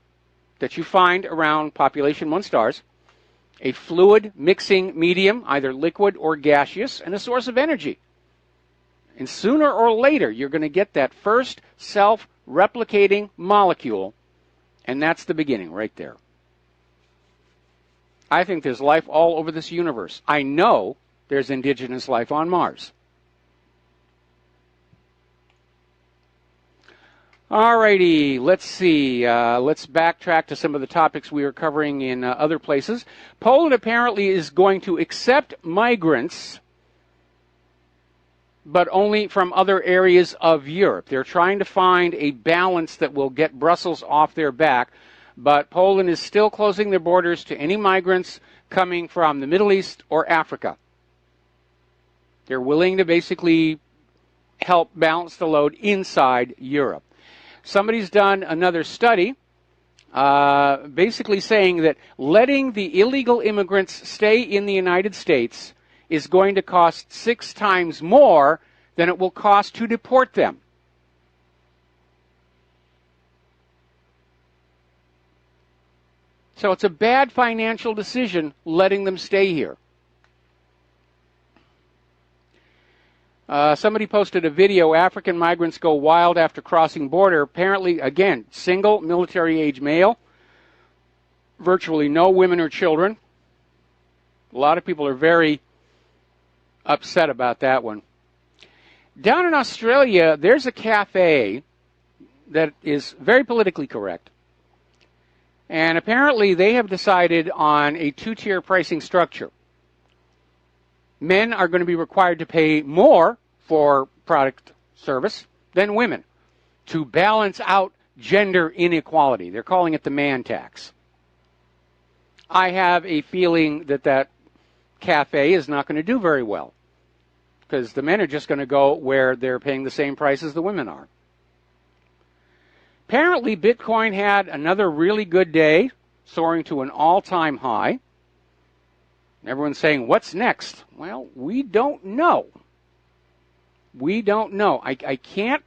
that you find around population 1 stars, a fluid mixing medium, either liquid or gaseous, and a source of energy. And sooner or later, you're going to get that first self-replicating molecule, and that's the beginning right there. I think there's life all over this universe. I know there's indigenous life on Mars. Alrighty, let's see. Let's backtrack to some of the topics we were covering in other places. Poland apparently is going to accept migrants, but only from other areas of Europe. They're trying to find a balance that will get Brussels off their back, but Poland is still closing their borders to any migrants coming from the Middle East or Africa. They're willing to basically help balance the load inside Europe. Somebody's done another study basically saying that letting the illegal immigrants stay in the United States is going to cost 6 times more than it will cost to deport them. So it's a bad financial decision letting them stay here. Somebody posted a video, African migrants go wild after crossing border. Apparently, again, single, military-age male, virtually no women or children. A lot of people are very upset about that one. Down in Australia, there's a cafe that is very politically correct. And apparently they have decided on a 2-tier pricing structure. Men are going to be required to pay more for product service than women to balance out gender inequality. They're calling it the man tax. I have a feeling that that cafe is not going to do very well because the men are just going to go where they're paying the same price as the women are. Apparently, Bitcoin had another really good day, soaring to an all-time high. Everyone's saying, what's next? Well, we don't know. We don't know. I can't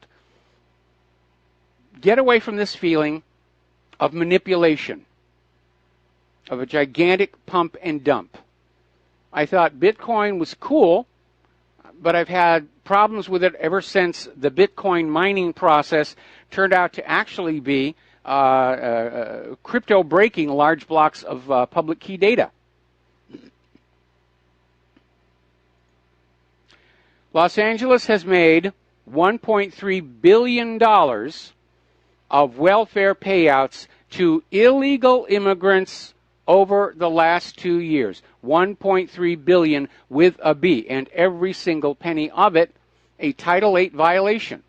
get away from this feeling of manipulation, of a gigantic pump and dump. I thought Bitcoin was cool, but I've had problems with it ever since the Bitcoin mining process turned out to actually be crypto breaking large blocks of public key data. Los Angeles has made $1.3 billion of welfare payouts to illegal immigrants over the last 2 years. $1.3 billion with a B, and every single penny of it a Title VIII violation.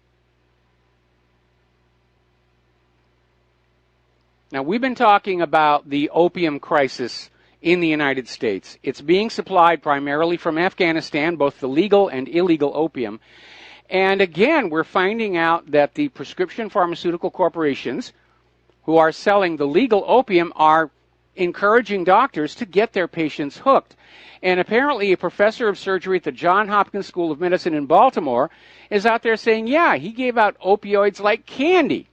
Now, we've been talking about the opium crisis in the United States. It's being supplied primarily from Afghanistan, both the legal and illegal opium. And again, we're finding out that the prescription pharmaceutical corporations who are selling the legal opium are encouraging doctors to get their patients hooked. And apparently a professor of surgery at the Johns Hopkins School of Medicine in Baltimore is out there saying, yeah, he gave out opioids like candy.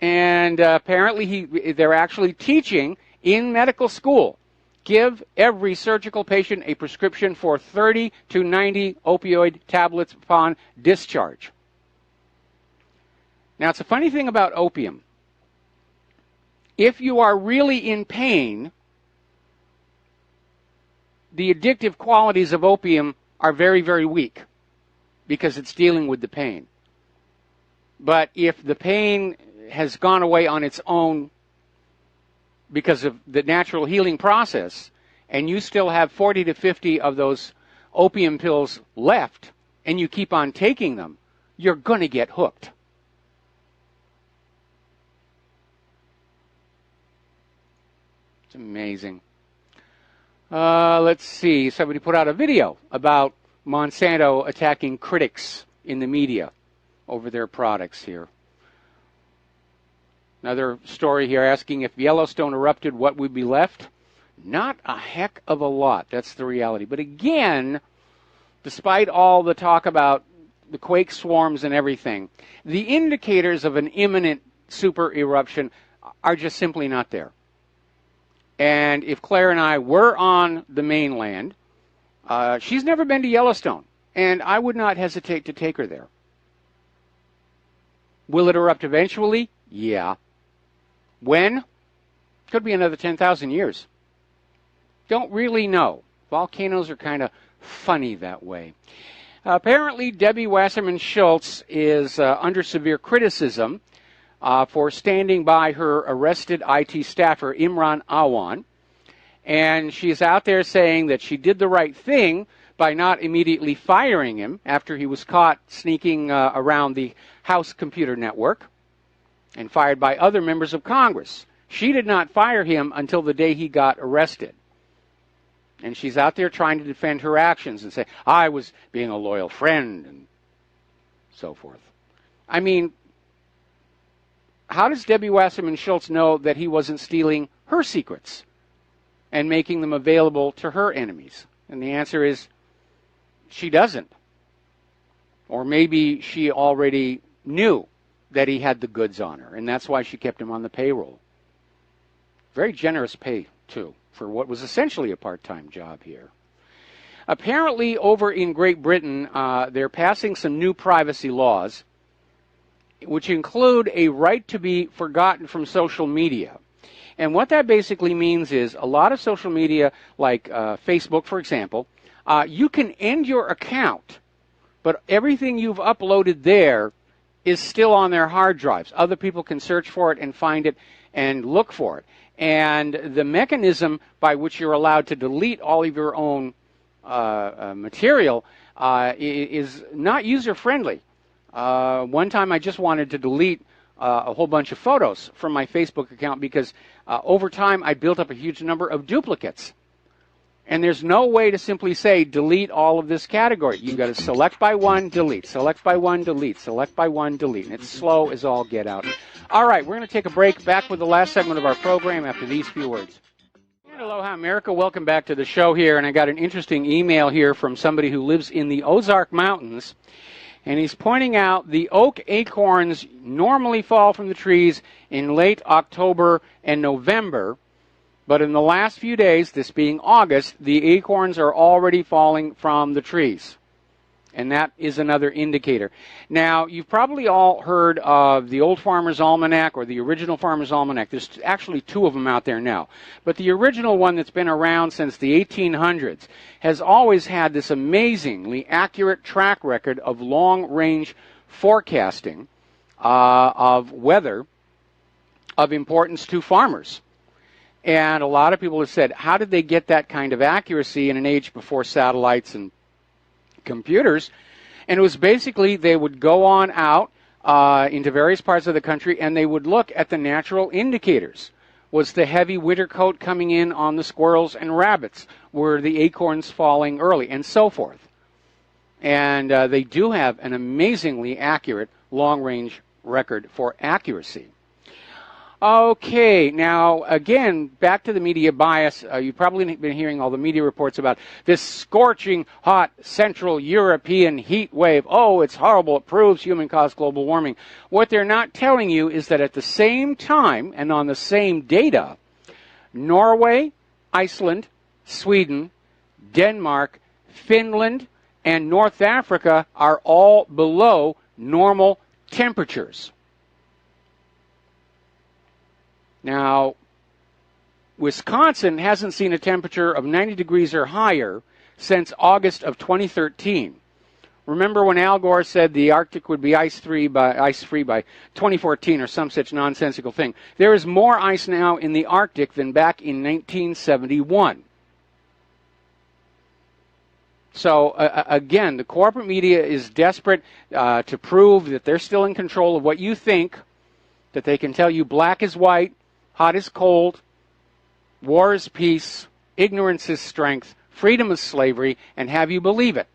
And apparently they're actually teaching in medical school, give every surgical patient a prescription for 30 to 90 opioid tablets upon discharge. Now, it's a funny thing about opium. If you are really in pain, the addictive qualities of opium are very, very weak because it's dealing with the pain. But if the pain has gone away on its own because of the natural healing process, and you still have 40 to 50 of those opium pills left, and you keep on taking them, you're going to get hooked. It's amazing. Let's see. Somebody put out a video about Monsanto attacking critics in the media over their products here. Another story here asking if Yellowstone erupted, what would be left? Not a heck of a lot. That's the reality. But again, despite all the talk about the quake swarms and everything, the indicators of an imminent super eruption are just simply not there. And if Claire and I were on the mainland, she's never been to Yellowstone, and I would not hesitate to take her there. Will it erupt eventually? Yeah. When? Could be another 10,000 years. Don't really know. Volcanoes are kind of funny that way. Apparently, Debbie Wasserman Schultz is under severe criticism for standing by her arrested IT staffer, Imran Awan. And she's out there saying that she did the right thing by not immediately firing him after he was caught sneaking around the House computer network and fired by other members of Congress. She did not fire him until the day he got arrested. And she's out there trying to defend her actions and say, I was being a loyal friend and so forth. I mean, how does Debbie Wasserman Schultz know that he wasn't stealing her secrets and making them available to her enemies? And the answer is, she doesn't. Or maybe she already knew that he had the goods on her, and that's why she kept him on the payroll. Very generous pay, too, for what was essentially a part-time job here. Apparently, over in Great Britain, they're passing some new privacy laws, which include a right to be forgotten from social media. And what that basically means is a lot of social media, like Facebook, for example, you can end your account, but everything you've uploaded there is still on their hard drives. Other people can search for it and find it and look for it. And the mechanism by which you're allowed to delete all of your own material is not user-friendly. One time I just wanted to delete a whole bunch of photos from my Facebook account because over time I built up a huge number of duplicates. And there's no way to simply say, delete all of this category. You've got to select by one, delete, select by one, delete, select by one, delete. And it's slow as all get out. All right, we're going to take a break. Back with the last segment of our program after these few words. And aloha, America. Welcome back to the show here. And I got an interesting email here from somebody who lives in the Ozark Mountains. And he's pointing out the oak acorns normally fall from the trees in late October and November. But in the last few days, this being August, the acorns are already falling from the trees. And that is another indicator. Now, you've probably all heard of the Old Farmer's Almanac or the original Farmer's Almanac. There's actually two of them out there now. But the original one that's been around since the 1800s has always had this amazingly accurate track record of long-range forecasting of weather of importance to farmers. And a lot of people have said, how did they get that kind of accuracy in an age before satellites and computers? And it was basically they would go on out into various parts of the country and they would look at the natural indicators. Was the heavy winter coat coming in on the squirrels and rabbits? Were the acorns falling early? And so forth. And they do have an amazingly accurate long-range record for accuracy. Okay, now, again, back to the media bias. You've probably been hearing all the media reports about this scorching hot Central European heat wave. Oh, it's horrible. It proves human-caused global warming. What they're not telling you is that at the same time and on the same data, Norway, Iceland, Sweden, Denmark, Finland, and North Africa are all below normal temperatures. Now, Wisconsin hasn't seen a temperature of 90 degrees or higher since August of 2013. Remember when Al Gore said the Arctic would be ice-free by 2014 or some such nonsensical thing? There is more ice now in the Arctic than back in 1971. So, again, the corporate media is desperate to prove that they're still in control of what you think, that they can tell you black is white, hot is cold, war is peace, ignorance is strength, freedom is slavery, and have you believe it.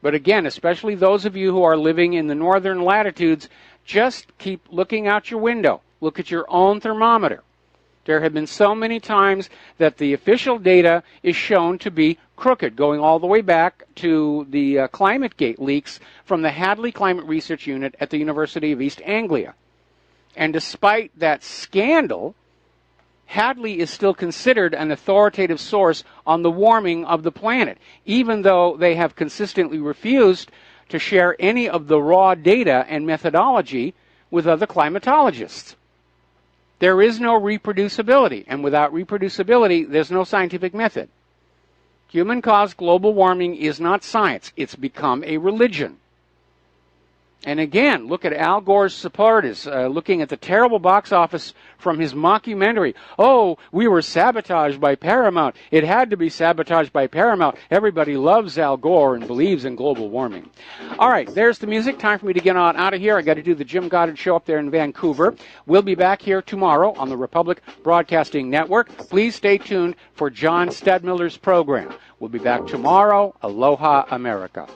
But again, especially those of you who are living in the northern latitudes, just keep looking out your window. Look at your own thermometer. There have been so many times that the official data is shown to be crooked, going all the way back to the ClimateGate leaks from the Hadley Climate Research Unit at the University of East Anglia. And despite that scandal, Hadley is still considered an authoritative source on the warming of the planet, even though they have consistently refused to share any of the raw data and methodology with other climatologists. There is no reproducibility, and without reproducibility, there's no scientific method. Human-caused global warming is not science. It's become a religion. And again, look at Al Gore's supporters looking at the terrible box office from his mockumentary. Oh, we were sabotaged by Paramount. It had to be sabotaged by Paramount. Everybody loves Al Gore and believes in global warming. All right, there's the music. Time for me to get on out of here. I got to do the Jim Goddard show up there in Vancouver. We'll be back here tomorrow on the Republic Broadcasting Network. Please stay tuned for John Stadmiller's program. We'll be back tomorrow. Aloha, America.